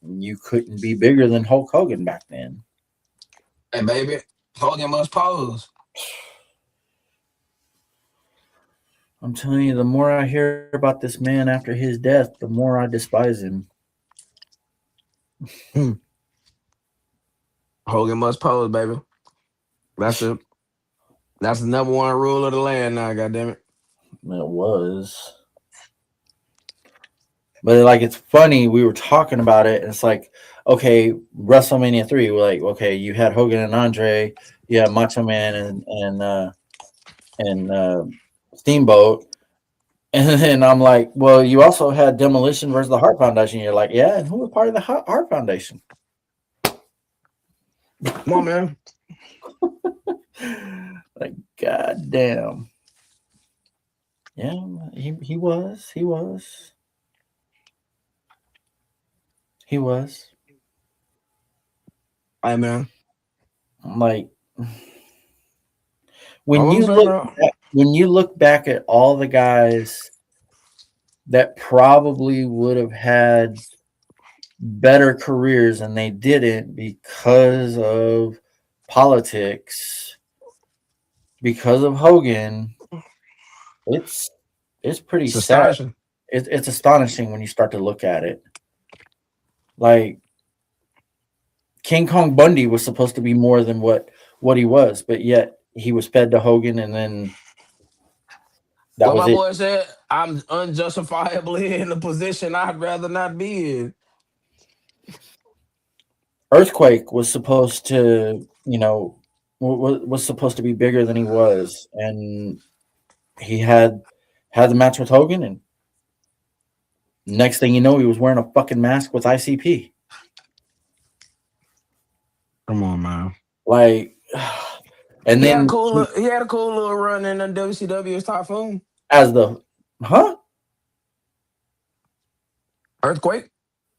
you couldn't be bigger than Hulk Hogan back then. Hey, baby, Hogan must pose. I'm telling you, the more I hear about this man after his death, the more I despise him. Hmm. Hogan must pose, baby. That's the that's the number one rule of the land now, goddamn it. It was. But like it's funny, we were talking about it, and it's like, okay, WrestleMania 3, we're like, okay, you had Hogan and Andre, you had Macho Man and Steamboat. And then I'm like, well, you also had Demolition versus the Heart Foundation. You're like, yeah, and who was part of the Heart Foundation? Come on, man. Like, goddamn. Yeah, he was. He was. He was. Hey, man. Like All I'm saying, bro. when you look back at all the guys that probably would have had better careers and they didn't because of politics, because of Hogan, it's it's pretty It's sad. astonishing. It's astonishing when you start to look at it. Like King Kong Bundy was supposed to be more than what he was, but yet he was fed to Hogan, and then that What was my it. boy said, I'm unjustifiably in a position I'd rather not be in. Earthquake was supposed to, was supposed to be bigger than he was, and he had the match with Hogan, and next thing you know, he was wearing a fucking mask with ICP. Come on, man. Like, and then He had a cool little run in the WCW as Typhoon. as the huh Earthquake.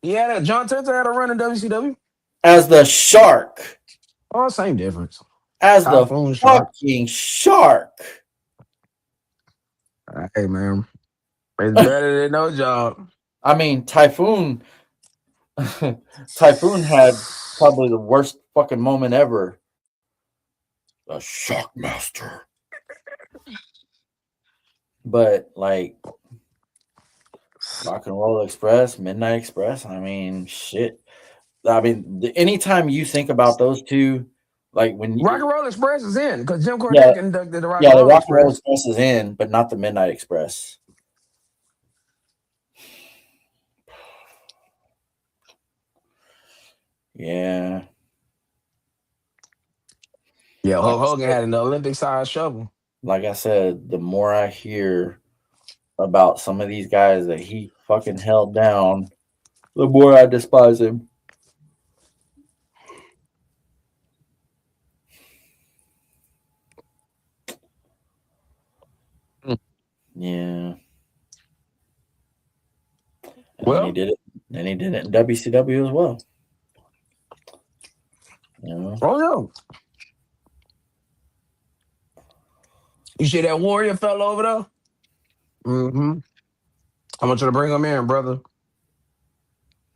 John Tenta had a run in WCW. as the shark, Oh, same difference. as the Typhoon Shark. fucking shark. Hey, man. It's better than no job. I mean, Typhoon. Typhoon had probably the worst fucking moment ever. The Shockmaster. But like Rock and Roll Express, Midnight Express. I mean, shit. I mean, anytime you think about those two, like when Rock you, and Roll Express is in because Jim yeah, Cornette inducted the Rock yeah, and the Roll Rock and Roll Express. Express is in, but not the Midnight Express. Yeah, Yeah, like Hulk Hogan had an Olympic sized shovel. like I said, the more I hear about some of these guys that he fucking held down, the more I despise him. Mm. Yeah, and then he Well, did it. Then he did it in WCW as well. You know, oh yeah. You see that warrior fell over there? Mm-hmm. I want you to bring him in, brother.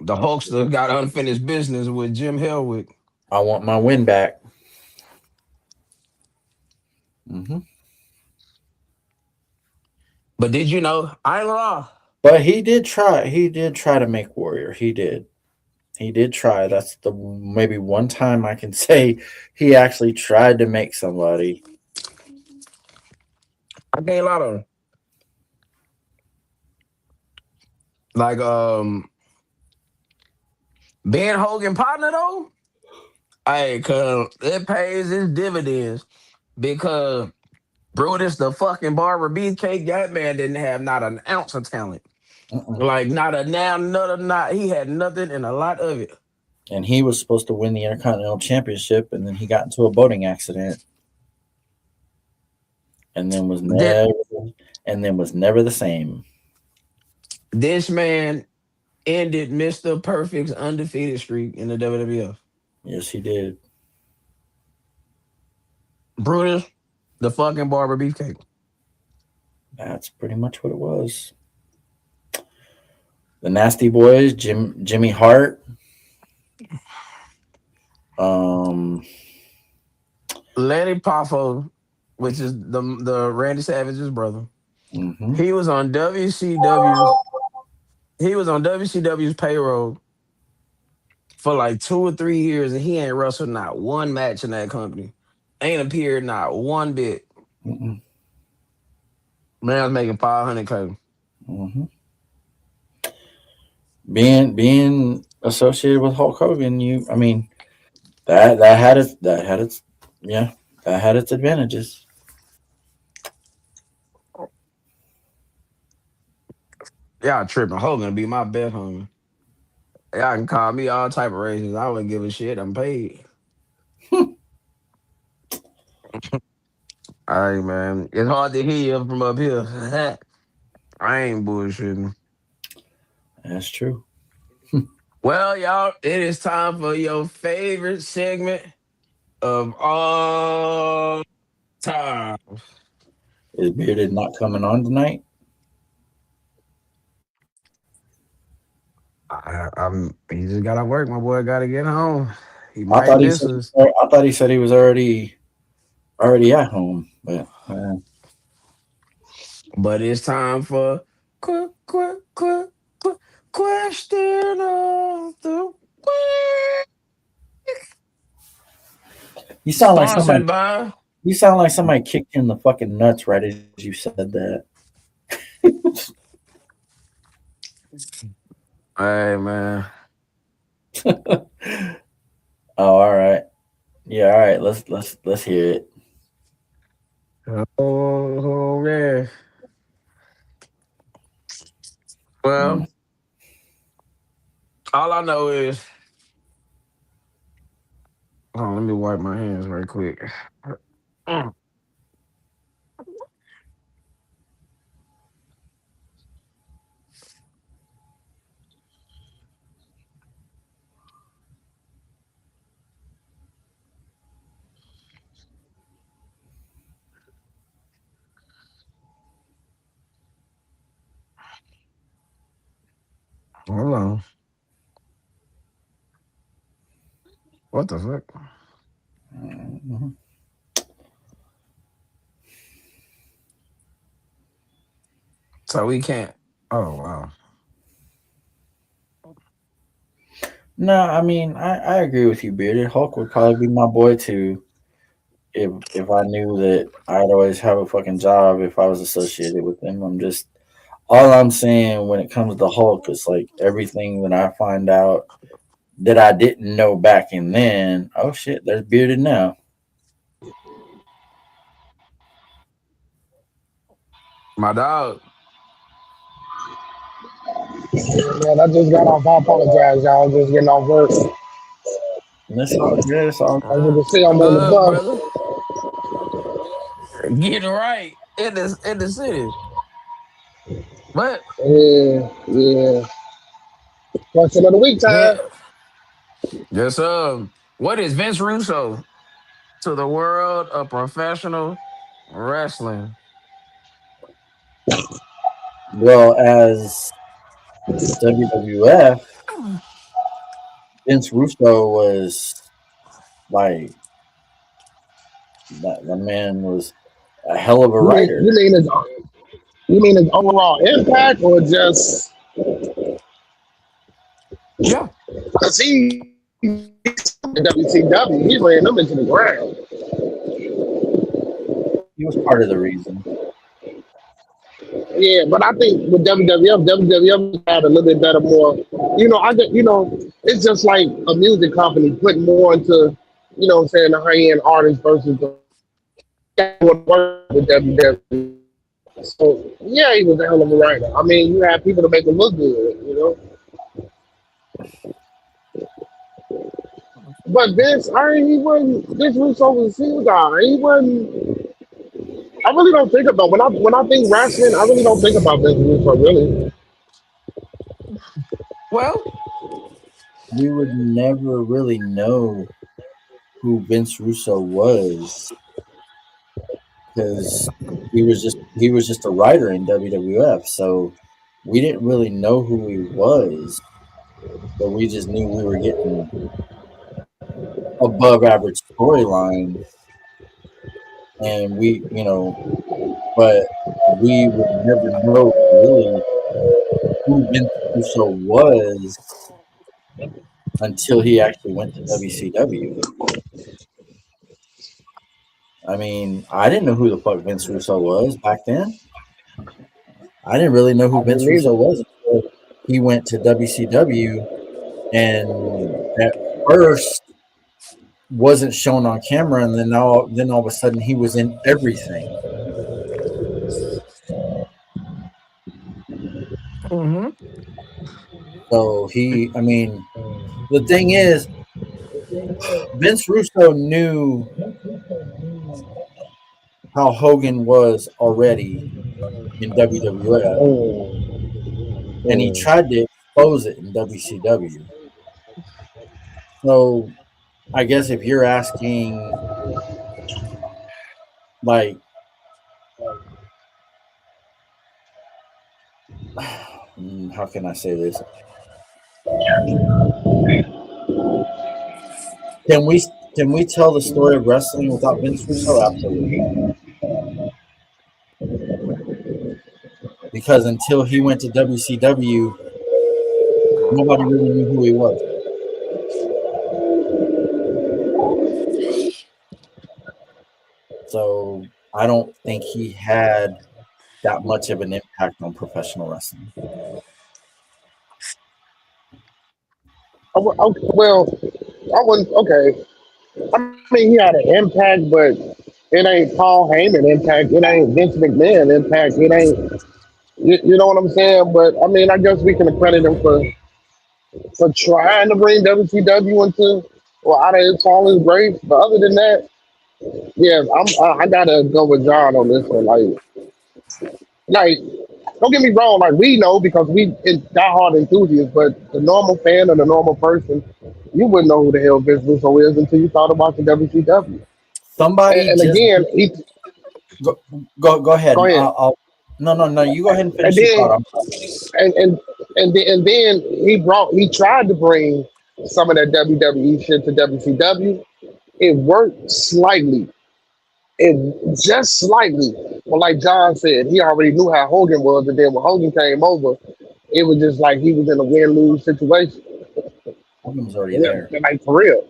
The Hulkster got unfinished business with Jim Hellwick. I want my win back. Hmm. But did you know? I ain't gonna lie. But he did try. He did try to make Warrior. He did. He did try. That's the maybe one time I can say he actually tried to make somebody. I can't lie to him. Like Ben Hogan partner though. Hey, cause it pays its dividends because Brutus the fucking barber beefcake, that man didn't have not an ounce of talent. Mm-mm. Like not a now, not a not. He had nothing and a lot of it. And he was supposed to win the Intercontinental Championship, and then he got into a boating accident, and then was Then never, was never the same. this man ended Mr. Perfect's undefeated streak in the WWF. Yes, he did. Brutus, the fucking barber beefcake. That's pretty much what it was. The Nasty Boys, Jimmy Hart, um, Lenny Poffo, which is the Randy Savage's brother. hmm He was on WCW's. He was on WCW's payroll for like 2 or 3 years, and he ain't wrestled not one match in that company. Ain't appeared not one bit. hmm Man's making 500K. hmm being associated with Hulk Hogan, I mean, yeah, that had its advantages. Y'all tripping. Hogan be my best homie. Y'all can call me all type of races. I wouldn't give a shit. I'm paid. All right, man. It's hard to hear you from up here. I ain't bullshitting. That's true. Well, y'all, it is time for your favorite segment of all time. Is Bearded not coming on tonight? He just gotta work. My boy gotta get home. He I might thought he miss said us, I thought he said he was already at home, but but it's time for question of the week. you sound like somebody. Sponsored by. You sound like somebody kicked you in the fucking nuts right as you said that. Hey man. Oh, all right. Yeah, all right. Let's hear it. Oh man. Mm. Well, all I know is, hold on, let me wipe my hands right quick. Mm, Hold on. What the fuck? Mhm. So we can't. Oh wow. No, I mean I agree with you, Bearded. Hulk would probably be my boy too if I knew that I'd always have a fucking job if I was associated with him. I'm just all I'm saying when it comes to Hulk is like everything that I find out that I didn't know back in then. Oh shit, there's Bearded now. My dog. Man, I just got off. I apologize, y'all. Just getting off work. And it's all good. It's all As you can see, I'm on the Good, bus. brother. Getting right in the city. But Yeah, yeah. Question of the week time. yeah, yes, what is Vince Russo to the world of professional wrestling? well as WWF. Vince Russo was like that man was a hell of a You mean you writer. mean his you mean his overall impact or just Yeah. because he in WCW, he ran them into the ground. He was part of the reason. Yeah, but I think with WWF had a little bit better, more. I get. It's just like a music company putting more into, what I'm saying, the high end artist versus the with WWE. So yeah, he was a hell of a writer. I mean, you have people to make him look good. But Vince, he wasn't. Vince Russo was a single guy. He wasn't. I really don't think about when I think wrestling. I really don't think about Vince Russo. Really, Well, We would never really know who Vince Russo was because he was just a writer in WWF. So we didn't really know who he was, but we just knew we were getting above average storylines, and but we would never know really who Vince Russo was until he actually went to WCW. I mean, I didn't know who the fuck Vince Russo was back then. I didn't really know who I Vince didn't Russo either. was until he went to WCW, and at first wasn't shown on camera, and then all of a sudden he was in everything. hmm So I mean, the thing is, Vince Russo knew how Hogan was already in WWF, Mm, and he mm. tried to expose it in WCW. So I guess if you're asking, like, how can I say this? Can we can we tell the story of wrestling without Vince Russo? Absolutely. Because until he went to WCW, nobody really knew who he was. So I don't think he had that much of an impact on professional wrestling. Okay, well, I wouldn't. Okay, I mean, he had an impact, but it ain't Paul Heyman impact. It ain't Vince McMahon impact. It ain't. You know what I'm saying? But I mean, I guess we can credit him for trying to bring WCW into or out of its fallen grace. But other than that, yeah, I gotta go with John on this one. Like, don't get me wrong. Like, we know because we diehard enthusiasts, but the normal fan or the normal person, you wouldn't know who the hell Vince Russo is until you thought about the WCW. Somebody And just again, he go go ahead. go ahead. No. You go ahead and And finish your thought. then and and and then he tried to bring some of that WWE shit to WCW. It worked slightly. It just slightly. But like John said, he already knew how Hogan was, and then when Hogan came over, it was just like he was in a win lose situation. Hogan was already Yeah, there. like for real.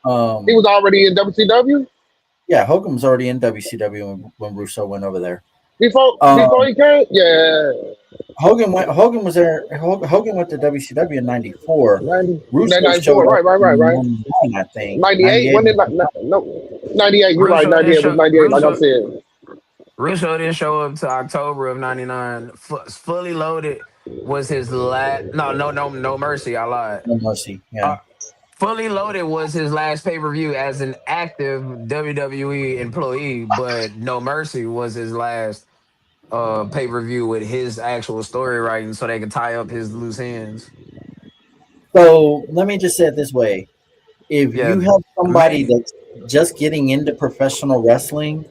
He Um, was already in WCW yeah, Hogan was already in WCW when Russo went over there. before Um, he came. Yeah, Hogan was there. Hogan went to WCW in '94. 90, Russo showed 94, up right, in right. '99, I think. 98, '98. when did no 98? You're right, Russo didn't 98 was show 98. Like I said, Russo didn't show up to October of '99. Fully loaded. was his last. No Mercy. I lied. No Mercy. Uh, Yeah. Fully Loaded was his last pay per view as an active WWE employee, but No Mercy was his last pay per view with his actual story writing, so they could tie up his loose ends. So let me just say it this way: if Yeah, you have somebody main. that's just getting into professional wrestling,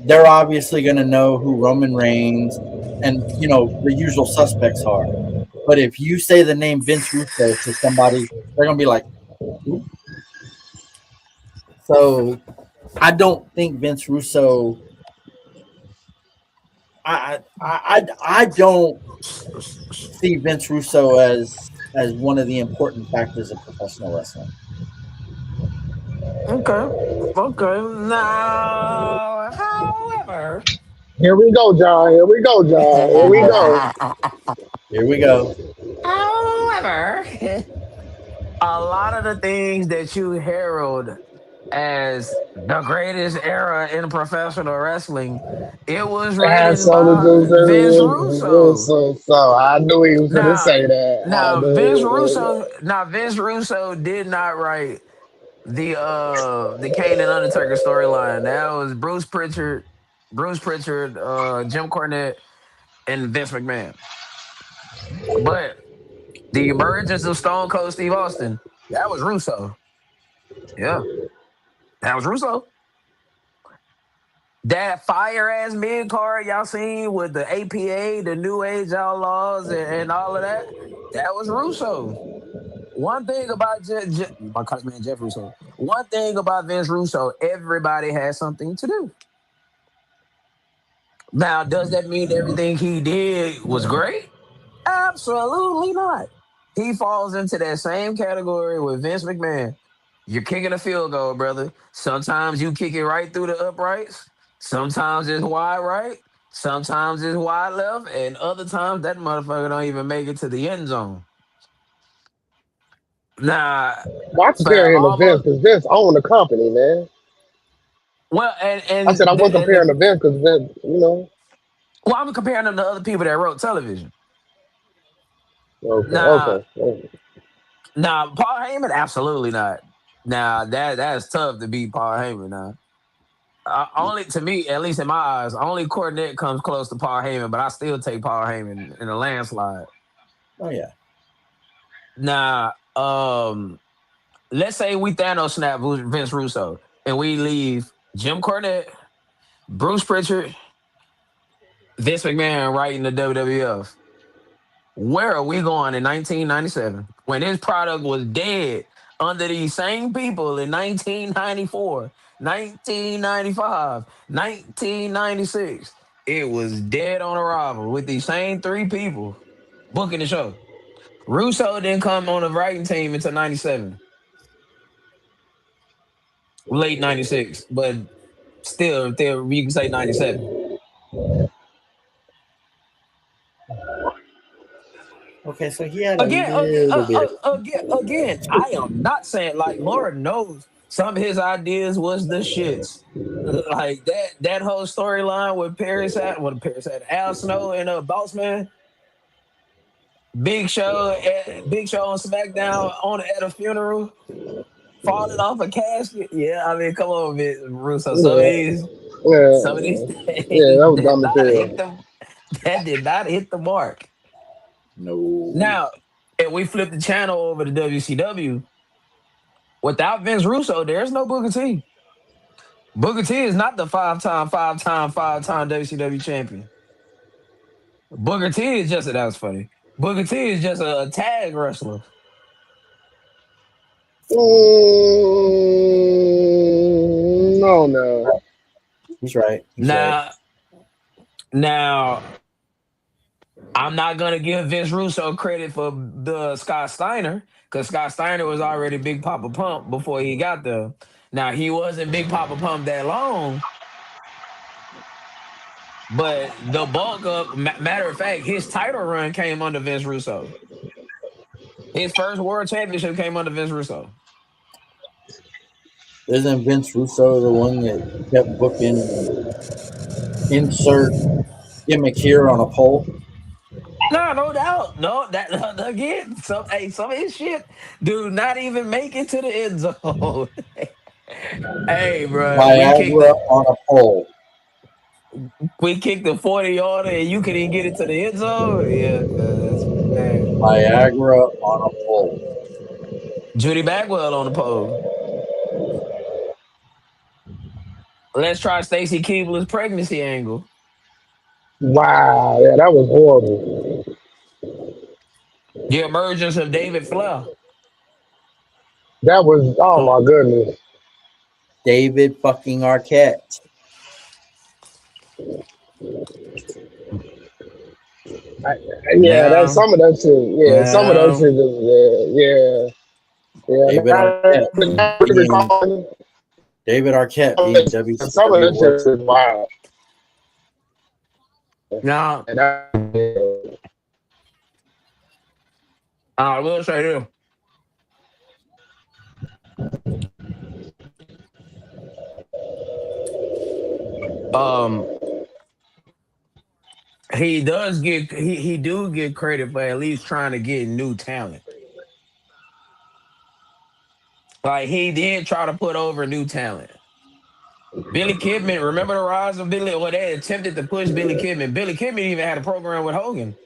they're obviously going to know who Roman Reigns and the usual suspects are. But if you say the name Vince Russo to somebody, they're going to be like, "Who?" So I don't think Vince Russo. I don't see Vince Russo as one of the important factors of professional wrestling. Okay, okay. Now, however, Here we go, John. Here we go, John. Here we go. Here we go. however, a lot of the things that you herald as the greatest era in professional wrestling, it was It has written something to by Vince do Russo. so I knew he was going to Now, say that. I now knew he Vince was going Russo, now Vince Russo did not write the Kane and Undertaker storyline. That was Bruce Pritchard, Jim Cornette, and Vince McMahon. But the emergence of Stone Cold Steve Austin, that was Russo. Yeah, that was Russo. That fire ass mid card y'all seen with the APA, the New Age Outlaws, and all of that, that was Russo. One thing about my cousin man Jeff Russo. One thing about Vince Russo, everybody has something to do. Now, does that mean everything he did was great? Absolutely not. He falls into that same category with Vince McMahon. You're kicking a field goal, brother. Sometimes you kick it right through the uprights. Sometimes it's wide right. Sometimes it's wide left. And other times that motherfucker don't even make it to the end zone. Nah, I but compare him to Vince almost because Vince owned the company, man. well, I said I wasn't and comparing to Vince because Vince, well, I'm comparing them to other people that wrote television. Okay, Now, okay, okay. Paul Heyman, absolutely not. Now that's tough to beat Paul Heyman. Now, only to me, at least in my eyes, only Cornette comes close to Paul Heyman, but I still take Paul Heyman in a landslide. Oh yeah. Now, let's say we Thanos snap Vince Russo and we leave Jim Cornette, Bruce Pritchard, Vince McMahon writing the WWF. Where are we going in 1997 when his product was dead under these same people in 1994, 1995, 1996? It was dead on arrival with these same three people booking the show. Russo didn't come on the writing team until 97, late 96, but still you can say 97. Okay, so he had a Again, little bit. again, I am not saying like Lord knows some of his ideas was the shits. Like that whole storyline with Paris had Al Snow and Boss Man, Big Show on SmackDown on at a funeral, falling off a casket. Yeah, I mean, come on, Russo. Yeah, Some of these yeah, yeah. things That was dumb as hell. did not hit the mark. No. Now, if we flip the channel over to WCW, without Vince Russo, there's no Booker T. Booker T is not the five-time WCW champion. Booker T is just that was funny. Booker T is just a tag wrestler. No, no. He's right. He's right. Now, now I'm not gonna give Vince Russo credit for the Scott Steiner because Scott Steiner was already Big Papa Pump before he got there. Now he wasn't Big Papa Pump that long, but the bulk of matter of fact, his title run came under Vince Russo. His first world championship came under Vince Russo. Isn't Vince Russo the one that kept booking insert gimmick here on a pole? No, no, that again. Some of his shit do not even make it to the end zone. Hey, bro, Viagra on a pole. we kicked the 40 yarder, and you couldn't get it to the end zone. Yeah, cuz man, Viagra on a pole. Judy Bagwell on the pole. Let's try Stacy Keebler's pregnancy angle. Wow, yeah, that was horrible. The emergence of David Flair. That was, oh So my goodness. David fucking Arquette. I, yeah, that yeah, some of that shit. Yeah, some of that yeah. shit. Yeah. David Arquette Now being recalling David Arquette being some of WCW that World shit is wild. Now, And that, I will say this. Um, he do get credit for at least trying to get new talent. Like he did try to put over new talent. Billy Kidman, remember the rise of Billy? Well, they attempted to push Billy Kidman. Billy Kidman even had a program with Hogan.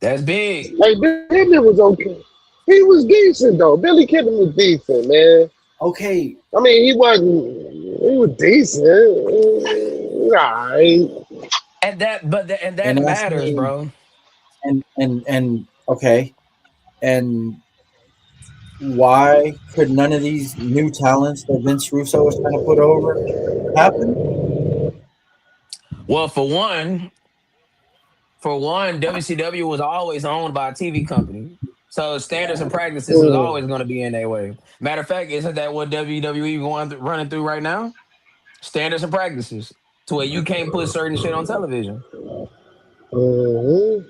That's big. like Billy Kidman was okay. He was decent though. Billy Kidman was decent, man. Okay, I mean, he wasn't. He was decent. Alright. And and that that's matters, me. bro. And okay, and why could none of these new talents that Vince Russo was trying to put over happen? Well, for one, WCW was always owned by a TV company. So standards and practices was Mm, always going to be in their way. Matter of fact, isn't that what WWE running through right now? Standards and practices to where you can't put certain shit on television. mhm.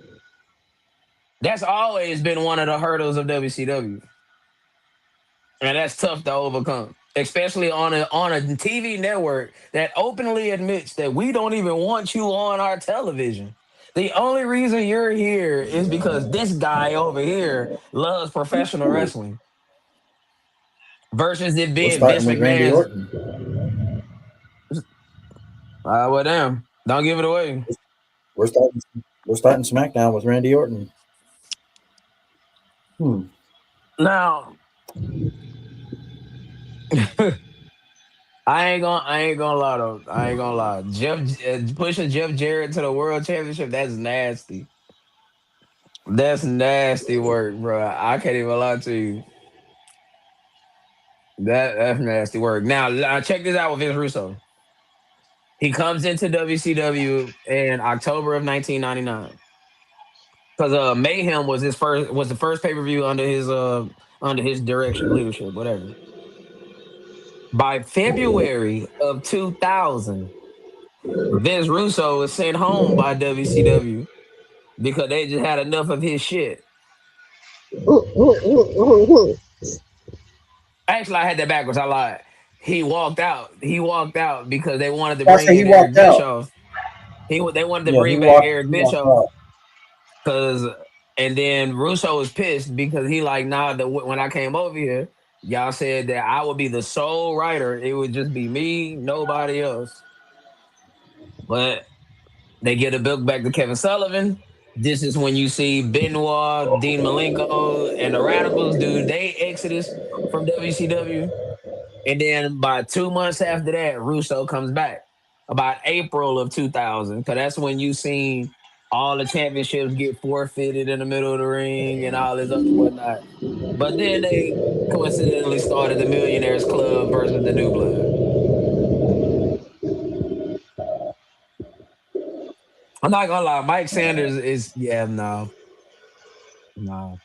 That's always been one of the hurdles of WCW, and that's tough to overcome, especially on a TV network that openly admits that we don't even want you on our television. The only reason you're here is because this guy over here loves professional wrestling. Versus it We're being starting Vince with Randy McMahon's. Orton. Well, damn, don't give it away. We're starting. We're starting SmackDown with Randy Orton. Hmm. Now, I ain't gonna lie though. I ain't gonna lie. Pushing Jeff Jarrett to the World Championship. That's nasty. That's nasty work, bro. I can't even lie to you. That's nasty work. Now, check this out with Vince Russo. He comes into WCW in October of 1999 because Mayhem was the first pay per view under his direction, leadership, whatever. By February of 2000, Vince Russo was sent home by WCW because they just had enough of his shit. Actually, I had that backwards. I lied. He walked out. He walked out because they wanted to I bring say he in Eric walked out. Bischoff. They wanted to Yeah, bring back Eric he walked Bischoff out. because, and then Russo was pissed because he like, nah. When I came over here, y'all said that I would be the sole writer. It would just be me, nobody else. But they get a book back to Kevin Sullivan. This is when you see Benoit, Dean Malenko, and the Radicals do they exodus from WCW. And then by 2 months after that, Russo comes back. About April of 2000, because that's when you seen all the championships get forfeited in the middle of the ring and all this other whatnot. But then they coincidentally started the Millionaires Club versus the New Blood. I'm not gonna lie, Mike Sanders is yeah, no, no.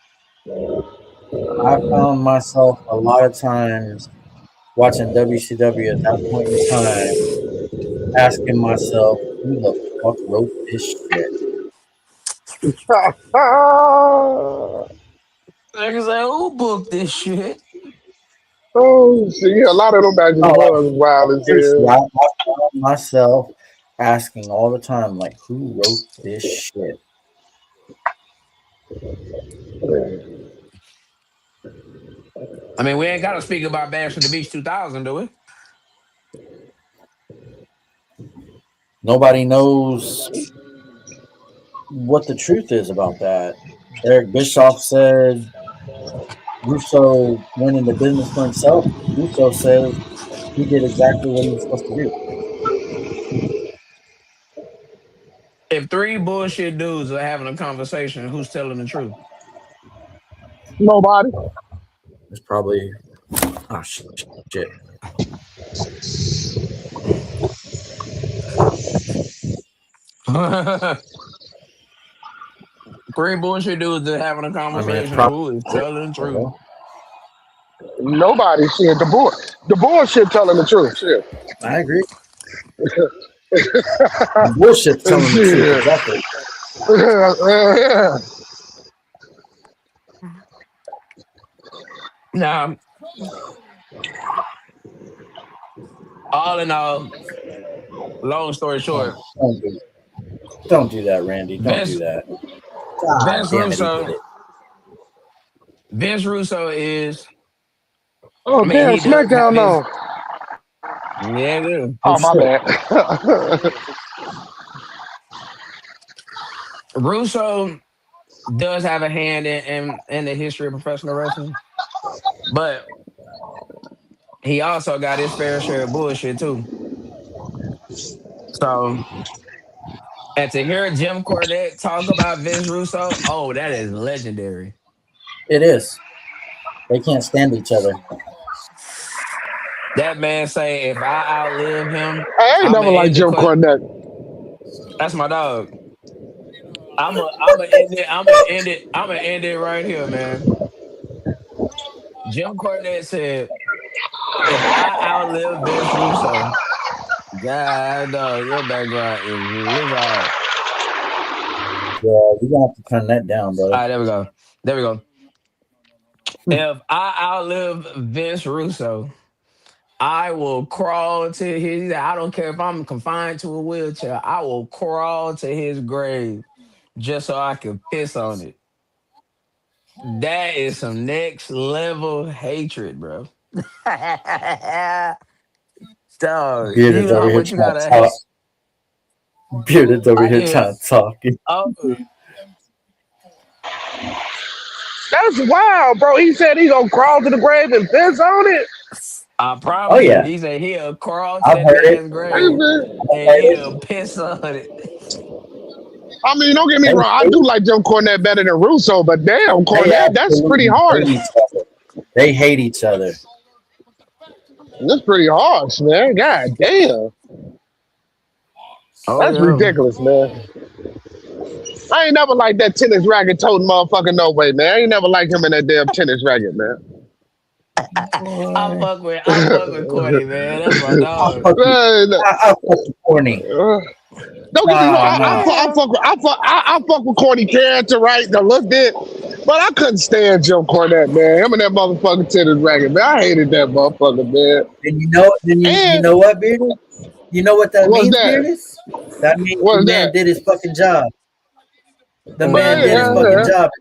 I found myself a lot of times watching WCW at that point in time, asking myself, "Who the fuck wrote this shit?" Niggas say, who booked this shit? Oh, shit. Yeah, a lot of them matches No, was wild as seriously, hell. I found myself. asking all the time, like, who wrote this shit? I mean, we ain't got to speak about Bash at the Beach 2000, do we? Nobody knows what the truth is about that. Eric Bischoff said Russo went into business for himself. Russo says he did exactly what he was supposed to do. If three bullshit dudes are having a conversation, who's telling the truth? Nobody. It's probably oh shit. Three bullshit dudes that having a I mean, it's conversation, probably. who is telling the truth? Nobody. Shit. The bullshit telling the truth. Shit. I agree. Bullshit telling the truth. Shit. Exactly. Yeah. Now, all in all, long story short, Don't do that, Randy. Don't do Vince that. God Vince damn it, he did Russo it. Vince Russo is. Oh I mean, damn, he does have SmackDown his. on. Yeah, dude. Oh Oh my shit. bad. Russo does have a hand in the history of professional wrestling, but he also got his fair share of bullshit too. So, and to hear Jim Cornette talk about Vince Russo, oh, that is legendary. It is. They can't stand each other. That man say, if I outlive him, I ain't I'ma never liked end it Jim for. Cornette. That's my dog. I'm a end it. I'm gonna end it right here, man. Jim Cornette said, if I outlive Vince Russo, God dog, your background is lizard. Yeah, you're gonna have to turn that down, All brother. right, there we go. There we go. If I outlive Vince Russo, I will crawl to his. He said, I don't care if I'm confined to a wheelchair. I will crawl to his grave just so I can piss on it. That is some next level hatred, bro. Dog, you Bearded's know over how here much you trying to gotta talk. hate. Bearded's over I here hear. trying to talk. Oh, That's wild, bro. He said he gonna crawl to the grave and piss on it. I Oh promise you. yeah, He said he'll crawl to I've that heard it. man's grave and he'll piss on it. I mean, don't get me They wrong. I do like Jim Cornette better than Russo, but damn, they Cornette, that's pretty absolutely hate harsh. each other. They hate each other. That's pretty harsh, man. God damn. Oh That's yeah. ridiculous, man. I ain't never liked that tennis racket toting motherfucker no way, man. I ain't never liked him in that damn tennis racket, man. I fuck with Cordy, man. That's my I'll dog. fuck you. Man, I'll fuck you, corny. don't get me wrong. Nah, nah. I fuck with Corny character, right? The look it, but I couldn't stand Jim Cornette, man. Him and that motherfucking tennis racket, man. I hated that motherfucker, man. Then you know. Then you And know what, Bearded? You know what that what's means, that? Bearded? That means the What's man that? did his fucking job. The man Well, did his yeah, Mm-hmm. fucking yeah, job.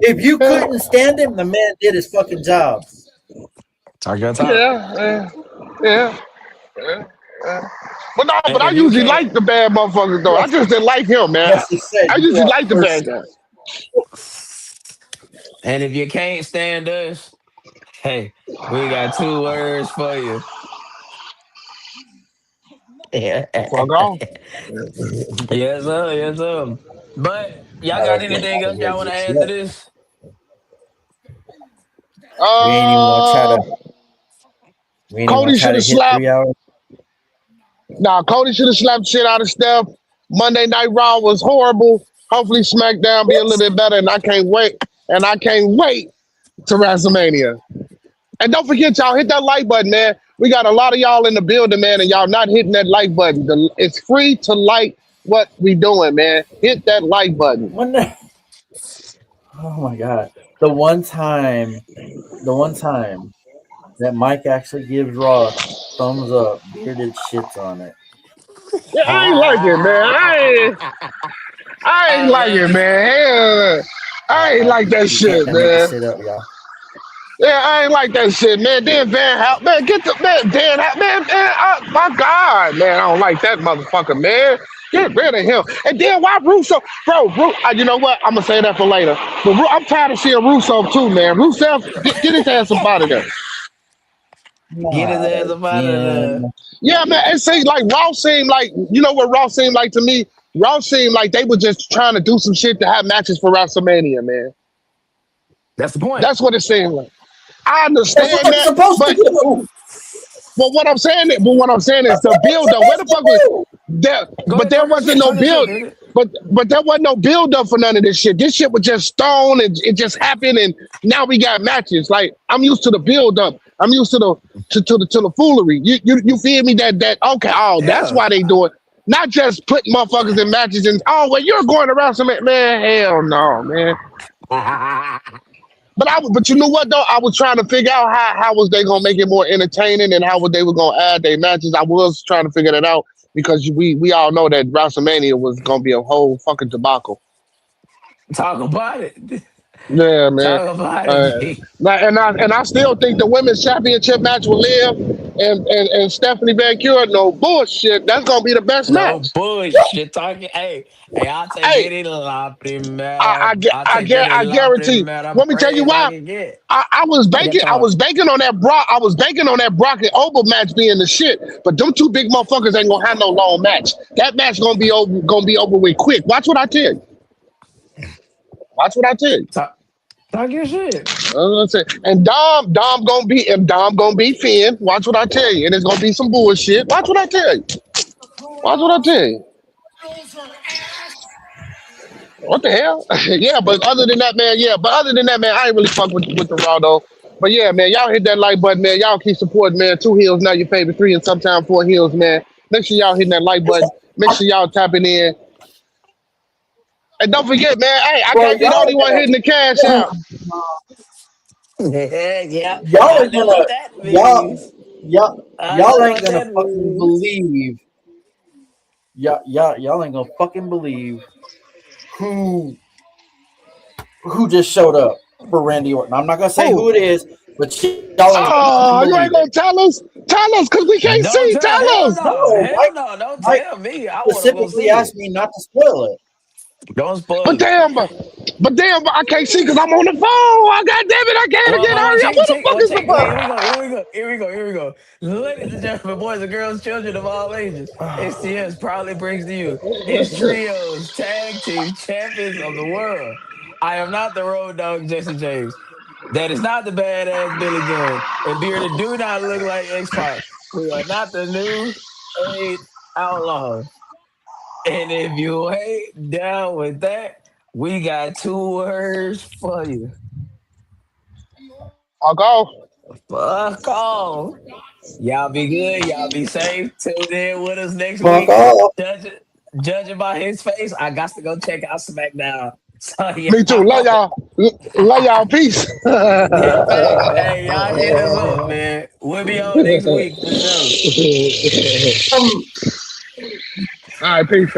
If you yeah, couldn't stand him, the man did his fucking job. Talk your talk. yeah, yeah, yeah, yeah, yeah. But no, but And I if you usually can't, like the bad motherfuckers though. I Yes, just didn't like him, man. yes, he said I you usually are like the bad first. guy. and if you can't stand us, hey, we got two words for you. yes, Fuck off. sir. Yes, sir. But y'all Out got of here, anything out of else here y'all want to just add to yet. this? We ain't even gonna try Uh, to. We ain't even gonna Cody try should to have hit slapped. 3 hours. Nah, Cody should have slapped shit out of Steph. Monday Night Raw was horrible. Hopefully SmackDown be a little bit better, and I can't wait. And I can't wait to WrestleMania. And don't forget, y'all hit that like button, man. We got a lot of y'all in the building, man, and y'all not hitting that like button. It's free to like what we doing, man. Hit that like button. When the, oh my god, the one time that Mike actually gives Raw a thumbs up, Bearded shits on it. Yeah, I ain't like it, man. I ain't like it, man. man. Hell, I ain't like that You can't shit, make this man. shit up, y'all. Yeah, I ain't like that shit, man. Then Van Hal, man, get the man, Dan Hal, man, my God, man, I don't like that motherfucker, man. Get rid of him. And then why Russo, bro? You know what? I'm gonna say that for later. But I'm tired of seeing Russo too, man. Russo, get his ass up out of there. Get his Not ass up out of there. again. Yeah, man. It seems like Raw seemed like, you know what Raw seemed like to me? Raw seemed like they were just trying to do some shit to have matches for WrestleMania, man. That's the point. That's what it seemed like. I That's what understand it's that, supposed to but do. what I'm saying is That's the what it's build up. Where the supposed to fuck was do. there? Go But ahead, there talk your wasn't shit. no Talk your shit, build. dude. But there wasn't no build up for none of this shit. This shit was just stone and it just happened and now we got matches. Like I'm used to the build up. I'm used to the foolery. You feel me? That okay? Oh, that's Yeah. why they do it. Not just putting motherfuckers in matches and well you're going around some man. Hell no, man. But you know what though? I was trying to figure out how was they gonna make it more entertaining and how was they were gonna add their matches. I was trying to figure that out because we all know that WrestleMania was gonna be a whole fucking debacle. Talk about it. Yeah, man. Talk about it, Uh, G. and I still think the women's championship match with Liv and Stephanie Van Cure, no bullshit. That's gonna be the best No match. bullshit talking. Hey, I'll take Hey, any I, I'll take any I guarantee. loppity Let me tell you praise I why. can get. I was Okay, banking. I talk. was banking on that Brock. I was banking on that Brock and Oval match being the shit. But them two big motherfuckers ain't gonna have no long match. That match gonna be over with quick. Watch what I tell you. Watch what I tell you. Talk your shit. And Dom gonna be Finn. Watch what I tell you. And it's gonna be some bullshit. Watch what I tell you. Watch what I tell you. What the hell? Yeah, but other than that, man, I ain't really fuck with the Raw though. But yeah, man, y'all hit that like button, man. Y'all keep supporting, man. 2 heels, now your favorite three, and sometimes 4 heels, man. Make sure y'all hitting that like button. Make sure y'all tapping in. And don't forget, man, hey, I Bro, can't be the y'all only are one gonna hitting the cash out. Yeah, y'all I are know gonna what that y'all means. y'all I y'all know ain't what gonna that fucking means. believe y'all ain't gonna fucking believe who who just showed up for Randy Orton. I'm not gonna say who Who? it is, but y'all ain't gonna fucking Oh, you believe ain't it. gonna tell us? Tell us, cause we can't Don't see. tell. Tell Hell us. no. No, Hell no. Don't Mike tell me. I want to go specifically see asked it. me not to spoil it. Don't But spoil it. damn, but I can't see because I'm on the phone. I got damn it, I can't get Well, hurry up. Where the fuck is the wait, button? here we go. Here we go. Here we go. Here we go. Ladies and gentlemen, boys and girls, children of all ages, STS proudly brings to you its trios tag team champions of the world. I am not the road dog Jesse James. That is not the badass Billy Gunn. And Bearded do not look like X Pac. We are not the new age outlaws. And if you ain't down with that, we got two words for you. I'll go. Fuck off. Y'all be good. Y'all be safe. Tune in with us next Fuck week. off. Judging by his face, I got to go check out SmackDown. So Me too. Love y'all, y'all. Love y'all. Peace. yeah, facts. Hey, y'all hit us up, man. We'll be on next week for sure. All right, peace.